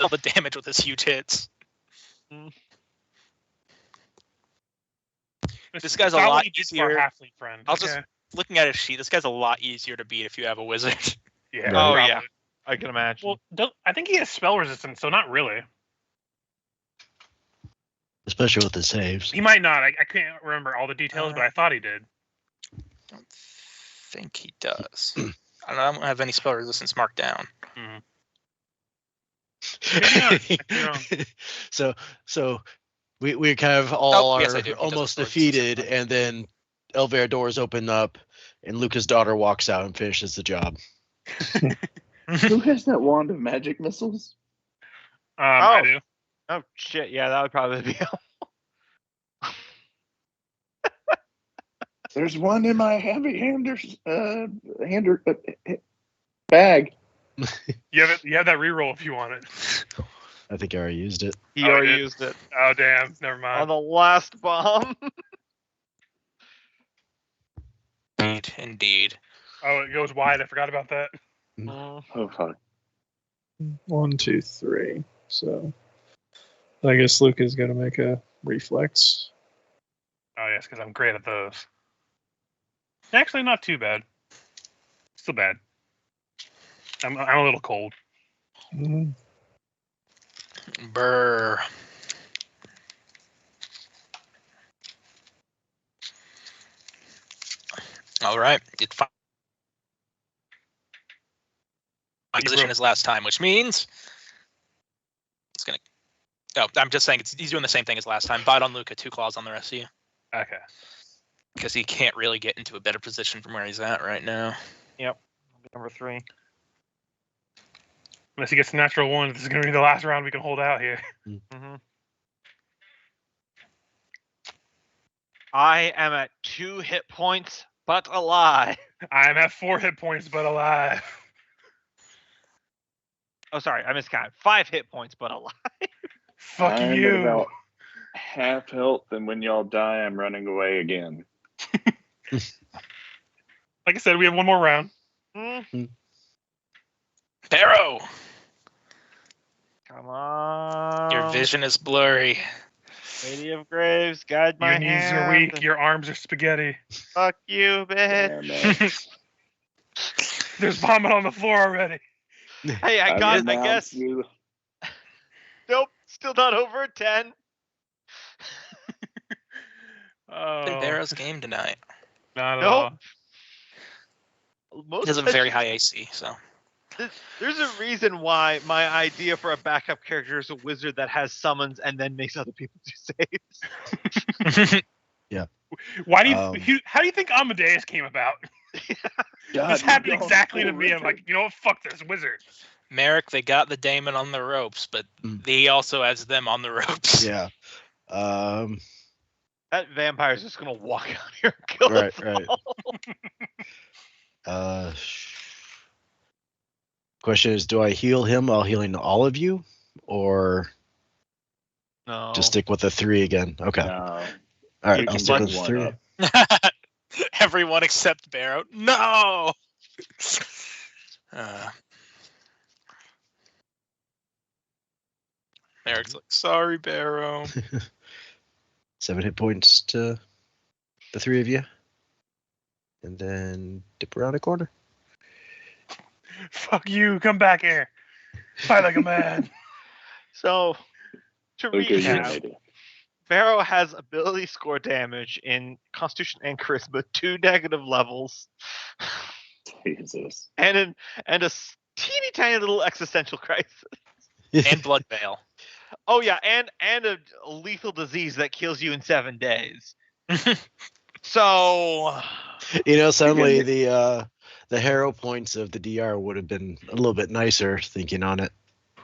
All the damage with his huge hits. This guy's a Not what lot he did for our easier. halfling friend. I'll just- okay? Looking at his sheet, this guy's a lot easier to beat if you have a wizard. Yeah. Right. Oh, probably. yeah. I can imagine. Well, I think he has spell resistance, so not really. Especially with the saves. He might not. I can't remember all the details, but I thought he did. Don't think he does. I don't have any spell resistance marked down. Maybe not. so we kind of all yes, I are do. He does almost have spell resistance. defeated, and then Elvira doors open up, and Luca's daughter walks out and finishes the job. Who has that wand of magic missiles? I Oh. do. Oh shit! Yeah, that would probably be. There's one in my heavy bag. You have that reroll if you want it. I think I already used it. He Oh, he already did? used it Oh damn, never on mind. the last bomb. Indeed. Oh, it goes wide. I forgot about that. Oh fuck. 1, 2, 3. So I guess Luca's got to make a reflex. Oh yes, because I'm great at those. Actually, not too bad. Still bad. I'm a little cold. Mhm. Brr. All right. It's fine. My position is last time, which means it's gonna. Oh, I'm just saying he's doing the same thing as last time. Bite on Luca, 2 claws on the rest of you, Okay. because he can't really get into a better position from where he's at right now. Number 3. Unless he gets a natural one, this is going to be the last round we can hold out here. Mm-hmm. I am at 2 hit points, but alive. I'm at 4 hit points, but alive. Oh, sorry, I miscounted. 5 hit points, but alive. Fuck I'm at you. about half health, and when y'all die, I'm running away again. Like I said, we have one more round. Barrow, Come on. your vision is blurry. Lady of Graves, guide my Your knees hand. are weak. Your arms are spaghetti. Fuck you, bitch. Damn it. There's vomit on the floor already. Hey, I got. I announced guess. you- Nope, still not over 10. Oh, Barrow's game tonight. not at Nope. all. Most He has a very high AC, so There's a reason why my idea for a backup character is a wizard that has summons and then makes other people do saves. Why do you? Um, How do you think Amadeus came about? God, This happened you're going exactly to full me. I'm like, Richard. you know what? Fuck this wizard. Merrick, they got the Damon on the ropes, but Mm. he also has them on the ropes. Yeah. That vampire's just gonna walk out here and kill Right, us right. all. Question is, do I heal him while healing all of you, or No. just stick with the 3 again? Okay. No, All right. you I'll can stick bring with one 3. up. Everyone except Barrow. No. Merrick's like, sorry, Barrow. 7 hit points to the 3 of you, and then dip around a corner. Fuck you. Come back here. Fight like a man. So, to Okay, you recap, made it. Barrow has ability score damage in Constitution and Charisma, 2 negative levels, Jesus. and a teeny tiny little existential crisis. And Blood Veil. Oh yeah, and a lethal disease that kills you in 7 days. So, Suddenly Again, the hero points of the DR would have been a little bit nicer thinking on it.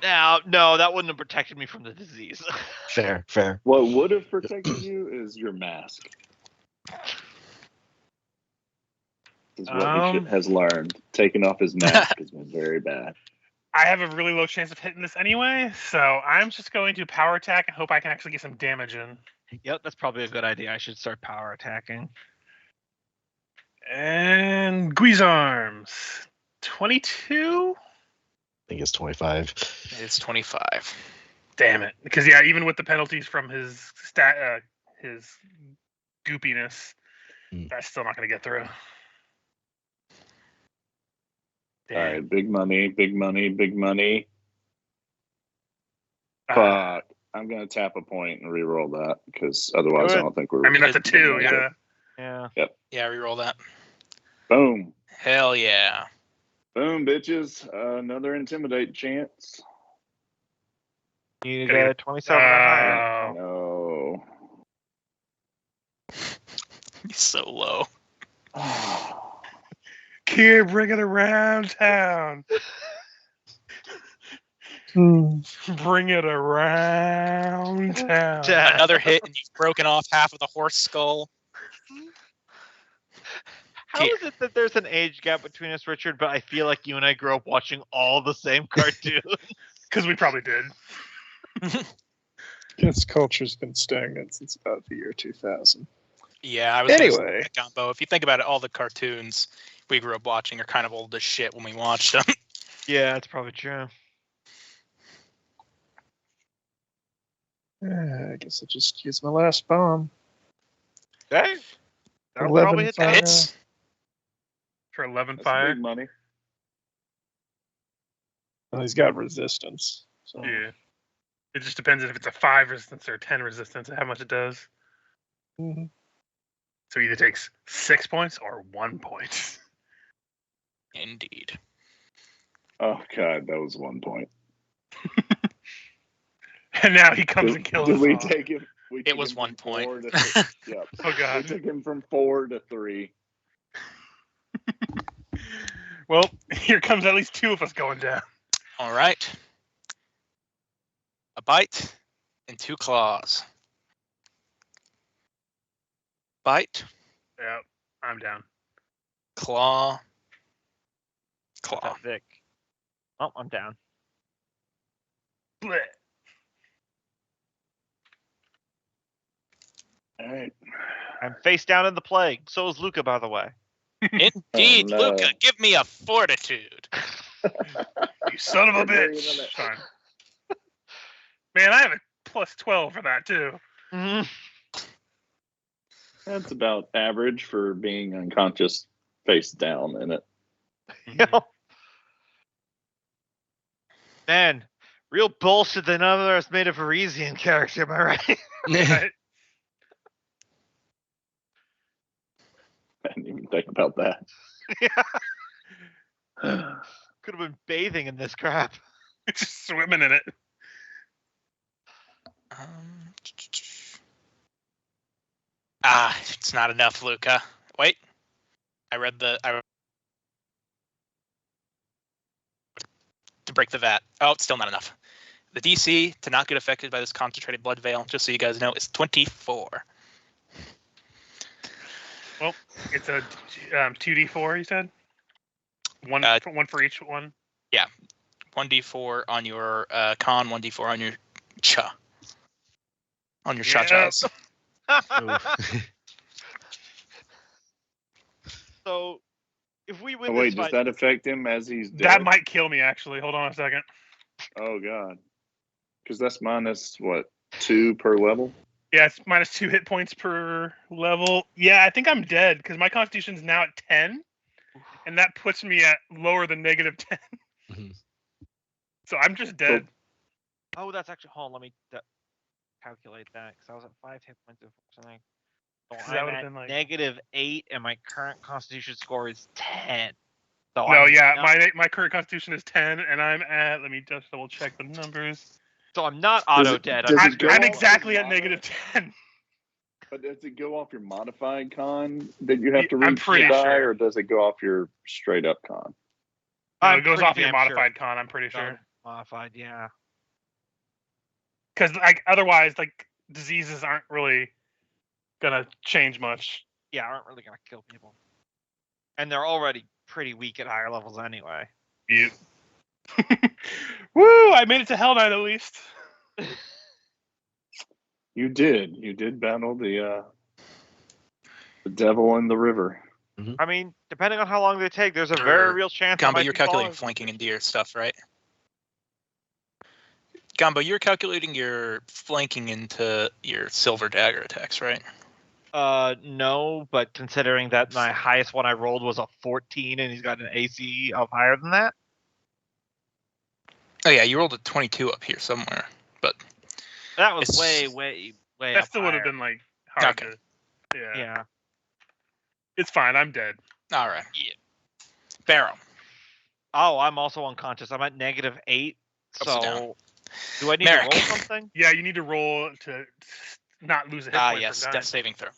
now, no, that wouldn't have protected me from the disease. Fair, fair. What would have protected you is your mask. Is what he has learned. Taking off his mask has been very bad. I have a really low chance of hitting this anyway, so I'm just going to power attack and hope I can actually get some damage in. Yep, that's probably a good idea. I should start power attacking. And Guizarms. 22? I think it's 25. It's 25. Damn it. Because, yeah, even with the penalties from his his goopiness, that's still not going to get through. All Damn. right, big money, big money, big money. Ah, Fuck. I'm gonna tap a point and re-roll that because otherwise I Good. don't think we're. I mean, that's a 2, yeah. Yeah. Yeah, reroll that. Boom, Hell yeah. boom, bitches. Another intimidate chance. You need Gotta a 27 or higher. Oh. No. He's so low. Kier, bring it around town. Bring it around town. Yeah. Another hit, and you've broken off half of the horse skull. How is it that there's an age gap between us, Richard, but I feel like you and I grew up watching all the same cartoons? Because we probably did. This culture's been stagnant since about the year 2000. Yeah, I was gonna say Anyway, that combo. If you think about it, all the cartoons we grew up watching are kind of old as shit when we watched them. Yeah, that's probably true. I guess I'll just use my last bomb. Okay. That'll 11 probably hit fire. that. Hits. For 11 That's fire. big money. Well, he's got resistance. So Yeah. It just depends if it's a 5 resistance or a 10 resistance, how much it does. Mhm. So it either takes 6 points or 1 point. Indeed. Oh god, that was 1 point. And now he comes and kills Did us we all. take him? We took was him 1 from point. 4 to 3. Yep. Oh, We God. took him from 4 to 3. Well, here comes at least 2 of us going down. All right. A bite and 2 claws. Bite, Yep, I'm down. claw, What's claw. that, Vic? Oh, I'm down. Blech. All right. I'm face down in the plague. So is Luca, by the way. Indeed, Oh, no. Luca, give me a fortitude. You son of a We're bringing bitch. them in. Fine. Man, I have a plus 12 for that, too. Mhm. That's about average for being unconscious face down in it. You know? Man, real bullshit that none of us made a Parisian character, am I right? Right? I didn't even think about that. Could have been bathing in this crap. Just swimming in it. It's not enough, Luca. Wait. To break the vat. Oh, it's still not enough. The DC to not get affected by this concentrated blood veil, just so you guys know, is 24. Well, it's a 2d4. You said one for each one. 1d4 on your con, 1d4 on your cha. On your cha-chas. So, if we win Oh, wait, this does fight, that affect him as he's dead? That might kill me, actually. Hold on a second. Oh god, because that's minus what 2 per level. Yeah, it's minus 2 hit points per level. Yeah, I think I'm dead because my constitution's now at 10, and that puts me at lower than negative 10. Mhm. So I'm just dead. oh, that's actually. Hold on, let me calculate that because I was at 5 hit points or something. So So that I'm would've at been like- -8, and my current Constitution score is 10. So No, I'm yeah, not, my current constitution is 10, and I'm at. Let me just double check the numbers. So I'm not Does auto it- dead. does I'm it go I'm off exactly your at negative 10. But does it go off your modified con that you have to I'm reach pretty to die, sure. or does it go off your straight up con? No, I'm it goes pretty off your damn sure modified con. I'm pretty it's on sure. Modified, yeah. Because like otherwise, like diseases aren't really gonna change much. Yeah, aren't really gonna kill people. And they're already pretty weak at higher levels anyway. You. Woo! I made it to Hell Knight at least. You did battle the devil in the river. I mean, depending on how long they take, there's a very real chance. Gumbo, you're calculating flanking into your stuff, right? Gumbo, you're calculating your flanking into your silver dagger attacks, right? No, but considering that my highest one I rolled was a 14 and he's got an AC of higher than that. Oh yeah, you rolled a 22 up here somewhere, but That was It's- way That up still would have higher. been like hard Okay. to. Yeah. Yeah. It's fine. I'm dead. all right. Yeah. Barrow. Oh, I'm also unconscious. I'm at -8. Upside down. So, do I need Merrick. to roll something? Yeah, you need to roll to not lose a hit point Yes, from death dying. saving throw.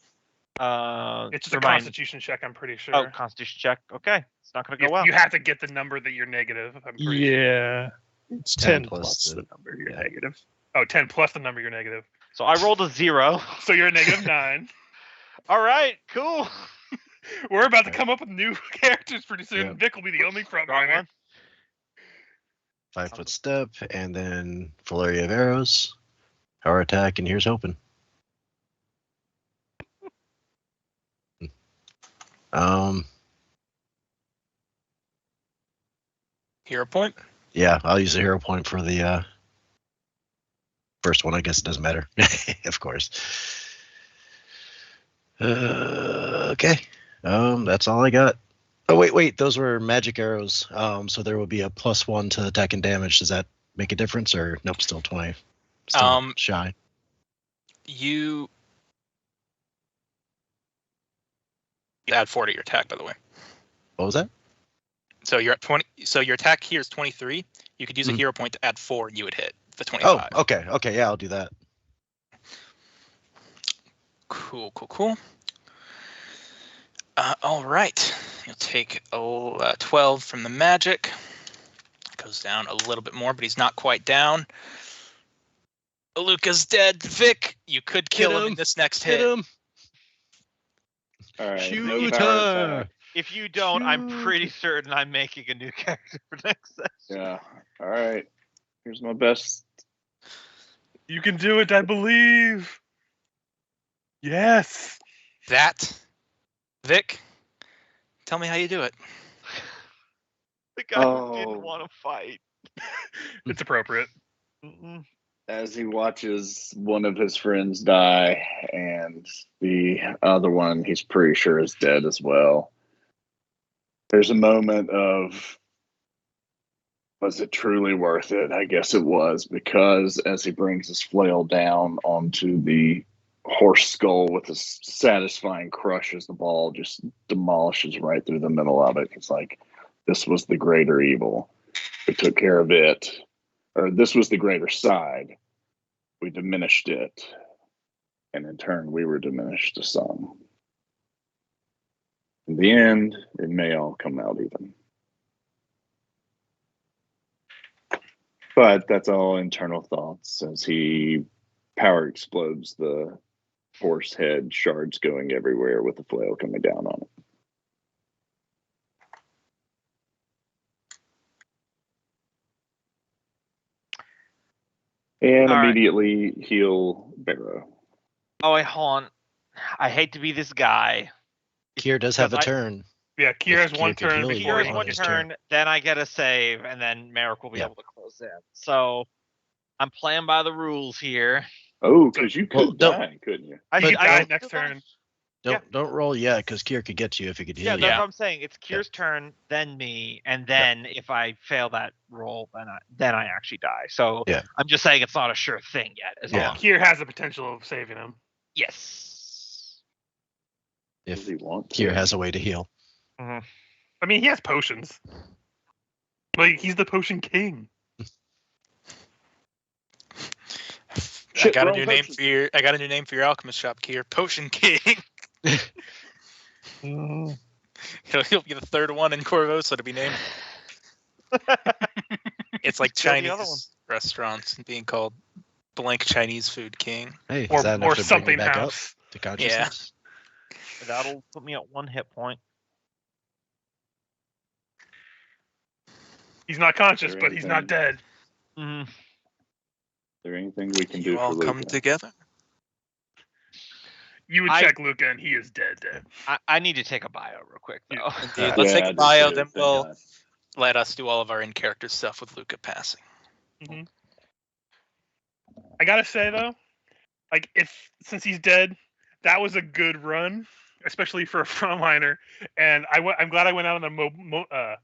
It's just a remind- Constitution check. I'm pretty sure. Oh, Constitution check. Okay, it's not gonna go well. You have to get the number that you're negative. I'm pretty sure. Yeah. It's 10 10 plus plus the- the number you're yeah. negative. Oh, 10 plus the number you're negative. So I rolled a 0. So you're a negative 9. All right, cool. We're about to come up with new characters pretty soon. Yeah. Vic will be the only Wrong frontliner. one. 5 foot step, and then flurry of arrows, power attack, and here's hoping. Hero point. Yeah, I'll use a hero point for the first one. I guess it doesn't matter, of course. Okay, that's all I got. Oh wait, those were magic arrows. So there will be a +1 to attack and damage. Does that make a difference, or nope? Still 20. Still shy. You add 4 to your attack, by the way. What was that? So you're at 20. So your attack here is 23. You could use a Mhm. hero point to add 4, and you would hit the Oh, 25. okay, yeah, I'll do that. Cool. All right. You'll take 12 from the magic. Goes down a little bit more, but he's not quite down. Luca's dead. Vic, you could kill him in him. this next Hit hit. him. All right. Shoot no her. power attack. If you don't, I'm Shoot. pretty certain I'm making a new character for next session. Yeah. All right. Here's my best. You can do it, I believe. Yes. That, Vic, tell me how you do it. The guy who Oh. didn't want to fight. It's appropriate. Mm-mm. As he watches one of his friends die and the other one he's pretty sure is dead as well, there's a moment of, was it truly worth it? I guess it was, because as he brings his flail down onto the horse skull with a satisfying crush as the ball just demolishes right through the middle of it, it's like, this was the greater evil. We took care of it. Or this was the greater side. We diminished it. And in turn, we were diminished to some. In the end, it may all come out even. But that's all internal thoughts as he power explodes the horse head, shards going everywhere with the flail coming down on it. And All right. immediately heal Barrow. Oh wait, hold on. I hate to be this guy. Kier does have a Because turn. Yeah, Kier has Kier one could turn heal you before Here's he on one his turn, then I get a save, and then Merrick will be Yeah. able to close in. So I'm playing by the rules here. Oh, because you Well, could don't- die, couldn't you? You could die next still die. turn. Don't roll yet, because Kier could get you if he could heal Yeah, you. that's what I'm saying. It's Kier's turn, then me, and then if I fail that roll, then I actually die. So Yeah. I'm just saying it's not a sure thing yet. As Yeah. long Kier has the potential of saving him. yes. Does If he want Kier to? has a way to heal. I mean, he has potions. Like, he's the potion king. I got a new name for your. I got a new name for your alchemist shop, Kier. Potion King. He'll be the third one in Corvosa to be named. It's like Kill the other one. Chinese restaurants being called blank Chinese food king. Hey, Or, is that enough or to bring something you back up house. to consciousness? That'll put me at 1 hit point. He's not conscious, There but he's not anything- dead. Mhm. Is there anything we can do You for all come Luca? together. You would I- check Luca, and he is dead. I need to take a bio real quick though. Indeed. Let's take I a did bio, too, then thank we'll God. let us do all of our in-character stuff with Luca passing. I gotta say though, like since he's dead, that was a good run, especially for a frontliner. And I'm glad I went out on a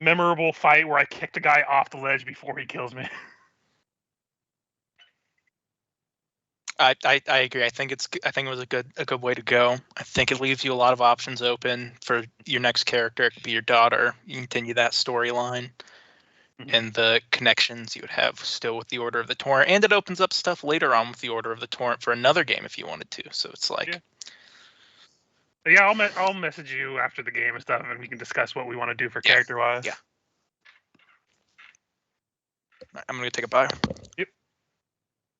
memorable fight where I kicked a guy off the ledge before he kills me. I agree. I think it was a good way to go. I think it leaves you a lot of options open for your next character. It could be your daughter. You can continue that storyline and the connections you would have still with the Order of the Torrent, and it opens up stuff later on with the Order of the Torrent for another game if you wanted to. So it's like, Yeah. But yeah, I'll message you after the game and stuff, and we can discuss what we want to do for Yeah, character wise. yeah. I'm gonna take a bio.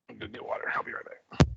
I'm gonna get water. I'll be right back.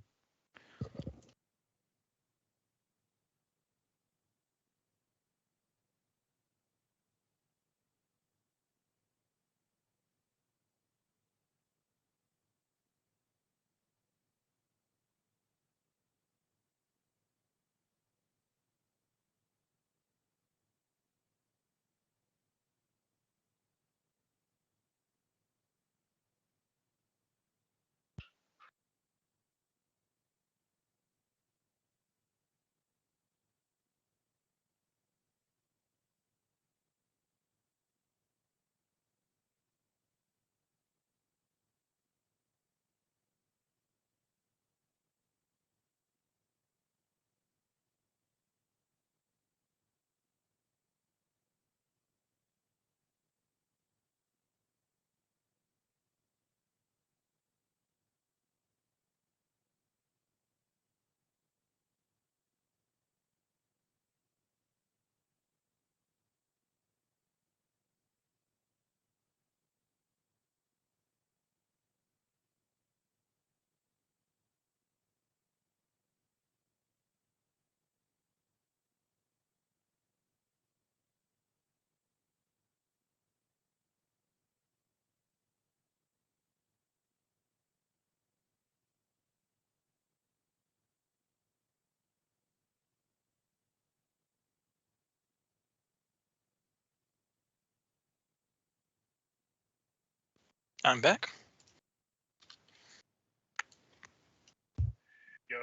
I'm back. Yo.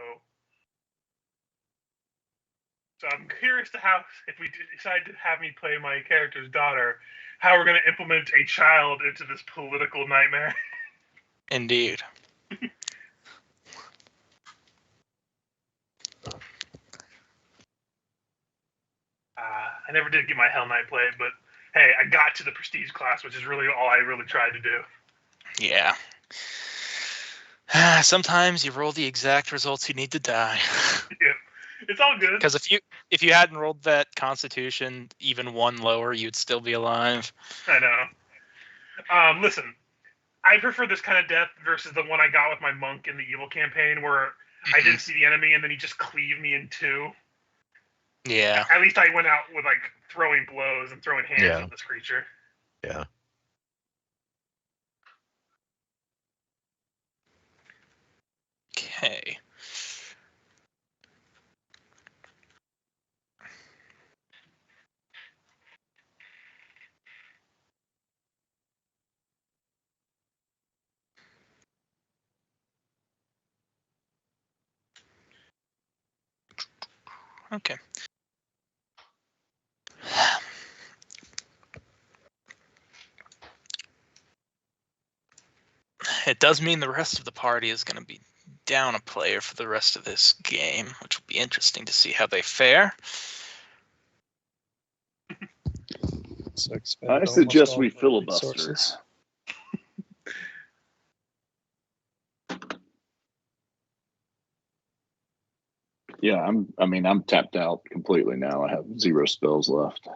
So I'm curious to how, if we decide to have me play my character's daughter, how we're going to implement a child into this political nightmare. Indeed. I never did get my Hell Knight played, but hey, I got to the prestige class, which is really all I really tried to do. Yeah. Sometimes you roll the exact results you need to die. Yeah. It's all good. Because if you hadn't rolled that Constitution even one lower, you'd still be alive. I know. Listen, I prefer this kind of death versus the one I got with my monk in the evil campaign, where I didn't see the enemy and then he just cleaved me in two. Yeah. At least I went out with like throwing blows and throwing hands Yeah. at this creature. Yeah. Okay. Okay. It does mean the rest of the party is going to be down a player for the rest of this game, which will be interesting to see how they fare. So expend I almost suggest all we of our filibuster. resources. Yeah, I'm tapped out completely now. I have 0 spells left.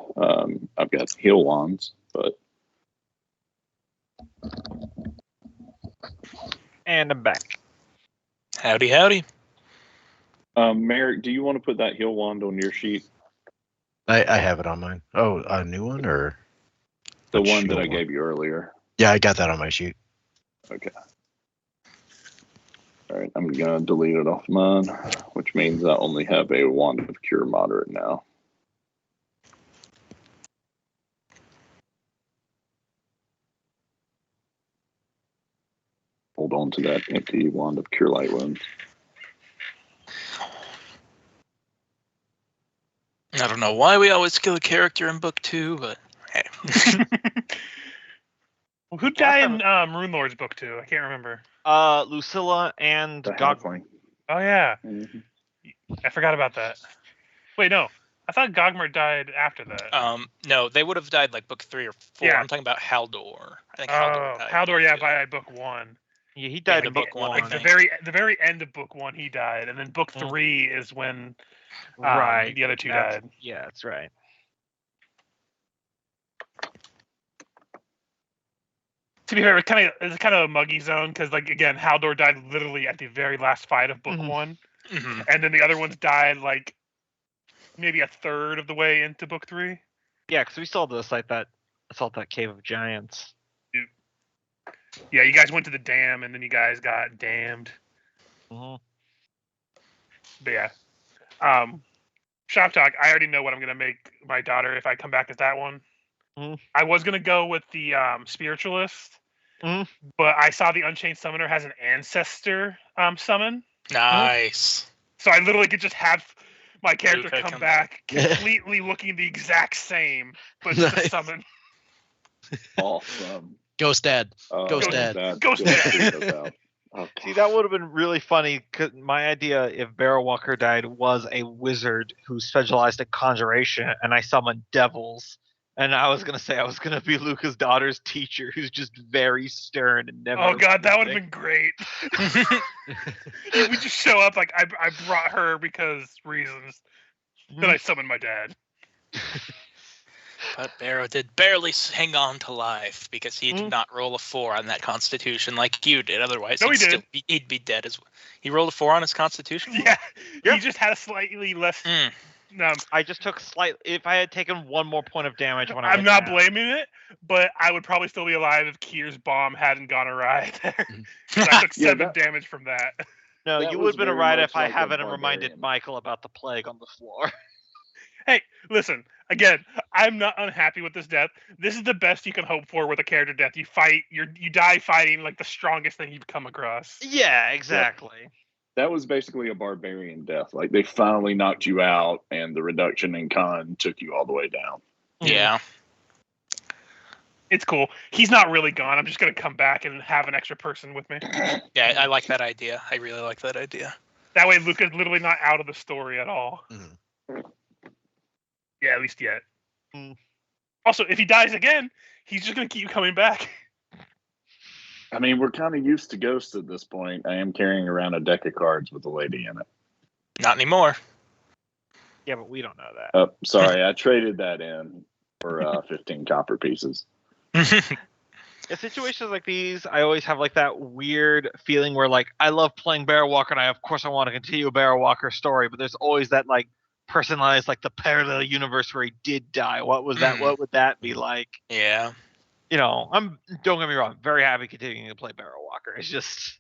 I've got heal wands, but And I'm back. Howdy, howdy. Merrick, do you want to put that heal wand on your sheet? I have it on mine. Oh, a new one or The Which one that heal I wand? gave you earlier. Yeah, I got that on my sheet. Okay. All right, I'm gonna delete it off mine, which means I only have a wand of cure moderate now. Hold on to that empty wand of cure light wounds. I don't know why we always kill a character in book 2, but hey. Well, who died in Rune Lord's book 2? I can't remember. Lucilla and The Gog. halfling. Oh yeah, Mhm. I forgot about that. Wait, no, I thought Gogmer died after that. No, they would have died like book 3 or 4. Yeah. I'm talking about Haldor. I think Haldor Oh, died. Haldor, yeah, too. by book 1. Yeah, he died the in book book one, one. I Like think. the very end of book 1, he died, and then book 3 is when Right. the other two That's- died. Yeah, that's right. To be fair, it's kind of a muggy zone because, like, again, Haldor died literally at the very last fight of book Mhm. 1, Mhm. and then the other ones died like maybe a third of the way into book 3. Yeah, because we still had to assault that cave of giants. Yeah, you guys went to the dam, and then you guys got damned. Mhm. But yeah, shop talk. I already know what I'm gonna make my daughter if I come back as that one. Mhm. I was gonna go with the spiritualist, Mhm. but I saw the Unchained Summoner has an ancestor summon, Nice. so I literally could just have my character Luca come come back completely looking the exact same, but just a Nice. summon. Awesome. Ghost Dad. Ghost Dad. Ghost You'll Dad. freak us out. Oh, See, that would have been really funny. Cause my idea, if Barrow Walker died, was a wizard who specialized in conjuration, and I summoned devils. And I was gonna say I was gonna be Luca's daughter's teacher, who's just very stern and never. Oh god, that would have amusing. been great. We just show up like I brought her because reasons. Then I summoned my dad. But Barrow did barely hang on to life because he did not roll a 4 on that Constitution like you did. Otherwise, No, he did. He'd be dead as well. He rolled a 4 on his Constitution? Yeah, Yeah. he just had a slightly less. I just took if I had taken one more point of damage when I I'm went not down. blaming it, but I would probably still be alive if Kier's bomb hadn't gone awry there. 'Cause I took Yeah, 7 damage from that. No, That you was would have been very alright much if I like a haven't reminded barbarian. Michael about the plague on the floor. Hey, listen. Again, I'm not unhappy with this death. This is the best you can hope for with a character death. You die fighting like the strongest thing you've come across. Yeah, exactly. That was basically a barbarian death. Like they finally knocked you out, and the reduction in con took you all the way down. Yeah. It's cool. He's not really gone. I'm just gonna come back and have an extra person with me. Yeah, I like that idea. I really like that idea. That way, Luca's literally not out of the story at all. Mhm. Yeah, at least yet. Also, if he dies again, he's just gonna keep coming back. I mean, we're kind of used to ghosts at this point. I am carrying around a deck of cards with a lady in it. Not anymore. Yeah, but we don't know that. Oh, sorry, I traded that in for 15 copper pieces. In situations like these, I always have like that weird feeling where like I love playing Barrow Walker, and of course I want to continue a Barrow Walker story, but there's always that like personalized like the parallel universe where he did die. What was that? What would that be like? Yeah. You know, don't get me wrong, very happy continuing to play Barrow Walker. It's just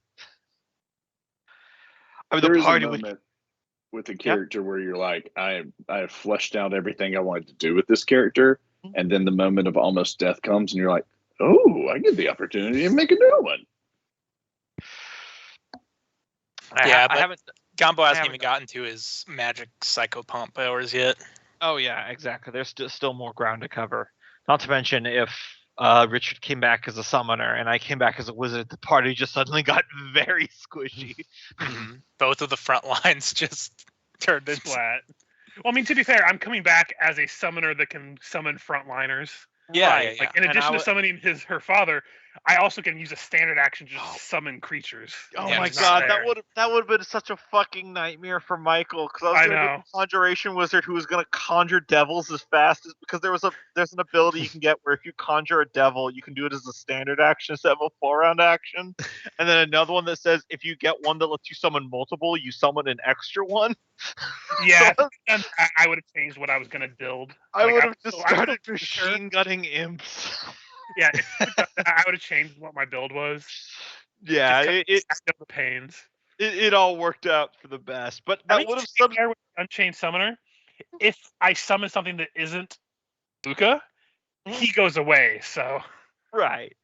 There the is party a would moment with a character where you're like, I have fleshed out everything I wanted to do with this character, and then the moment of almost death comes, and you're like, oh, I get the opportunity to make a new one. I haven't. Gombo hasn't haven't even gotten to his magic psychopomp powers yet. Oh yeah, exactly. There's still more ground to cover. Not to mention if Richard came back as a summoner and I came back as a wizard, the party just suddenly got very squishy. Both of the front lines just turned into Splat. Well, I mean, to be fair, I'm coming back as a summoner that can summon frontliners. Yeah, Right, yeah, yeah. Like in addition to summoning her father, I also can use a standard action to just summon creatures. Oh Yeah, my it's god, not that would have been such a fucking nightmare for Michael, because I was I gonna know. be a conjuration wizard who was gonna conjure devils as fast as, because there's an ability you can get where if you conjure a devil, you can do it as a standard action instead of a 4-round action, and then another one that says if you get one that lets you summon multiple, you summon an extra one. Yeah, So I would have changed what I was gonna build. I Like, would I'm have just still- I'm started still sure. machine gunning imps. Yeah, if you had done that, I would have changed what my build was. Yeah, Just I know the pains. it all worked out for the best, but I that mean, would have to be fair with Unchained Summoner, if I summon something that isn't Luca, he goes away. So right.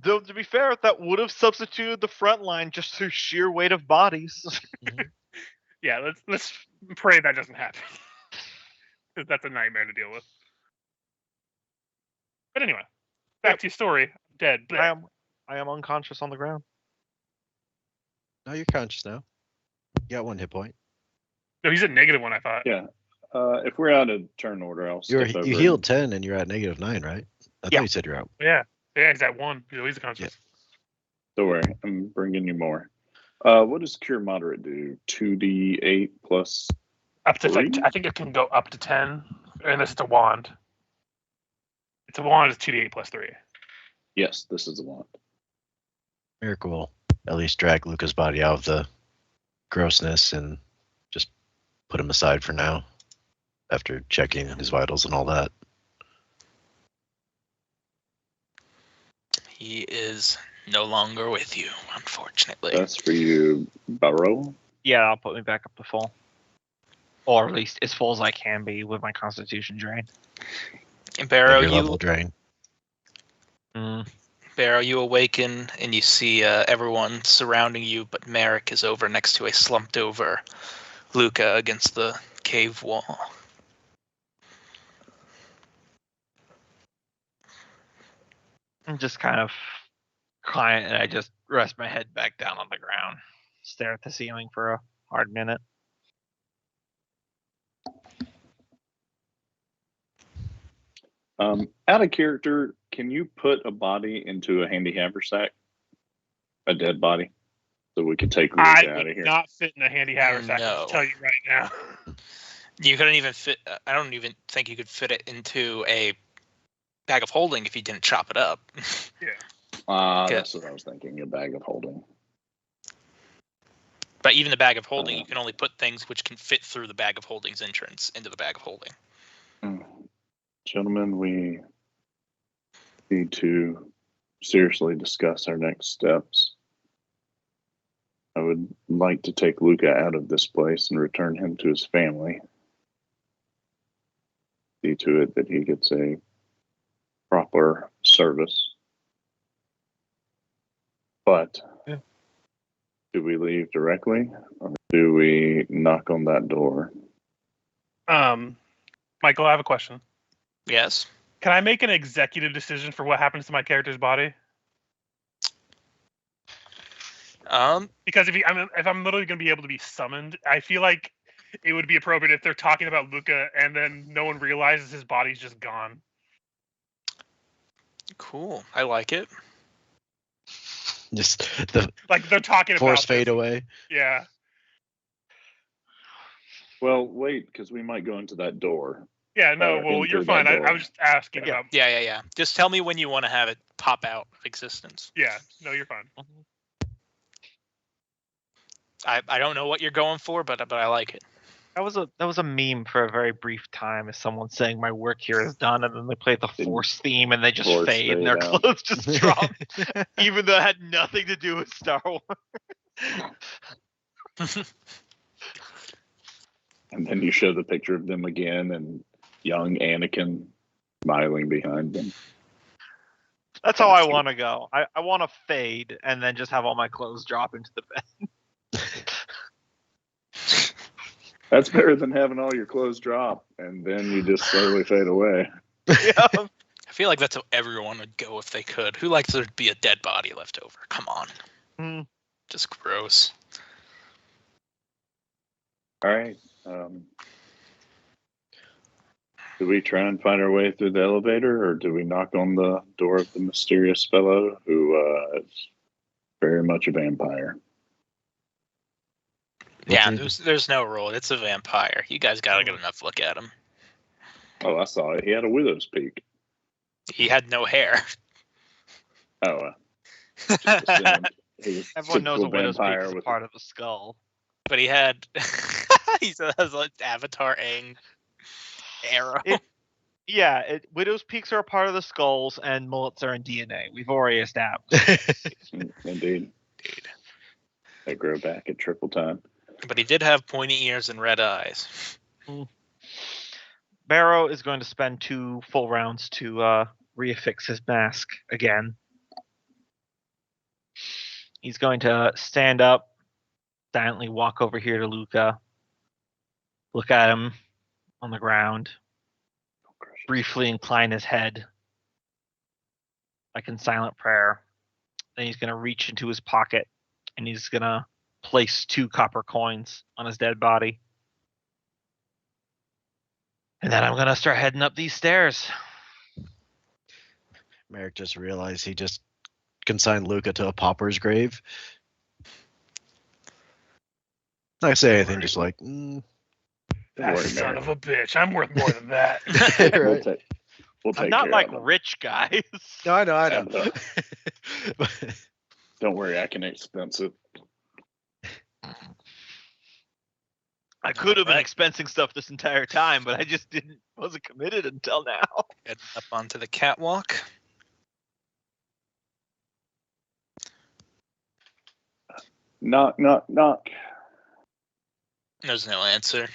Though to be fair, that would have substituted the front line just through sheer weight of bodies. yeah, let's pray that doesn't happen. 'Cause that's a nightmare to deal with. But anyway, back to your story. I'm dead. But I am unconscious on the ground. No, you're conscious now. You got 1 hit point. no, he's at -1. I thought. Yeah. If we're out of turn order, I'll step over. You healed 10 and you're at -9, right? I Yeah. thought you said you're out. Yeah, he's at 1. He's conscious. Don't worry, I'm bringing you more. What does Cure Moderate do? 2d8 plus. Up to Three? I think it can go up to 10, unless it's a wand. It's a wand. It's 2d8 plus 3. Yes, this is the one. Miracle will at least drag Luca's body out of the grossness and just put him aside for now after checking his vitals and all that. He is no longer with you, unfortunately. That's for you, Barrow. Yeah, I'll put me back up to full. Or at least as full as I can be with my constitution drain. And Barrow, Your level drain. Barrow, you awaken and you see everyone surrounding you, but Merrick is over next to a slumped over Luca against the cave wall. I'm just kind of quiet, and I just rest my head back down on the ground, stare at the ceiling for a hard minute. Out of character, can you put a body into a handy haversack? A dead body? So we could take Luke I out of would here. not fit in a handy haversack. No. I'll tell you right now. You couldn't even fit. I don't even think you could fit it into a bag of holding if you didn't chop it up. That's what I was thinking, a bag of holding. But even the bag of holding, you can only put things which can fit through the bag of holding's entrance into the bag of holding. Gentlemen, we need to seriously discuss our next steps. I would like to take Luca out of this place and return him to his family. See to it that he gets a proper service. But do we leave directly, or do we knock on that door? Michael, I have a question. Yes. Can I make an executive decision for what happens to my character's body? Because if I'm literally going to be able to be summoned, I feel like it would be appropriate if they're talking about Luca and then no one realizes his body's just gone. Cool. I like it. Just the Like they're talking force about fade this. away. Yeah. Well, wait, because we might go into that door. Yeah. No. Or Well, into you're that fine. I door. was just asking Yeah. about. Yeah. Just tell me when you want to have it pop out of existence. Yeah. No, you're fine. I don't know what you're going for, but I like it. That was a meme for a very brief time. Is someone saying my work here is done, and then they play the Force theme, and they just Force fade, and their fade out. clothes just drop, even though it had nothing to do with Star Wars. And then you show the picture of them again, and young Anakin smiling behind them. That's how I want to go. I want to fade, and then just have all my clothes drop into the bed. That's better than having all your clothes drop, and then you just slowly fade away. Yeah. I feel like that's how everyone would go if they could. Who likes there to be a dead body left over? Come on. Just gross. All right. Do we try and find our way through the elevator, or do we knock on the door of the mysterious fellow who is very much a vampire? Yeah, What's there's no rule. It's a vampire. You guys gotta get enough look at him. Oh, I saw it. He had a widow's peak. He had no hair. Oh, just assumed he was Everyone knows a typical widow's peak vampire is a with part of the skull. But he had he has like Avatar Aang arrow. Yeah, widow's peaks are a part of the skulls, and mullets are in DNA. We've already established. Indeed. They grow back at triple time. But he did have pointy ears and red eyes. Barrow is going to spend 2 full rounds to reaffix his mask again. He's going to stand up, silently walk over here to Luca, look at him on the ground, briefly incline his head, like in silent prayer. Then he's going to reach into his pocket, and he's going to place 2 copper coins on his dead body. And then I'm going to start heading up these stairs. Merrick just realized he just consigned Luca to a pauper's grave. Not say anything, just like, Don't That worry, son Mary. of a bitch. I'm worth more than that. We'll right? take I'm not care like of him. rich guys. No, I know. Yeah, But- Don't worry, I can expense it. I could have been Alright. expensing stuff this entire time, but I just wasn't committed until now. Heading up onto the catwalk. Knock, knock, knock. There's no answer.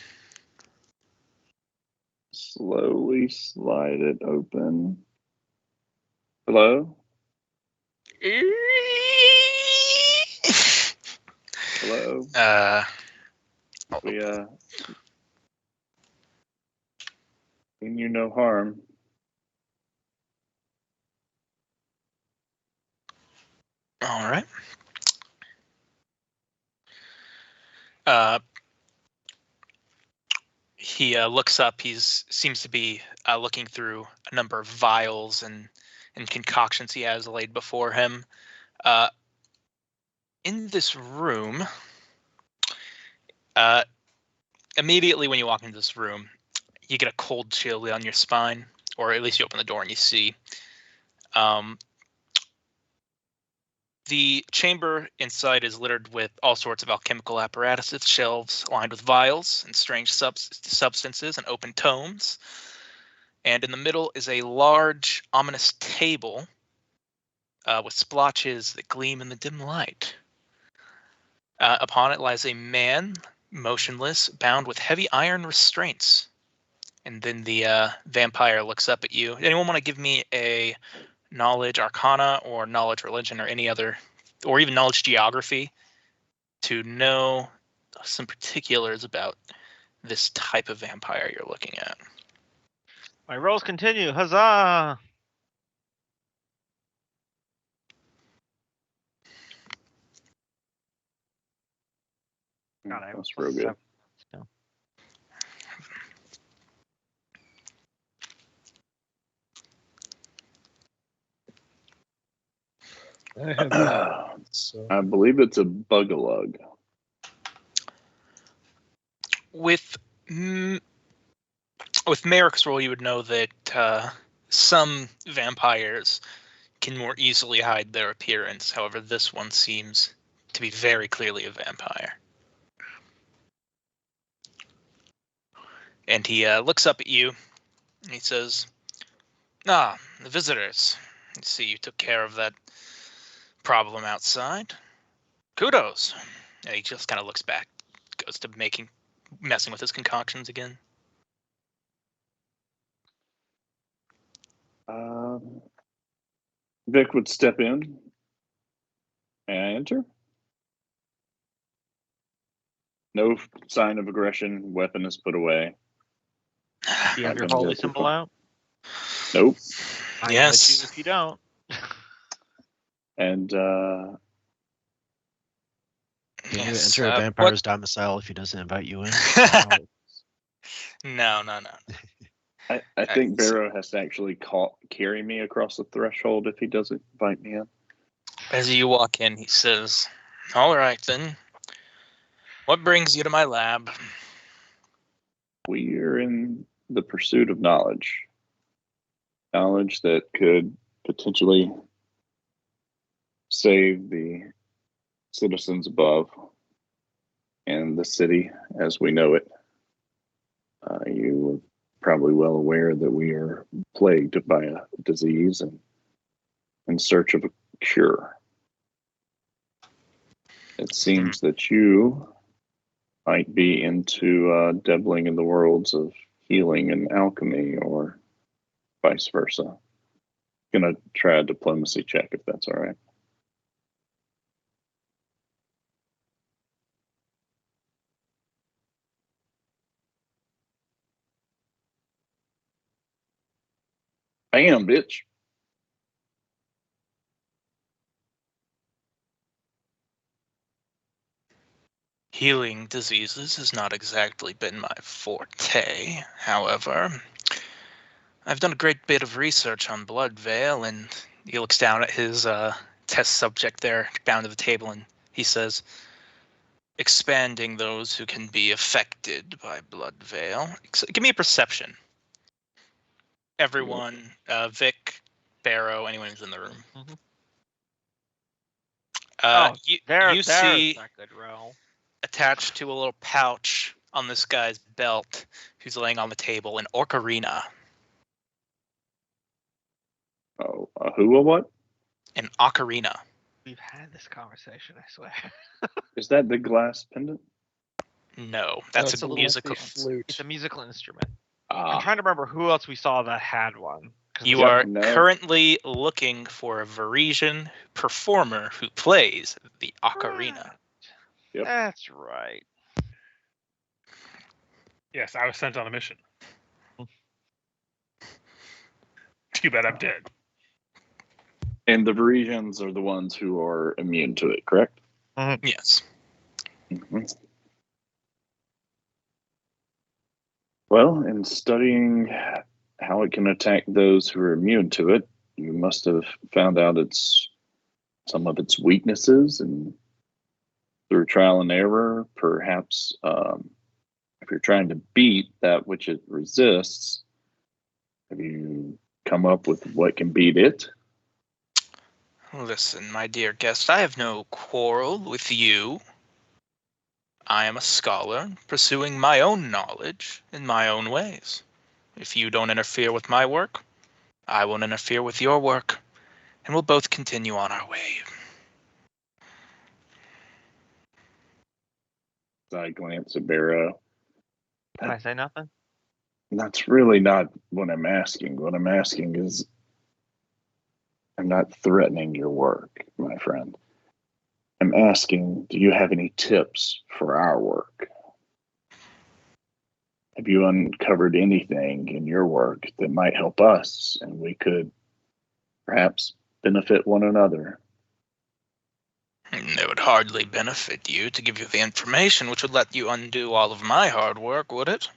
Slowly slide it open. Hello? Hello? We mean you no harm. All right. He looks up. He seems to be looking through a number of vials and concoctions he has laid before him. In this room, immediately when you walk into this room, you get a cold chill down your spine, or at least you open the door and you see. The chamber inside is littered with all sorts of alchemical apparatuses, shelves lined with vials and strange substances and open tomes. And in the middle is a large, ominous table with splotches that gleam in the dim light. Upon it lies a man, motionless, bound with heavy iron restraints. And then the vampire looks up at you. Anyone want to give me a knowledge arcana or knowledge religion or any other, or even knowledge geography to know some particulars about this type of vampire you're looking at? My rolls continue. Huzzah! God, I That's real good. No. I have not, so I believe it's a bugalug. With Merrick's role, you would know that some vampires can more easily hide their appearance. However, this one seems to be very clearly a vampire. And he looks up at you, and he says, "Ah, the visitors. I see you took care of that problem outside. Kudos." And he just kind of looks back, goes to messing with his concoctions again. Vic would step in. May I enter? No sign of aggression. Weapon is put away. Do you have Not your gonna holy go too symbol far. out? Nope. I Yes. invite you if you don't. And Can you Yes, enter a vampire's domicile if he doesn't invite you in? No. I think Barrow has to actually carry me across the threshold if he doesn't invite me in. As you walk in, he says, "All right, then. What brings you to my lab?" We are in the pursuit of knowledge. Knowledge that could potentially save the citizens above and the city as we know it. You are probably well aware that we are plagued by a disease and in search of a cure. It seems that you might be into dabbling in the worlds of healing and alchemy, or vice versa. Gonna try a diplomacy check if that's all right. Bam, bitch. Healing diseases has not exactly been my forte. However, I've done a great bit of research on Blood Veil, and he looks down at his test subject there, down to the table, and he says, "Expanding those who can be affected by Blood Veil." Give me a perception. Everyone, Vic, Barrow, anyone who's in the room. Mhm. You see a good roll. attached to a little pouch on this guy's belt, who's laying on the table, an ocarina. Oh, who or what? An ocarina. We've had this conversation, I swear. Is that the glass pendant? No, that's it's a little musical. flute. It's a musical instrument. Ah, I'm trying to remember who else we saw that had one. 'Cause You Yep, are no. currently looking for a Varisian performer who plays the ocarina. Yep. That's right. Yes, I was sent on a mission. Too bad I'm dead. And the Varisians are the ones who are immune to it, correct? Yes. Mm-hmm. Well, in studying how it can attack those who are immune to it, you must have found out some of its weaknesses, and through trial and error, perhaps if you're trying to beat that which it resists, have you come up with what can beat it? Listen, my dear guest, I have no quarrel with you. I am a scholar pursuing my own knowledge in my own ways. If you don't interfere with my work, I won't interfere with your work, and we'll both continue on our way. I glance at Barrow. Can I say nothing? That's really not what I'm asking. What I'm asking is, I'm not threatening your work, my friend. I'm asking, do you have any tips for our work? Have you uncovered anything in your work that might help us and we could perhaps benefit one another? It would hardly benefit you to give you the information which would let you undo all of my hard work, would it?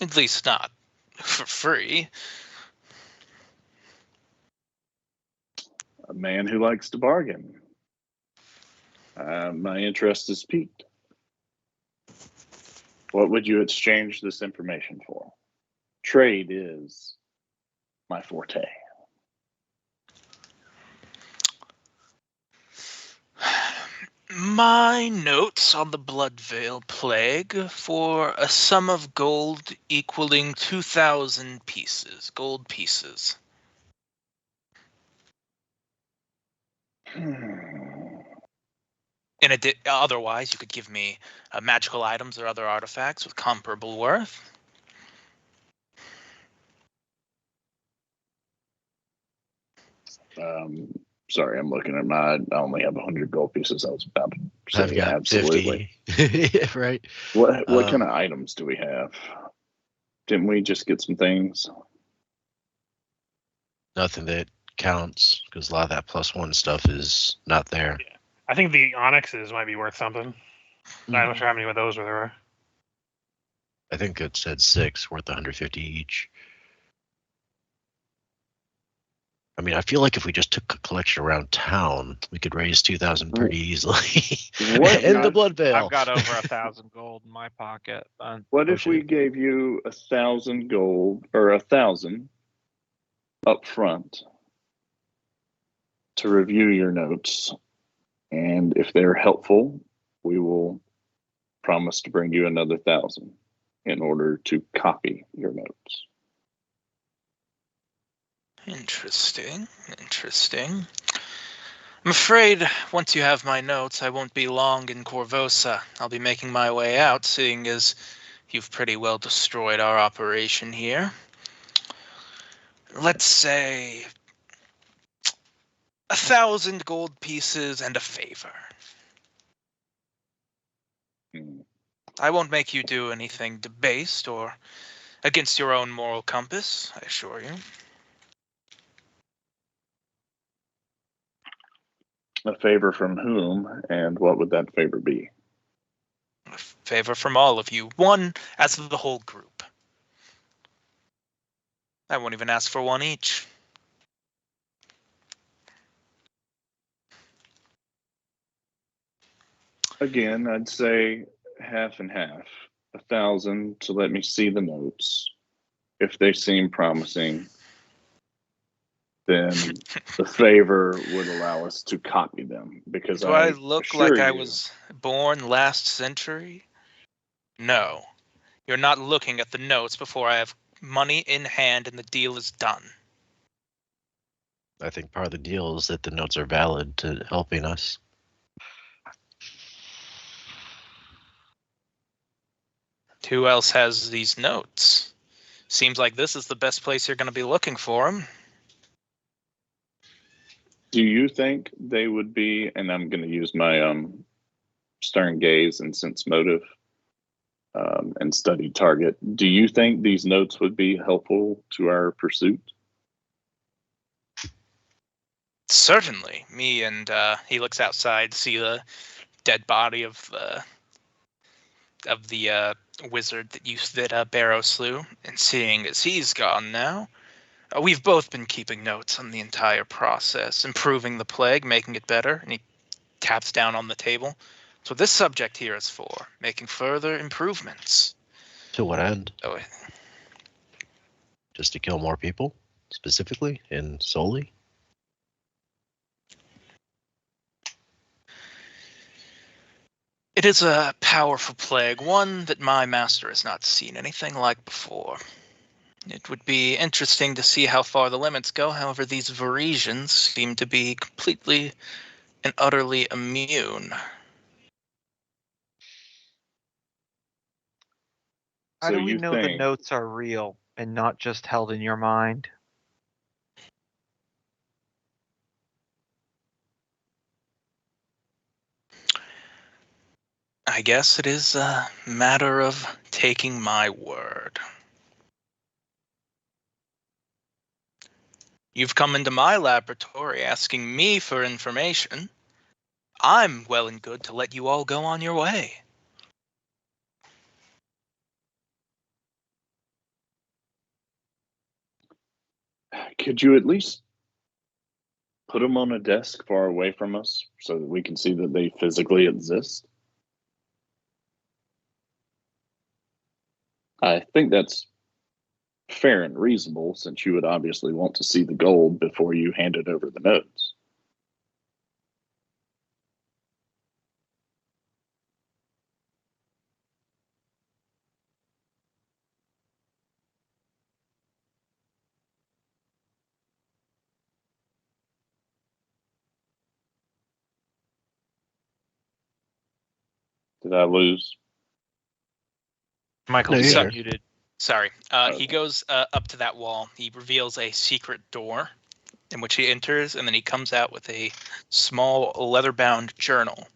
At least not for free. man who likes to bargain. My interest is piqued. What would you exchange this information for? Trade is my forte. My notes on the Bloodvale Plague for a sum of gold equaling 2,000 pieces, gold pieces. Otherwise, you could give me magical items or other artifacts with comparable worth. Sorry, I'm looking at my. I only have 100 gold pieces. I was about to I've say got absolutely. 50. Right. What kind of items do we have? Didn't we just get some things? Nothing that counts because a lot of that +1 stuff is not there. I think the onyxes might be worth something. I'm not sure how many of those there are. I think it said 6 worth 150 each. I mean, I feel like if we just took a collection around town, we could raise 2,000 pretty easily. What in the if- Blood Veil. I've got over 1,000 gold in my pocket. What Oh, if we shit. gave you 1,000 gold or 1,000 up front to review your notes, and if they're helpful, we will promise to bring you another 1,000 in order to copy your notes. Interesting. I'm afraid once you have my notes, I won't be long in Corvosa. I'll be making my way out, seeing as you've pretty well destroyed our operation here. Let's say 1,000 gold pieces and a favor. I won't make you do anything debased or against your own moral compass, I assure you. A favor from whom, and what would that favor be? A favor from all of you. One as of the whole group. I won't even ask for one each. Again, I'd say half and half. 1,000 to let me see the notes. If they seem promising, then the favor would allow us to copy them. Because Do I I look assure like I you- was born last century? No. You're not looking at the notes before I have money in hand and the deal is done. I think part of the deal is that the notes are valid to helping us. Who else has these notes? Seems like this is the best place you're going to be looking for them. Do you think they would be, and I'm going to use my stern gaze and sense motive and study target. Do you think these notes would be helpful to our pursuit? Certainly. Me and he looks outside, see the dead body of the wizard that Barrow slew, and seeing as he's gone now, we've both been keeping notes on the entire process, improving the plague, making it better, and he taps down on the table. So this subject here is for making further improvements. To what end? Oh, Just to kill more people, specifically and solely? it is a powerful plague, one that my master has not seen anything like before. It would be interesting to see how far the limits go. However, these Varisians seem to be completely and utterly immune. How So do we you know the think- notes are real and not just held in your mind? I guess it is a matter of taking my word. You've come into my laboratory asking me for information. I'm well and good to let you all go on your way. Could you at least put them on a desk far away from us so that we can see that they physically exist? I think that's fair and reasonable, since you would obviously want to see the gold before you handed over the notes. Did I lose? Michael, No, you're you're here. muted. Sorry. Okay. He goes up to that wall. He reveals a secret door in which he enters, and then he comes out with a small leather-bound journal.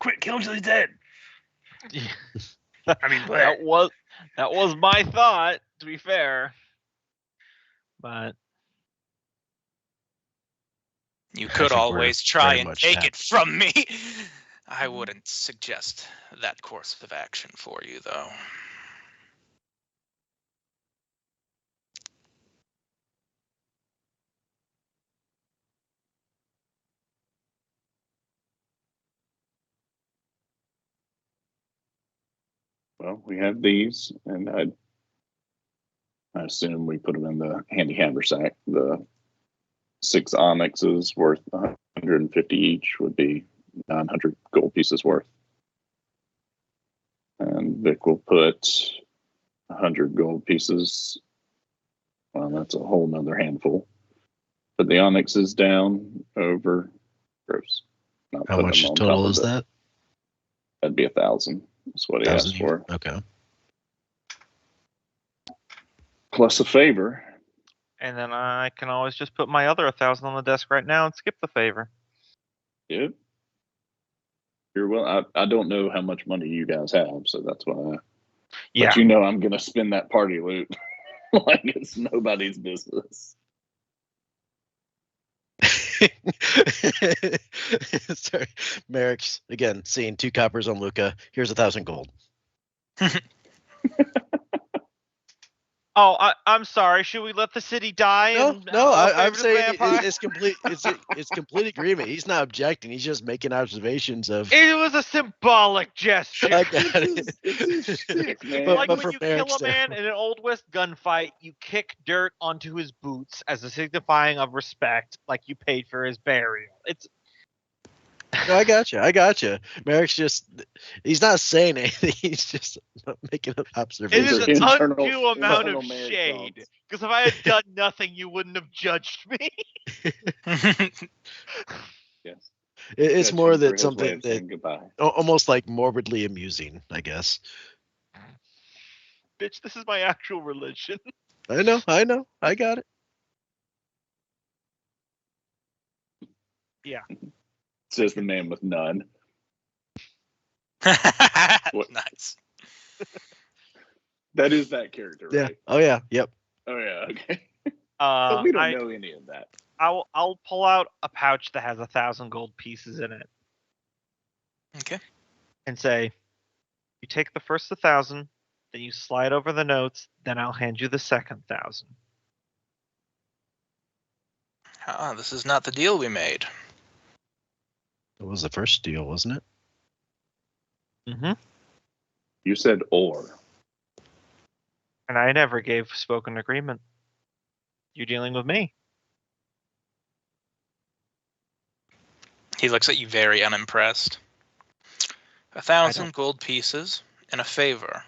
Quick, kill him till he's dead. I mean, that was my thought. To be fair, but You I could think we're always try very and much take that. it from me. I wouldn't suggest that course of action for you, though. Well, we have these, and I assume we put them in the handy haversack. The 6 onyxes worth 150 each would be 900 gold pieces worth. And Vic will put 100 gold pieces. Well, that's a whole nother handful. Put the onyxes down over gross. Not How put much them on total top is of it. that? That'd be 1,000. That's what he asked 1,000? for. Okay. Plus a favor. and then I can always just put my other 1,000 on the desk right now and skip the favor. Yep. You're well. I don't know how much money you guys have, so that's why. Yeah, But you know I'm gonna spend that party loot like it's nobody's business. Sorry, Merrick's again seeing 2 coppers on Luca. Here's 1,000 gold. Oh, I'm sorry. Should we let the city die? No, and, no, I'm favor the saying vampire? it's complete. It's complete agreement. He's not objecting. He's just making observations of. It was a symbolic gesture. I got it. It's his shtick, man. But- Like but when from you kill Merrick's a man in an Old West gunfight, you kick dirt onto his boots as a signifying of respect, like you paid for his burial. It's No, I got you. Merrick's just—he's not saying anything. He's just making an it observation. is These an are internal- undue amount of internal marriage shade. thoughts. Because if I had done nothing, you wouldn't have judged me. Yes. It's Judge more him for that his way something of that saying goodbye. almost like morbidly amusing, I guess. Bitch, this is my actual religion. I know, I got it. Says the man with none. What? Nice. That is that character, Yeah. right? Oh yeah. Yep. Oh yeah. Okay. But we don't know any of that. I'll pull out a pouch that has 1,000 gold pieces in it Okay. and say, "You take the first 1,000, then you slide over the notes, then I'll hand you the second 1,000." Ah, this is not the deal we made. It was the first deal, wasn't it? Mm-hmm. You said or. And I never gave spoken agreement. You're dealing with me. He looks at you very unimpressed. 1,000 gold pieces and a favor.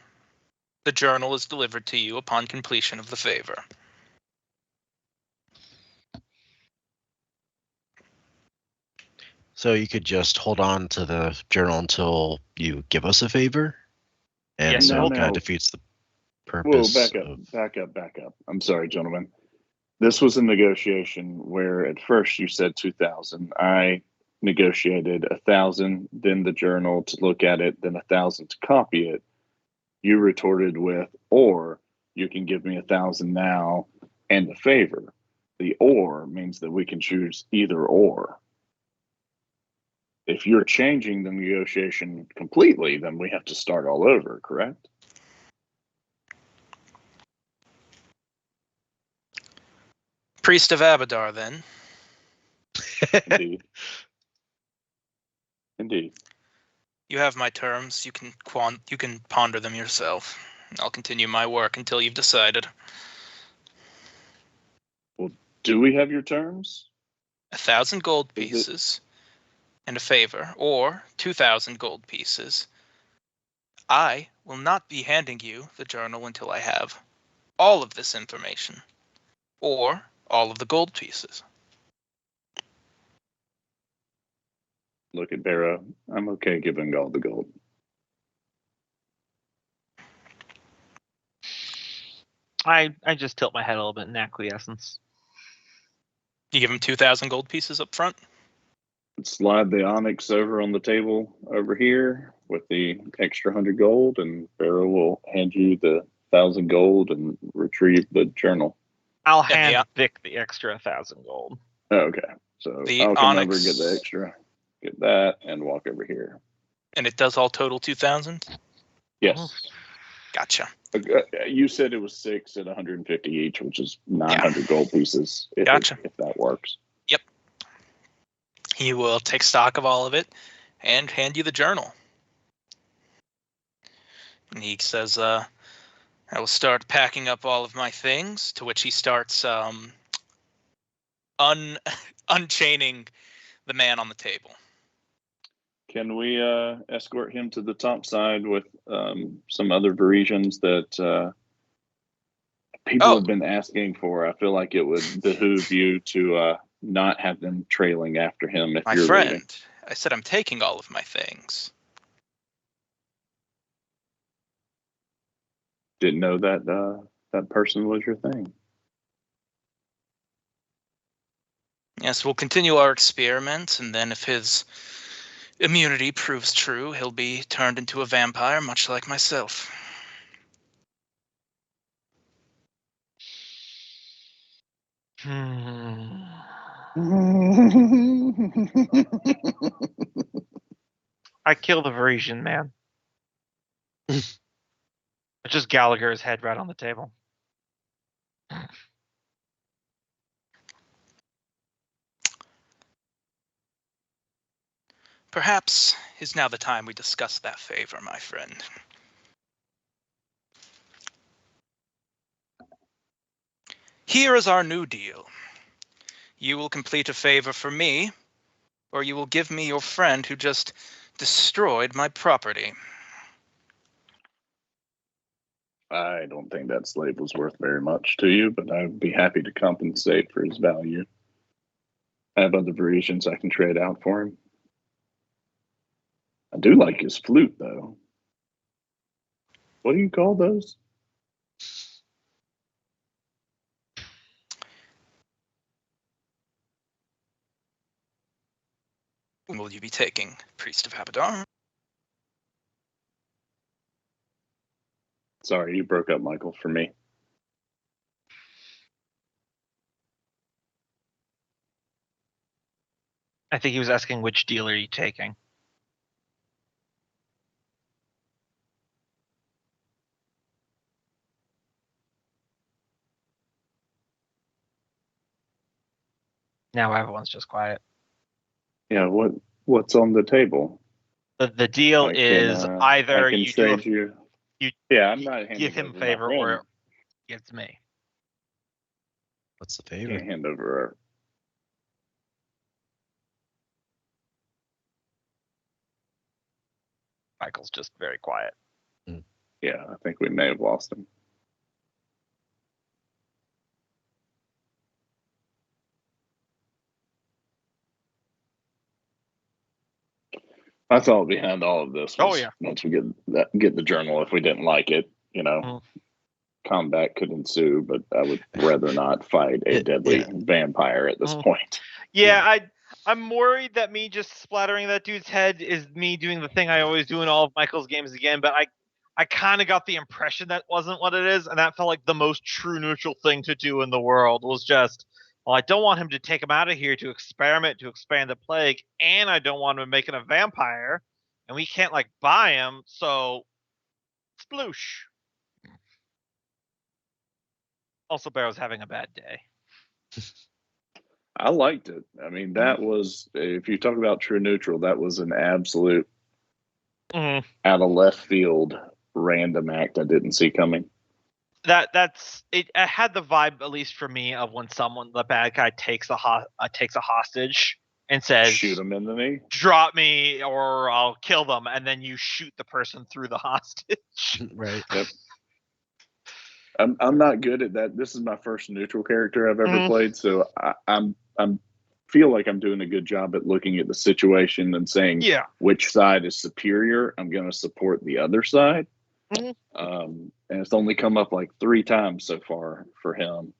The journal is delivered to you upon completion of the favor. So you could just hold on to the journal until you give us a favor, and Yes, so no, it kind no. of defeats the Whoa, purpose. back up. I'm sorry, gentlemen. This was a negotiation where at first you said 2,000. I negotiated 1,000, then the journal to look at it, then 1,000 to copy it. You retorted with, or you can give me 1,000 now and a favor. The or means that we can choose either or. If you're changing the negotiation completely, then we have to start all over, correct? Priest of Abadar, then. Indeed. Indeed. You have my terms. You can ponder them yourself. I'll continue my work until you've decided. Do we have your terms? 1,000 gold Is it- pieces and a favor, or 2,000 gold pieces. I will not be handing you the journal until I have all of this information, or all of the gold pieces. Look at Barrow. I'm okay giving all the gold. I just tilt my head a little bit in acquiescence. You give him 2,000 gold pieces up front? Slide the onyx over on the table over here with the extra 100 gold, and Barrow will hand you the 1,000 gold and retrieve the journal. I'll And the hand o- Vic the extra 1,000 gold. Oh, okay. So The I'll come over, onyx- get the extra, get that, and walk over here. And it does all total 2,000? Yes. Gotcha. You said it was 6 at 150 each, which is 900 gold pieces. Gotcha. If that works. He will take stock of all of it and hand you the journal. And he says, I will start packing up all of my things, to which he starts unchaining the man on the table. Can we escort him to the top side with some other Varisians that people have been asking for? I feel like it would behoove you to not have them trailing after him if My you're friend, leaving. I said I'm taking all of my things. Didn't know that that person was your thing. Yes, we'll continue our experiments, and then if his immunity proves true, he'll be turned into a vampire, much like myself. I kill the Varisian man. It's just Gallagher's head right on the table. Perhaps is now the time we discuss that favor, my friend. Here is our new deal. You will complete a favor for me, or you will give me your friend who just destroyed my property. I don't think that slave was worth very much to you, but I'd be happy to compensate for his value. I have other Varisians I can trade out for him. I do like his flute, though. What do you call those? When will you be taking, Priest of Abadar? Sorry, you broke up, Michael, for me. I think he was asking which deal are you taking. Now everyone's just quiet. Yeah, what's on the table? The deal I can, is either I can you do send you. you- Yeah, I'm not handing give him over my favor friend. or it's me. What's the Can't favor? hand over. Michael's just very quiet. Yeah, I think we may have lost him. My thought behind all of this was once we get the journal, if we didn't like it, combat could ensue, but I would rather not fight a deadly vampire at this point. Yeah, I'm worried that me just splattering that dude's head is me doing the thing I always do in all of Michael's games again, but I kind of got the impression that wasn't what it is, and that felt like the most true neutral thing to do in the world was just, well, I don't want him to take him out of here to experiment, to expand the plague, and I don't want him making a vampire, and we can't, buy him, so sploosh. Also, Barrow's having a bad day. I liked it. I mean, that was, if you talk about true neutral, that was an absolute Mhm. out of left field random act I didn't see coming. That's it. It had the vibe, at least for me, of when the bad guy takes a hostage and says, Shoot him in the knee. "Drop me, or I'll kill them," and then you shoot the person through the hostage. Right. Yep. I'm not good at that. This is my first neutral character I've ever Mhm. played, so I'm feel like I'm doing a good job at looking at the situation and saying Yeah. which side is superior. I'm going to support the other side. Mhm. And it's only come up like 3 times so far for him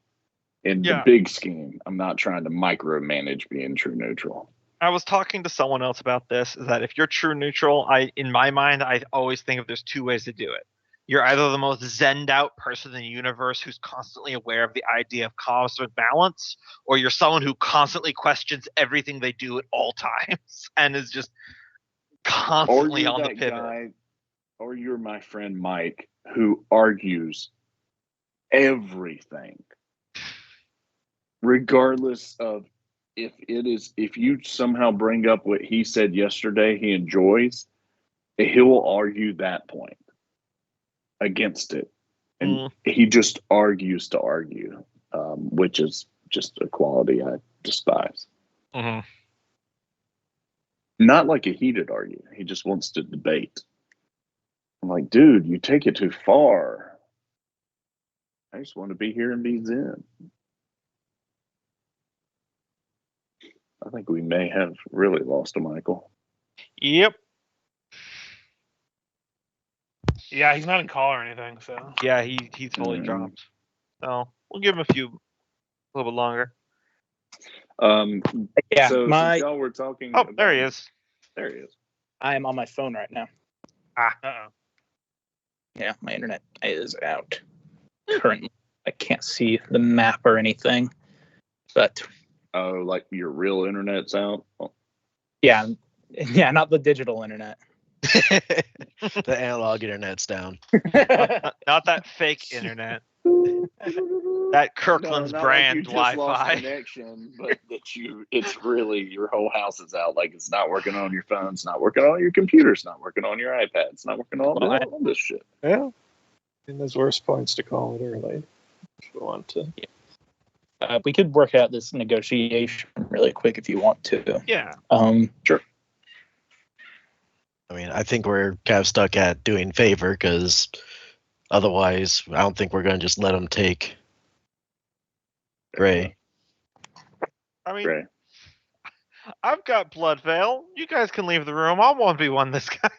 in the Yeah. big scheme. I'm not trying to micromanage being true neutral. I was talking to someone else about this. Is that if you're true neutral, in my mind, I always think of there's 2 ways to do it. You're either the most zenned out person in the universe who's constantly aware of the idea of cosmic balance, or you're someone who constantly questions everything they do at all times and is just constantly on the pivot. Guy, or you're my friend Mike, who argues everything, regardless of if you somehow bring up what he said yesterday he enjoys, he will argue that point against it, and he just argues to argue, which is just a quality I despise. Mhm. Not like a heated argument. He just wants to debate. I'm like, dude, you take it too far. I just want to be here and be zen. I think we may have really lost a Michael. Yep. Yeah, he's not in call or anything, so. Yeah, he totally dropped. So we'll give him a little bit longer. Yeah, So since y'all were talking. Oh, there he is. There he is. I am on my phone right now. Uh-oh. Yeah, my internet is out currently. I can't see the map or anything, but Oh, like your real internet's out? Oh. yeah, not the digital internet. The analog internet's down. Not that fake internet. That Kirkland's No, brand like you just lost Wi-Fi. connection, but it's really your whole house is out. Like it's not working on your phone, it's not working on your computer, it's not working on your iPad, it's not working on all this shit. Yeah. And there's worse points to call it early if you want to. We could work out this negotiation really quick if you want to. Yeah. Sure. I mean, I think we're kind of stuck at doing favor because otherwise, I don't think we're going to just let them take Gray. I mean, Gray. I've got Blood Veil. You guys can leave the room. I'll 1v1 this guy.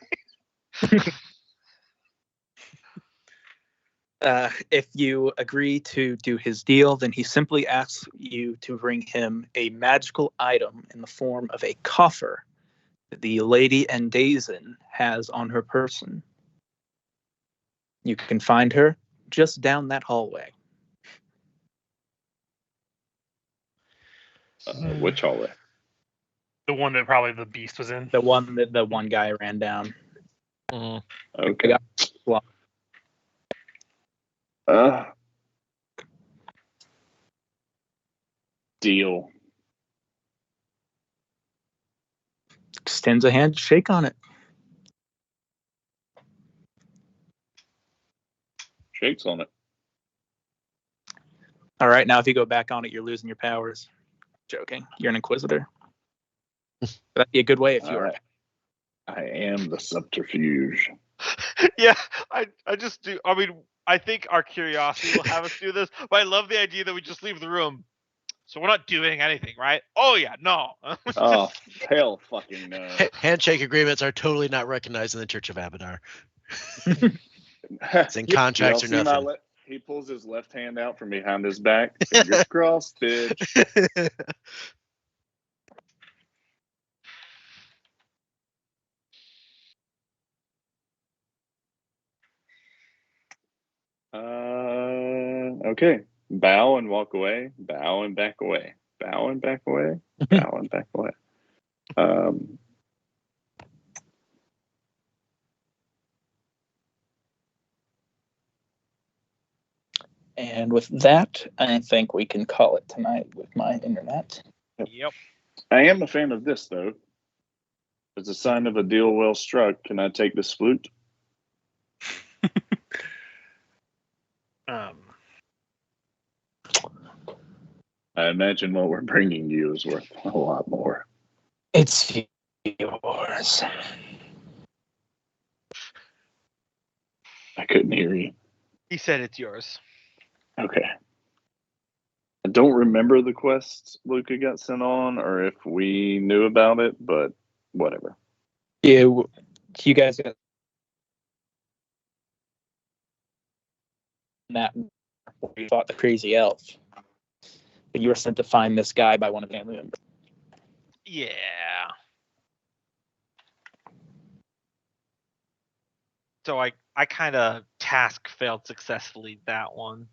If you agree to do his deal, then he simply asks you to bring him a magical item in the form of a coffer that the Lady Endazin has on her person. You can find her just down that hallway. Which hallway? The one that probably the beast was in. The one that the one guy ran down. Okay. Well, Deal. extends a handshake on it. Shakes on it. All right, now if you go back on it, you're losing your powers. Joking. You're an Inquisitor. That'd be a good way if you were. I am the subterfuge. Yeah, I just do. I mean, I think our curiosity will have us do this, but I love the idea that we just leave the room. So we're not doing anything, right? Oh yeah, no. Oh, hell fucking no. Handshake agreements are totally not recognized in the Church of Abadar. It's in contracts or Y'all see nothing. He pulls his left hand out from behind his back. Fingers crossed, bitch. Okay. Bow and walk away. Bow and back away. Bow and back away. Bow and back away. And with that, I think we can call it tonight with my internet. Yep. I am a fan of this, though. As a sign of a deal well struck, can I take this flute? I imagine what we're bringing you is worth a lot more. It's yours. I couldn't hear you. He said it's yours. Okay. I don't remember the quest Luca got sent on or if we knew about it, but whatever. You guys got that where you fought the crazy elf. But you were sent to find this guy by one of the family members. Yeah. So I kind of task failed successfully that one.